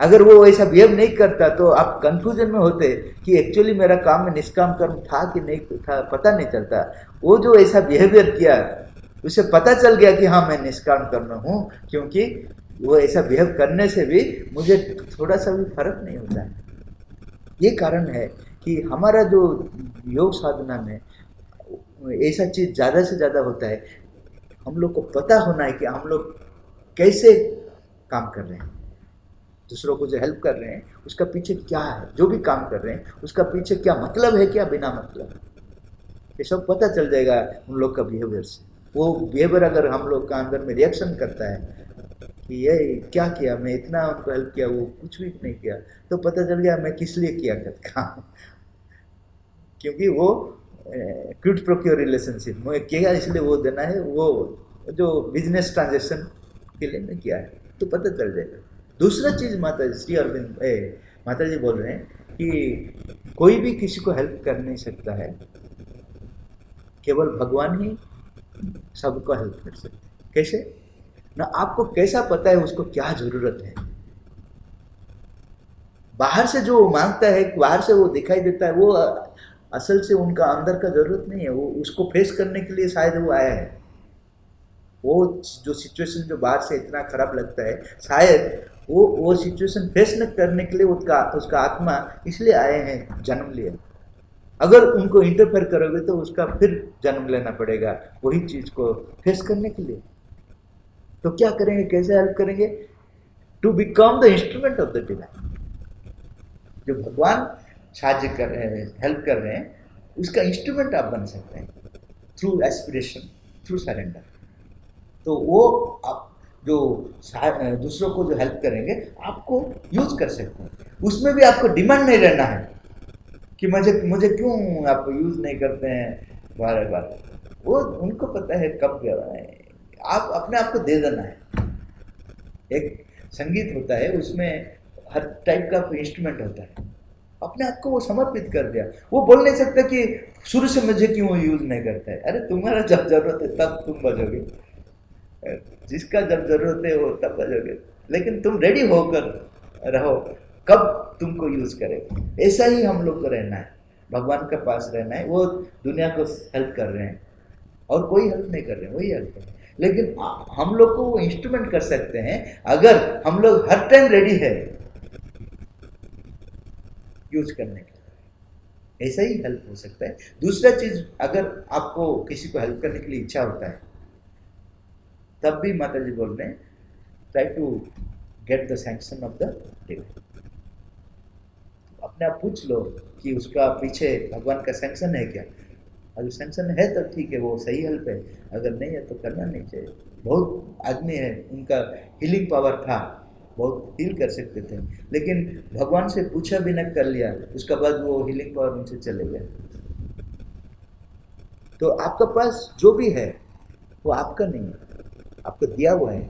अगर वो ऐसा बिहेव नहीं करता तो आप कंफ्यूजन में होते कि एक्चुअली मेरा काम में निष्काम कर्म था कि नहीं था, पता नहीं चलता। वो जो ऐसा बिहेवियर किया उसे पता चल गया कि हाँ मैं निष्काम कर्म हूँ, क्योंकि वो ऐसा बिहेव करने से भी मुझे थोड़ा सा भी फर्क नहीं होता है। ये कारण है कि हमारा जो योग साधना में ऐसा चीज़ ज़्यादा से ज़्यादा होता है। हम लोग को पता होना है कि हम लोग कैसे काम कर रहे हैं, दूसरों को जो हेल्प कर रहे हैं उसका पीछे क्या है, जो भी काम कर रहे हैं उसका पीछे क्या मतलब है, क्या बिना मतलब, ये सब पता चल जाएगा उन लोग का बिहेवियर से। वो बिहेवियर अगर हम लोग का अंदर में रिएक्शन करता है कि ये क्या किया, मैं इतना उनको हेल्प किया, वो कुछ भी नहीं किया, तो पता चल गया मैं किस लिए किया काम, क्योंकि वो क्विड प्रो क्यो रिलेशनशिप में किया, इसलिए वो देना है, वो जो बिजनेस ट्रांजेक्शन के लिए मैं किया है, तो पता चल जाएगा। दूसरा चीज़ माता श्री अरविंद माता जी बोल रहे हैं कि कोई भी किसी को हेल्प कर नहीं सकता है, केवल भगवान ही सबको हेल्प कर सकते हैं। कैसे ना, आपको कैसा पता है उसको क्या जरूरत है। बाहर से जो मांगता है, बाहर से वो दिखाई देता है, वो असल से उनका अंदर का जरूरत नहीं है। वो उसको फेस करने के लिए शायद वो आया है। वो जो सिचुएशन जो बाहर से इतना खराब लगता है, शायद वो सिचुएशन फेस न करने के लिए उसका आत्मा इसलिए आए हैं, जन्म लिया। अगर उनको इंटरफेयर करोगे तो उसका फिर जन्म लेना पड़ेगा वही चीज को फेस करने के लिए। तो क्या करेंगे, कैसे हेल्प करेंगे? To become the instrument of the divine. जो भगवान साहाଯ୍य कर रहे हैं, हेल्प कर रहे हैं, उसका इंस्ट्रूमेंट आप बन सकते हैं थ्रू एस्पिरेशन, थ्रू सरेंडर। तो वो आप जो दूसरों को जो हेल्प करेंगे आपको यूज कर सकते हैं। उसमें भी आपको डिमांड नहीं रहना है कि मुझे क्यों आप यूज नहीं करते हैं बार बार। वो उनको पता है कब करना है, आप अपने आप को दे देना है। एक संगीत होता है, उसमें हर टाइप का इंस्ट्रूमेंट होता है, अपने आप को वो समर्पित कर दिया। वो बोल नहीं सकता कि शुरू से मुझे क्यों यूज नहीं करता है। अरे तुम्हारा जब जरूरत है तब तुम बजोगे, जिसका जब जरूरत है वो तब बजोगे, लेकिन तुम रेडी होकर रहो कब तुमको यूज करे। ऐसा ही हम लोग को रहना है, भगवान के पास रहना है। वो दुनिया को हेल्प कर रहे हैं और कोई हेल्प नहीं कर रहे हैं, वही हेल्प कर रहे हैं। लेकिन हम लोग को वो इंस्ट्रूमेंट कर सकते हैं अगर हम लोग हर टाइम रेडी है यूज करने के लिए। ऐसा ही हेल्प हो सकता है। दूसरा चीज, अगर आपको किसी को हेल्प करने के लिए इच्छा होता है तब भी माता जी बोल रहे हैं try to get the sanction of the divine. अपने आप पूछ लो कि उसका पीछे भगवान का सैंक्शन है क्या। अगर सैंक्शन है तो ठीक है, वो सही हेल्प है, अगर नहीं है तो करना नहीं चाहिए। बहुत आदमी है उनका हीलिंग पावर था, बहुत हील कर सकते थे, लेकिन भगवान से पूछा भी न कर लिया, उसका बाद वो हीलिंग पावर उनसे चले गए। तो आपका पास जो भी है वो आपका नहीं है, आपको दिया हुआ है।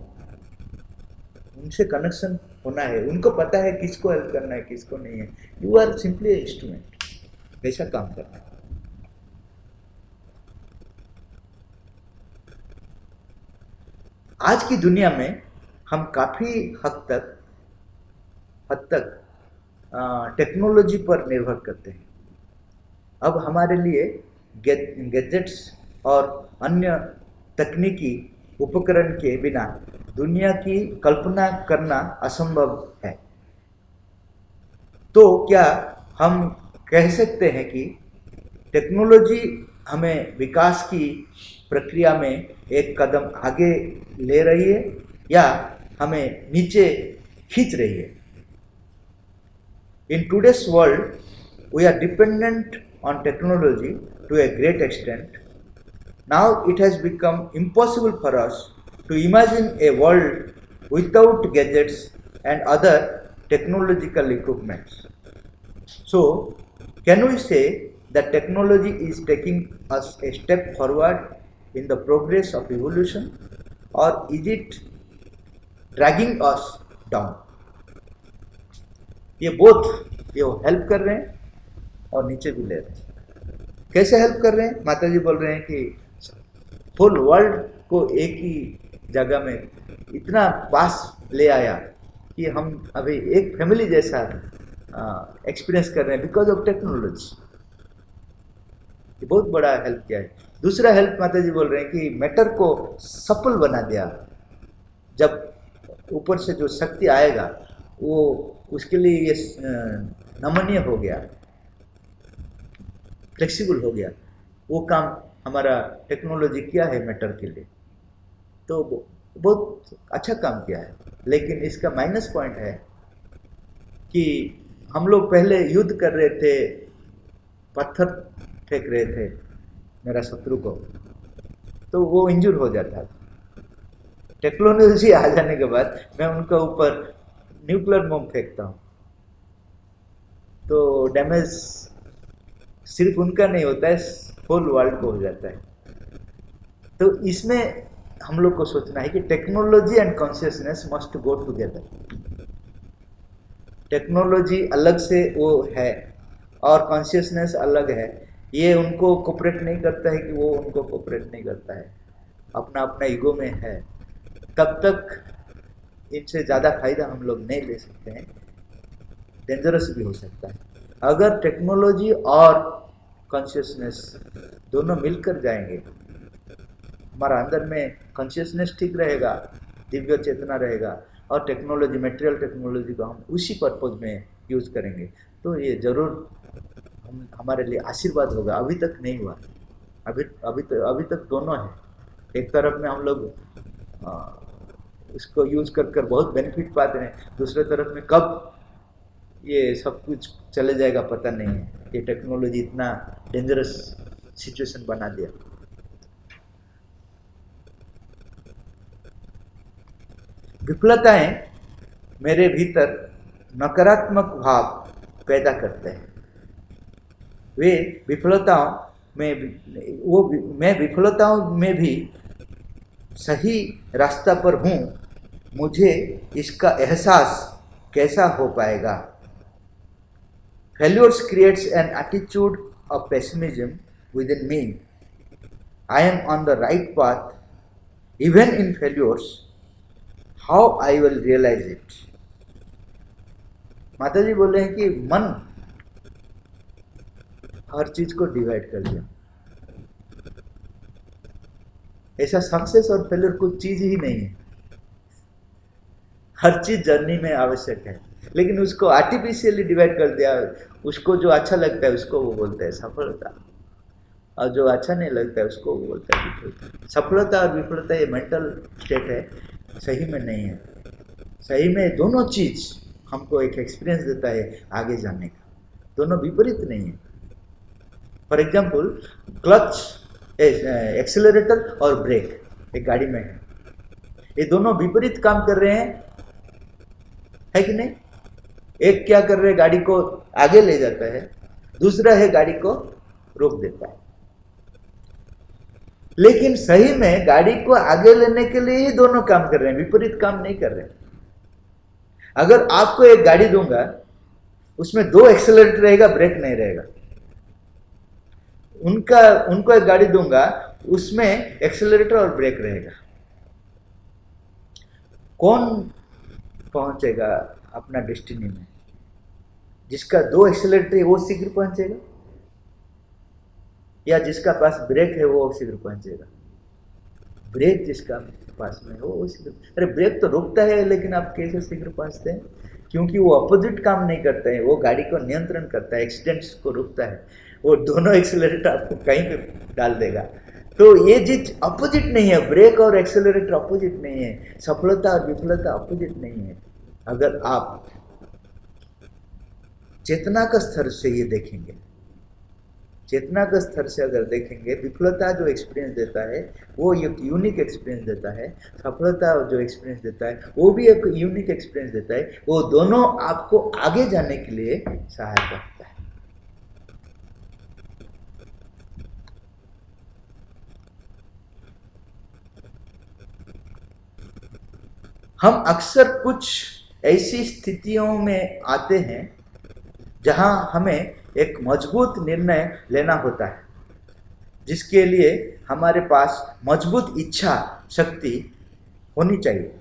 उनसे कनेक्शन होना है, उनको पता है किसको हेल्प करना है किसको नहीं है। यू आर सिंपली इंस्ट्रूमेंट, कैसा काम करना है। आज की दुनिया में हम काफ़ी हद तक टेक्नोलॉजी पर निर्भर करते हैं। अब हमारे लिए गैजेट्स और अन्य तकनीकी उपकरण के बिना दुनिया की कल्पना करना असंभव है। तो क्या हम कह सकते हैं कि टेक्नोलॉजी हमें विकास की प्रक्रिया में एक कदम आगे ले रही है या हमें नीचे खींच रही है? In today's world, we are dependent on technology to a great extent. Now it has become impossible for us to imagine a world without gadgets and other technological equipments. So, can we say that technology is taking us a step forward in the progress of evolution, or is it dragging us down? ये both ये help कर रहे हैं और नीचे भी ले रहे हैं। कैसे हेल्प कर रहे हैं? माता जी बोल रहे हैं कि होल वर्ल्ड को एक ही जगह में इतना पास ले आया कि हम अभी एक फैमिली जैसा एक्सपीरियंस कर रहे हैं बिकॉज ऑफ टेक्नोलॉजी। ये बहुत बड़ा हेल्प किया है। दूसरा हेल्प माता जी बोल रहे हैं कि मैटर को सफल बना दिया। जब ऊपर से जो शक्ति आएगा वो उसके लिए ये नमनीय हो गया, फ्लेक्सिबल हो गया। वो काम हमारा टेक्नोलॉजी किया है मैटर के लिए, तो बहुत अच्छा काम किया है। लेकिन इसका माइनस पॉइंट है कि हम लोग पहले युद्ध कर रहे थे, पत्थर फेंक रहे थे मेरा शत्रु को, तो वो इंजूर हो जाता था। टेक्नोलॉजी आ जाने के बाद मैं उनके ऊपर न्यूक्लियर बम फेंकता हूँ, तो डैमेज सिर्फ उनका नहीं होता है, होल वर्ल्ड को हो जाता है। तो इसमें हम लोग को सोचना है कि technology and consciousness must go together. Technology अलग से वो है और कॉन्शियसनेस अलग है। ये उनको कोऑपरेट नहीं करता है कि वो उनको कोऑपरेट नहीं करता है, अपना अपना ईगो में है। तब तक इनसे ज़्यादा फायदा हम लोग नहीं ले सकते हैं, डेंजरस भी हो सकता है। अगर टेक्नोलॉजी और कॉन्शियसनेस दोनों मिलकर जाएंगे, हमारा अंदर में कॉन्शियसनेस ठीक रहेगा, दिव्य चेतना रहेगा, और टेक्नोलॉजी, मटेरियल टेक्नोलॉजी को हम उसी पर्पज में यूज़ करेंगे, तो ये ज़रूर हमारे लिए आशीर्वाद होगा। अभी तक नहीं हुआ, अभी तक दोनों है। एक तरफ में हम लोग इसको यूज़ कर कर बहुत बेनिफिट पाते हैं, दूसरे तरफ में कब ये सब कुछ चले जाएगा पता नहीं है। ये टेक्नोलॉजी इतना डेंजरस सिचुएशन बना दिया। विफलताएं मेरे भीतर नकारात्मक भाव पैदा करते हैं। वे विफलताओं में मैं विफलताओं में भी सही रास्ता पर हूँ, मुझे इसका एहसास कैसा हो पाएगा? Failures creates an attitude of pessimism within me. I am on the right path, even in failures. How I will realize it? माता जी बोल रहे हैं कि मन हर चीज को डिवाइड कर दिया। ऐसा सक्सेस और फेलियर कुछ चीज ही नहीं है। हर चीज जर्नी में आवश्यक है, लेकिन उसको आर्टिफिशियली डिवाइड कर दिया। उसको जो अच्छा लगता है उसको वो बोलते हैं सफलता, और जो अच्छा नहीं लगता है उसको वो बोलता है विफलता। सफलता और विफलता ये मेंटल स्टेट है, सही में नहीं है। सही में दोनों चीज हमको एक एक्सपीरियंस देता है आगे जाने का, दोनों विपरीत नहीं है। फॉर एग्जाम्पल, क्लच, एक्सेलरेटर और ब्रेक एक गाड़ी में है, ये दोनों विपरीत काम कर रहे हैं, है कि नहीं? एक क्या कर रहे हैं, गाड़ी को आगे ले जाता है, दूसरा है गाड़ी को रोक देता है। लेकिन सही में गाड़ी को आगे लेने के लिए ही दोनों काम कर रहे हैं, विपरीत काम नहीं कर रहे हैं। अगर आपको एक गाड़ी दूंगा, उसमें 2 एक्सेलरेटर रहेगा, ब्रेक नहीं रहेगा। उनको एक गाड़ी दूंगा, उसमें एक्सेलरेटर और ब्रेक रहेगा। कौन पहुंचेगा अपना डेस्टिनी में? जिसका 2 एक्सेलरेटर है वो शीघ्र पहुंचेगा, या जिसका पास ब्रेक है वो शीघ्र पहुंचेगा? ब्रेक जिसका पास में हो वो शीघ्र। अरे ब्रेक तो रोकता है, लेकिन आप कैसे शीघ्र पहुंचते हैं? क्योंकि वो अपोजिट काम नहीं करता है, वो गाड़ी को नियंत्रण करता है, एक्सीडेंट्स को रोकता है। वो दोनों एक्सेलरेटर आपको कहीं पे डाल देगा। तो ये चीज अपोजिट नहीं है, ब्रेक और एक्सेलरेटर अपोजिट नहीं है, सफलता और विफलता अपोजिट नहीं है। अगर आप चेतना का स्तर से ये देखेंगे, चेतना का स्तर से अगर देखेंगे, विफलता जो एक्सपीरियंस देता है वो एक यूनिक एक्सपीरियंस देता है, सफलता जो एक्सपीरियंस देता है वो भी एक यूनिक एक्सपीरियंस देता है। वो दोनों आपको आगे जाने के लिए सहायता करता है। हम अक्सर कुछ ऐसी स्थितियों में आते हैं जहां हमें एक मजबूत निर्णय लेना होता है, जिसके लिए हमारे पास मजबूत इच्छा शक्ति होनी चाहिए।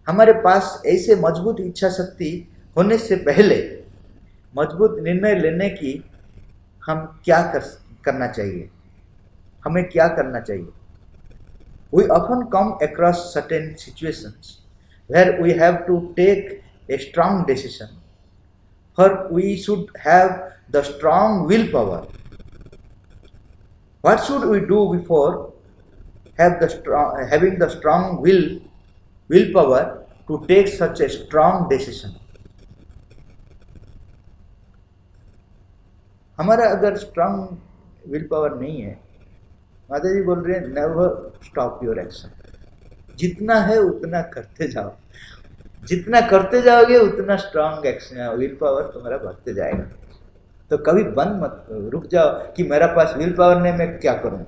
हमारे पास ऐसे मजबूत इच्छा शक्ति होने से पहले मजबूत निर्णय लेने की हम क्या करना चाहिए, हमें क्या करना चाहिए। We often come across certain situations where we have to take a strong decision, for we should have the strong willpower. What should we do before having the strong willpower to take such a strong decision? हमारा अगर strong will power नहीं है, माता जी बोल रहे हैं never stop your action, जितना है उतना करते जाओ, जितना करते जाओगे उतना स्ट्रांग एक्शन विल पावर तुम्हारा बढ़ते जाएगा। तो कभी बंद मत रुक जाओ कि मेरा पास विल पावर नहीं, मैं क्या करूं।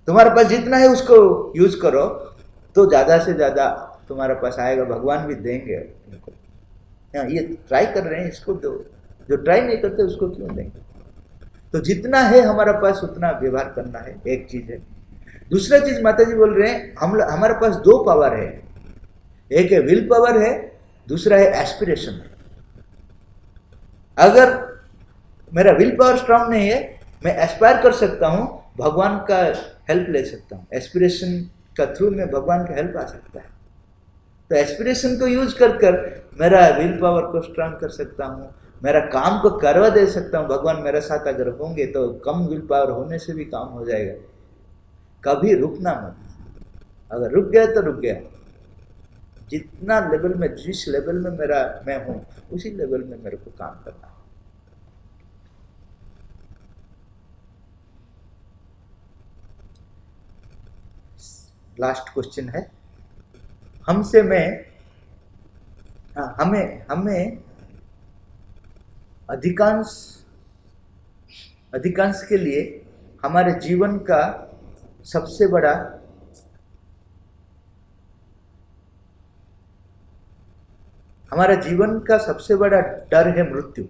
तुम्हारे पास जितना है उसको यूज करो तो ज़्यादा से ज़्यादा तुम्हारे पास आएगा, भगवान भी देंगे तुमको। ये ट्राई कर रहे हैं इसको दो, जो ट्राई नहीं करते उसको क्यों देंगे। तो जितना है हमारे पास उतना व्यवहार करना है, एक चीज है। दूसरा चीज माता जी बोल रहे हैं हमारे पास दो पावर है, एक है विल पावर है, दूसरा है एस्पिरेशन है। अगर मेरा विल पावर स्ट्रांग नहीं है, मैं एस्पायर कर सकता हूँ, भगवान का हेल्प ले सकता हूँ, एस्पिरेशन का थ्रू में भगवान का हेल्प आ सकता है। तो एस्पिरेशन को यूज कर मेरा विल पावर को स्ट्रांग कर सकता हूँ, मेरा काम को करवा दे सकता हूँ। भगवान मेरे साथ अगर होंगे तो कम विल पावर होने से भी काम हो जाएगा। कभी रुकना मत, अगर रुक गया तो रुक गया। जितना लेवल में, जिस लेवल में मैं हूँ उसी लेवल में मेरे को काम करना है। लास्ट क्वेश्चन है हमें अधिकांश के लिए हमारे जीवन का सबसे बड़ा डर है मृत्यु।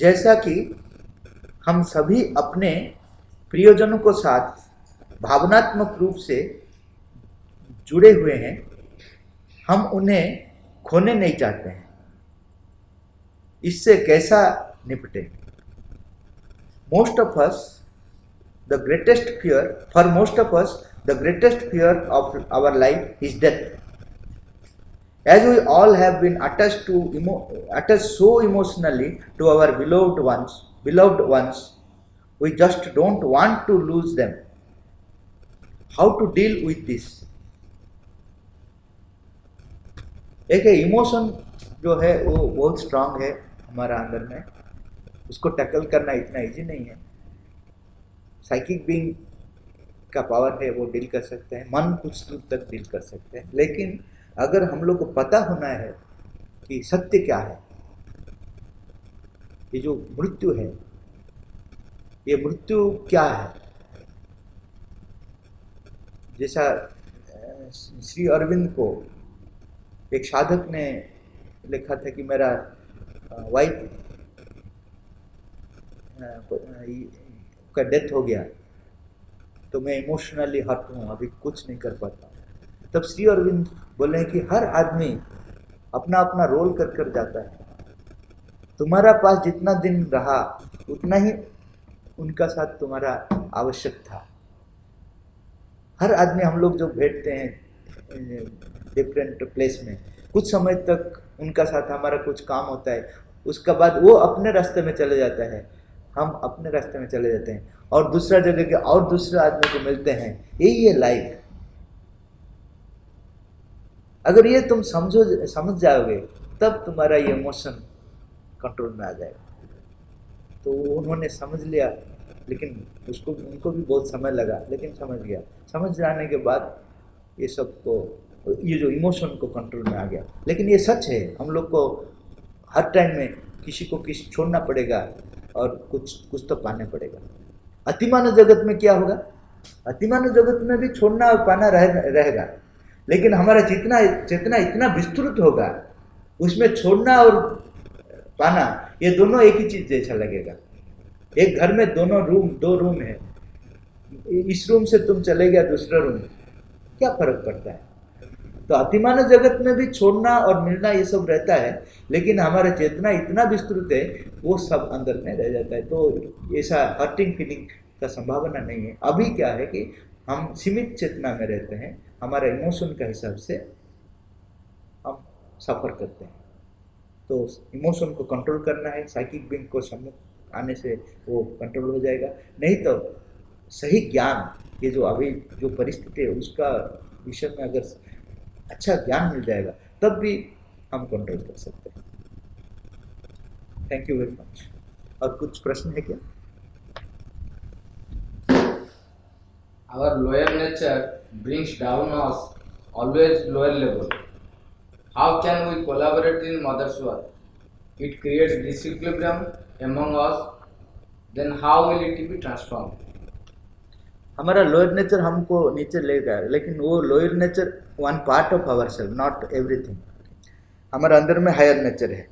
जैसा कि हम सभी अपने प्रियजनों के साथ भावनात्मक रूप से जुड़े हुए हैं, हम उन्हें खोने नहीं चाहते हैं। इससे कैसा निपटे? For most of us, the greatest fear of our life is death. As we all have been attached so emotionally to our beloved ones, we just don't want to lose them. How to deal with this? एक emotion जो है वो बहुत strong है हमारा अंदर में, उसको टैकल करना इतना इजी नहीं है। साइकिक बीइंग का पावर है, वो डील कर सकते हैं, मन कुछ दूर तक डील कर सकते हैं। लेकिन अगर हम लोग को पता होना है कि सत्य क्या है, ये जो मृत्यु है, ये मृत्यु क्या है। जैसा श्री अरविंद को एक साधक ने लिखा था कि मेरा वाइफ का डेथ हो गया तो मैं इमोशनली हर्ट हूँ, अभी कुछ नहीं कर पाता। तब श्री अरविंद बोले कि हर आदमी अपना अपना रोल कर जाता है। तुम्हारा पास जितना दिन रहा उतना ही उनका साथ तुम्हारा आवश्यक था। हर आदमी, हम लोग जो बैठते हैं डिफरेंट प्लेस में, कुछ समय तक उनका साथ हमारा कुछ काम होता है, उसके बाद वो अपने रास्ते में चले जाता है, हम अपने रास्ते में चले जाते हैं और दूसरा जगह के और दूसरे आदमी को मिलते हैं। यही है लाइफ। अगर ये तुम समझ जाओगे तब तुम्हारा ये इमोशन कंट्रोल में आ जाएगा। तो उन्होंने समझ लिया, लेकिन उनको भी बहुत समय लगा, लेकिन समझ गया। समझ जाने के बाद ये जो इमोशन को कंट्रोल में आ गया। लेकिन ये सच है, हम लोग को हर टाइम में किसी को छोड़ना पड़ेगा और कुछ तो पाना पड़ेगा। अतिमानव जगत में क्या होगा? अतिमानव जगत में भी छोड़ना और पाना रहेगा, लेकिन हमारा चेतना इतना विस्तृत होगा, उसमें छोड़ना और पाना ये दोनों एक ही चीज जैसा लगेगा। एक घर में दो रूम है, इस रूम से तुम चले गया दूसरा रूम, क्या फर्क पड़ता है? तो अतिमानव जगत में भी छोड़ना और मिलना ये सब रहता है, लेकिन हमारा चेतना इतना विस्तृत है, वो सब अंदर में रह जाता है। तो ऐसा हर्टिंग फीलिंग का संभावना नहीं है। अभी क्या है कि हम सीमित चेतना में रहते हैं, हमारे इमोशन का हिसाब से हम सफ़र करते हैं। तो इमोशन को कंट्रोल करना है, साइकिक बीइंग को सम्मुख आने से वो कंट्रोल हो जाएगा। नहीं तो सही ज्ञान, ये जो अभी जो परिस्थिति है उसका विषय में अगर अच्छा ज्ञान मिल जाएगा तब भी हम कंट्रोल कर सकते हैं। Thank you very much. और कुछ प्रश्न है क्या? Our lower nature brings down us always lower level. How can we collaborate in Mother's work? It creates disequilibrium among us. Then how will it be transformed? हमारा lower nature हमको नीचे ले गया, लेकिन वो lower nature one part of our self, not everything. हमारा अंदर में हायर नेचर है,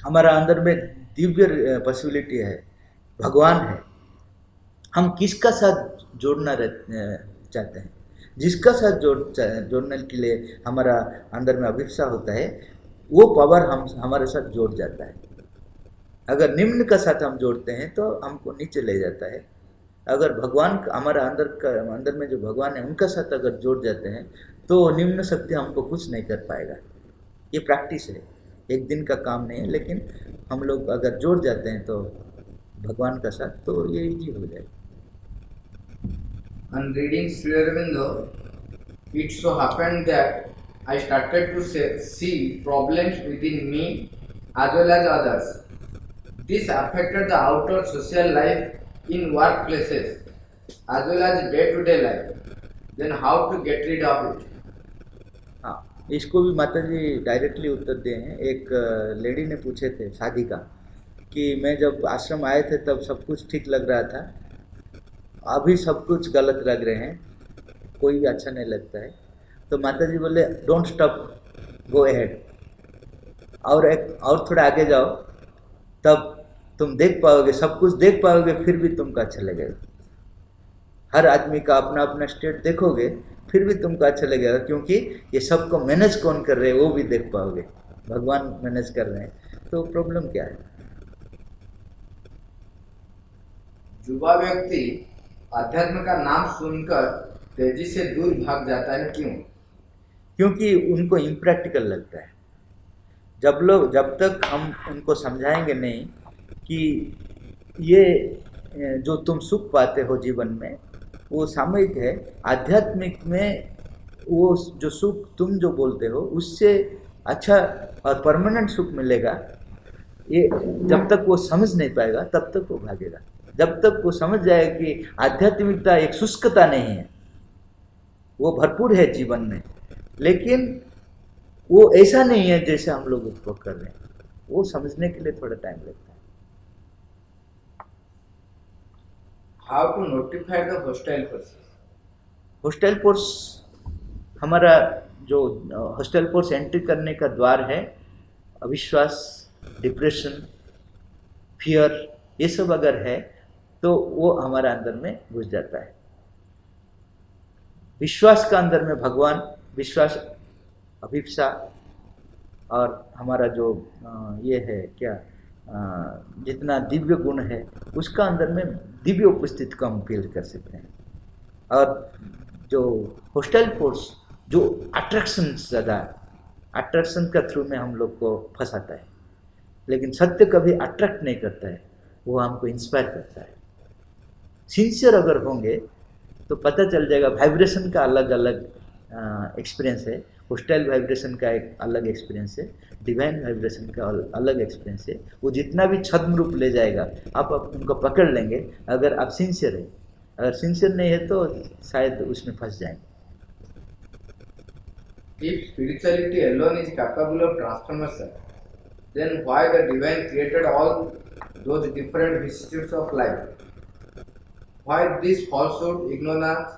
हमारा अंदर में दिव्य पॉसिबिलिटी है, भगवान है। हम किसका साथ जोड़ना चाहते हैं, जिसका साथ जोड़ने के लिए हमारा अंदर में अभिप्सा होता है, वो पावर हमारे साथ जोड़ जाता है। अगर निम्न का साथ हम जोड़ते हैं तो हमको नीचे ले जाता है। अगर भगवान हमारा अंदर में जो भगवान है उनका साथ अगर जोड़ जाते हैं तो निम्न शक्ति हमको कुछ नहीं कर पाएगा। ये प्रैक्टिस है, एक दिन का काम नहीं है, लेकिन हम लोग अगर जोड़ जाते हैं तो भगवान का साथ, तो ये इजी हो जाएगा। On reading Sri Aurobindo, it so happened that I started to see problems within me as well as others. This affected the outer social life in workplaces as well as day-to-day life. Then how to get rid of it? हाँ, इसको भी माता जी directly उत्तर दिए हैं। एक lady ने पूछे थे, साधिका, कि मैं जब आश्रम आए थे तब सब कुछ ठीक लग रहा था, अभी सब कुछ गलत लग रहे हैं, कोई भी अच्छा नहीं लगता है। तो माता जी बोले डोंट स्टॉप, गो अहेड, और थोड़ा आगे जाओ, तब तुम देख पाओगे, सब कुछ देख पाओगे, फिर भी तुमको अच्छा लगेगा। हर आदमी का अपना अपना स्टेट देखोगे, फिर भी तुमको अच्छा लगेगा, क्योंकि ये सबको मैनेज कौन कर रहे हैं वो भी देख पाओगे, भगवान मैनेज कर रहे हैं। तो प्रॉब्लम क्या है? युवा व्यक्ति अध्यात्म का नाम सुनकर तेजी से दूर भाग जाता है, क्यों? क्योंकि उनको इम्प्रैक्टिकल लगता है। जब तक हम उनको समझाएंगे नहीं कि ये जो तुम सुख पाते हो जीवन में वो सामयिक है, आध्यात्मिक में वो जो सुख तुम जो बोलते हो उससे अच्छा और परमानेंट सुख मिलेगा, ये जब तक वो समझ नहीं पाएगा तब तक वो भागेगा। जब तक वो समझ जाएगा कि आध्यात्मिकता एक शुष्कता नहीं है, वो भरपूर है जीवन में, लेकिन वो ऐसा नहीं है जैसे हम लोग उसको कर रहे हैं, वो समझने के लिए थोड़ा टाइम लगता है। How to notify the hostile forces? Hostile force, हमारा जो हॉस्टाइल फोर्स एंट्री करने का द्वार है, अविश्वास, डिप्रेशन, फियर, ये सब अगर है तो वो हमारा अंदर में घुस जाता है। विश्वास का अंदर में भगवान, विश्वास, अभिप्सा और हमारा जो ये है क्या, जितना दिव्य गुण है उसका अंदर में दिव्य उपस्थिति को हम फील कर सकते हैं। और जो हॉस्टाइल फोर्स जो अट्रैक्शन, ज़्यादा अट्रैक्शन का थ्रू में हम लोग को फंसाता है, लेकिन सत्य कभी अट्रैक्ट नहीं करता है, वो हमको इंस्पायर करता है। सिंसियर अगर होंगे तो पता चल जाएगा, वाइब्रेशन का अलग अलग एक्सपीरियंस है, हॉस्टाइल वाइब्रेशन का एक अलग एक्सपीरियंस है, डिवाइन वाइब्रेशन का अलग एक्सपीरियंस है। वो जितना भी छद्म रूप ले जाएगा आप उनको पकड़ लेंगे अगर आप सिंसियर है। अगर सिंसियर नहीं है तो शायद उसमें फंस जाएंगे। If spirituality alone is capable of transformation, then why the divine created all those different vicissitudes of life? Why this falsehood, ignorance,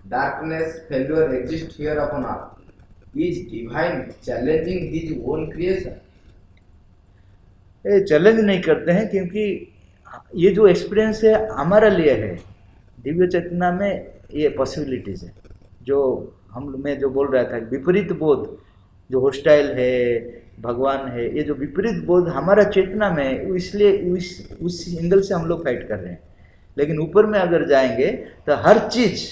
darkness, failure exist here upon earth? Is divine challenging his own creation? ये challenge नहीं करते हैं, क्योंकि ये जो experience है हमारा लिए है, दिव्य चेतना में ये पॉसिबिलिटीज़ है, जो मैं जो बोल रहा था, विपरीत बोध जो होस्टाइल है, भगवान है, ये जो विपरीत बोध हमारा चेतना में है, इसलिए उस एंगल से हम लोग फाइट कर रहे हैं। लेकिन ऊपर में अगर जाएंगे तो हर चीज़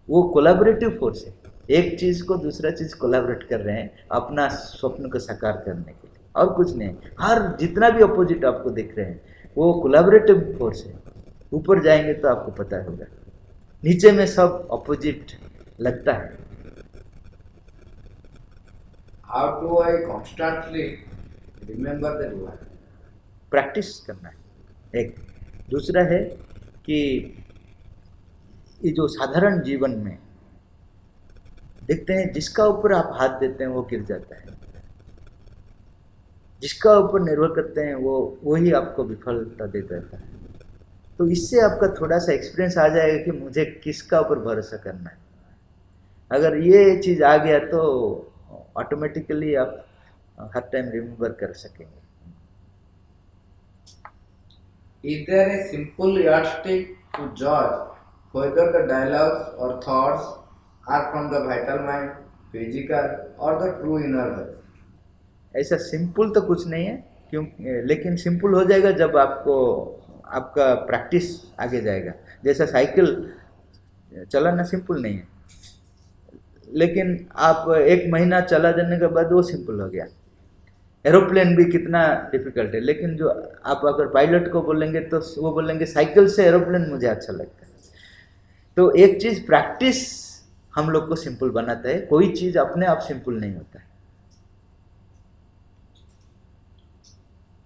वो कोलैबोरेटिव फोर्स है, एक चीज़ को दूसरा चीज़ कोलैबोरेट कर रहे हैं अपना स्वप्न को साकार करने के लिए, और कुछ नहीं। हर जितना भी अपोजिट आपको दिख रहे हैं वो कोलैबोरेटिव फोर्स है। ऊपर जाएंगे तो आपको पता होगा, नीचे में सब अपोजिट लगता है। How do I constantly remember the divine? Practice करना है एक। दूसरा है कि ये जो साधारण जीवन में देखते हैं, जिसका ऊपर आप हाथ देते हैं वो गिर जाता है, जिसका ऊपर निर्भर करते हैं वो ही आपको विफलता दे देता है। तो इससे आपका थोड़ा सा एक्सपीरियंस आ जाएगा कि मुझे किसका ऊपर भरोसा करना है। अगर ये चीज़ आ गया तो ऑटोमेटिकली आप हर टाइम रिमेम्बर कर सकेंगे। Is there a simple yardstick to judge whether the dialogues or thoughts are from the vital mind, physical, or the true inner voice? ऐसा सिंपल तो कुछ नहीं है, क्यों, लेकिन सिंपल हो जाएगा जब आपका प्रैक्टिस आगे जाएगा। जैसा साइकिल चलाना सिंपल नहीं है, लेकिन आप 1 महीना चला देने के बाद वो सिंपल हो गया। एरोप्लेन भी कितना डिफिकल्ट है, लेकिन जो आप अगर पायलट को बोलेंगे तो वो बोलेंगे साइकिल से एरोप्लेन मुझे अच्छा लगता है। तो एक चीज़ प्रैक्टिस हम लोग को सिंपल बनाता है, कोई चीज़ अपने आप सिंपल नहीं होता है।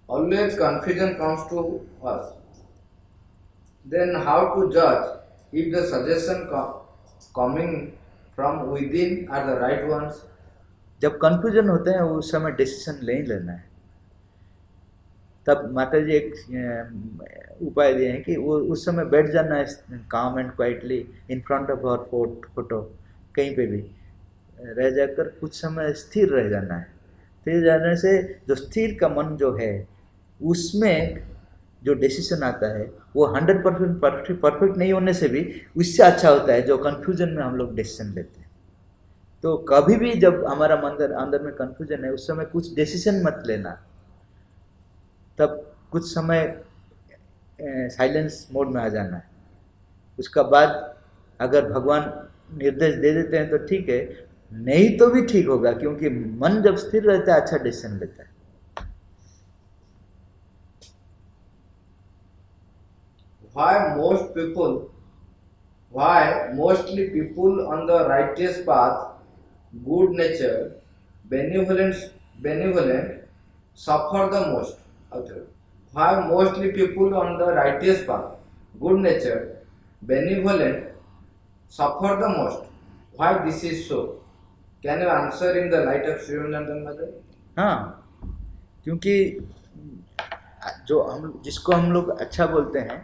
Always confusion comes to us. Then how to judge if the suggestion coming from within are the right ones? जब कन्फ्यूजन होते हैं उस समय डिसीजन नहीं लेना है। तब माता जी एक उपाय दिए हैं कि वो उस समय बैठ जाना है काम and quietly in front of our photo, कहीं पे भी रह जाकर कुछ समय स्थिर रह जाना है। स्थिर जाने से जो स्थिर का मन जो है उसमें जो डिसीजन आता है वो 100% परफेक्ट नहीं होने से भी उससे अच्छा होता है जो कन्फ्यूजन में हम लोग डिसीजन लेते हैं। तो कभी भी जब हमारा अंदर में कन्फ्यूजन है उस समय कुछ डिसीजन मत लेना, तब कुछ समय साइलेंस मोड में आ जाना है। उसका बाद अगर भगवान निर्देश दे देते हैं तो ठीक है, नहीं तो भी ठीक होगा, क्योंकि मन जब स्थिर रहता है अच्छा डिसीजन लेता है। Why mostly people on the righteous path, good nature, benevolent, suffer the most? Why mostly people on the righteous path, good nature, benevolent, suffer the most? Why this is so? Can you answer in the light of Sri Vivekananda Mother? हाँ, क्योंकि जो जिसको हम लोग अच्छा बोलते हैं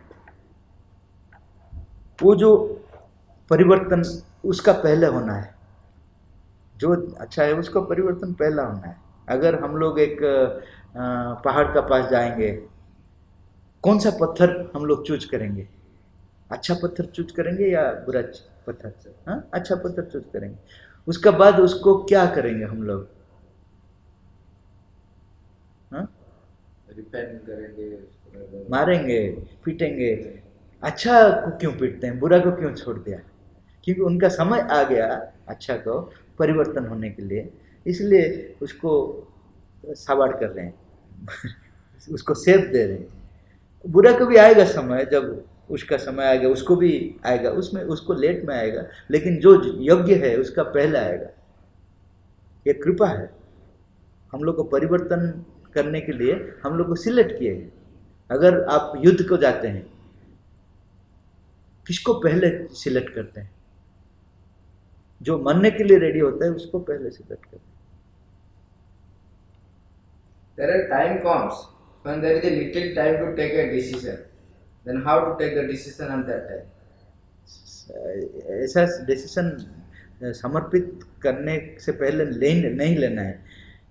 वो जो परिवर्तन उसका पहले होना है। जो अच्छा है उसका परिवर्तन पहला होना है। अगर हम लोग एक पहाड़ का पास जाएंगे, कौन सा पत्थर हम लोग चूज करेंगे? अच्छा पत्थर चूज करेंगे या बुरा पत्थर? हाँ, अच्छा पत्थर चूज करेंगे। उसका बाद उसको क्या करेंगे हम लोग? हाँ, रिपेयर करेंगे, मारेंगे, पीटेंगे। अच्छा को क्यों पीटते हैं, बुरा को क्यों छोड़ दिया? क्योंकि उनका समय आ गया अच्छा को परिवर्तन होने के लिए, इसलिए उसको साबाड़ कर रहे हैं उसको सेफ दे रहे हैं। बुरा को भी आएगा समय, जब उसका समय आएगा उसको भी आएगा, उसमें उसको लेट में आएगा, लेकिन जो योग्य है उसका पहले आएगा। ये कृपा है हम लोग को परिवर्तन करने के लिए, हम लोग को सिलेक्ट किए हैं। अगर आप युद्ध को जाते हैं, किसको पहले सिलेक्ट करते हैं? जो मरने के लिए रेडी होता है उसको पहले सिलेक्ट करते हैं। There are time comes when there is a little time to take a decision. Then how to take the decision at that time? ऐसा डिसीजन समर्पित करने से पहले नहीं लेना है।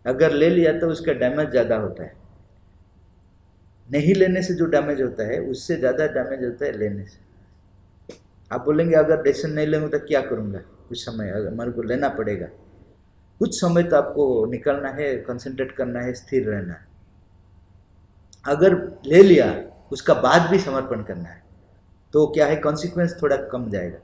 अगर ले लिया तो उसका डैमेज ज़्यादा होता है। नहीं लेने से जो डैमेज होता है उससे ज़्यादा डैमेज होता है लेने से। आप बोलेंगे अगर डिसीजन नहीं लूँगा तो क्या करूँगा, कुछ समय अगर मेरे को लेना पड़ेगा, कुछ समय तो आपको निकलना है, कंसंट्रेट करना है, स्थिर रहना है। अगर ले लिया उसका बाद भी समर्पण करना है, तो क्या है, कॉन्सिक्वेंस थोड़ा कम जाएगा।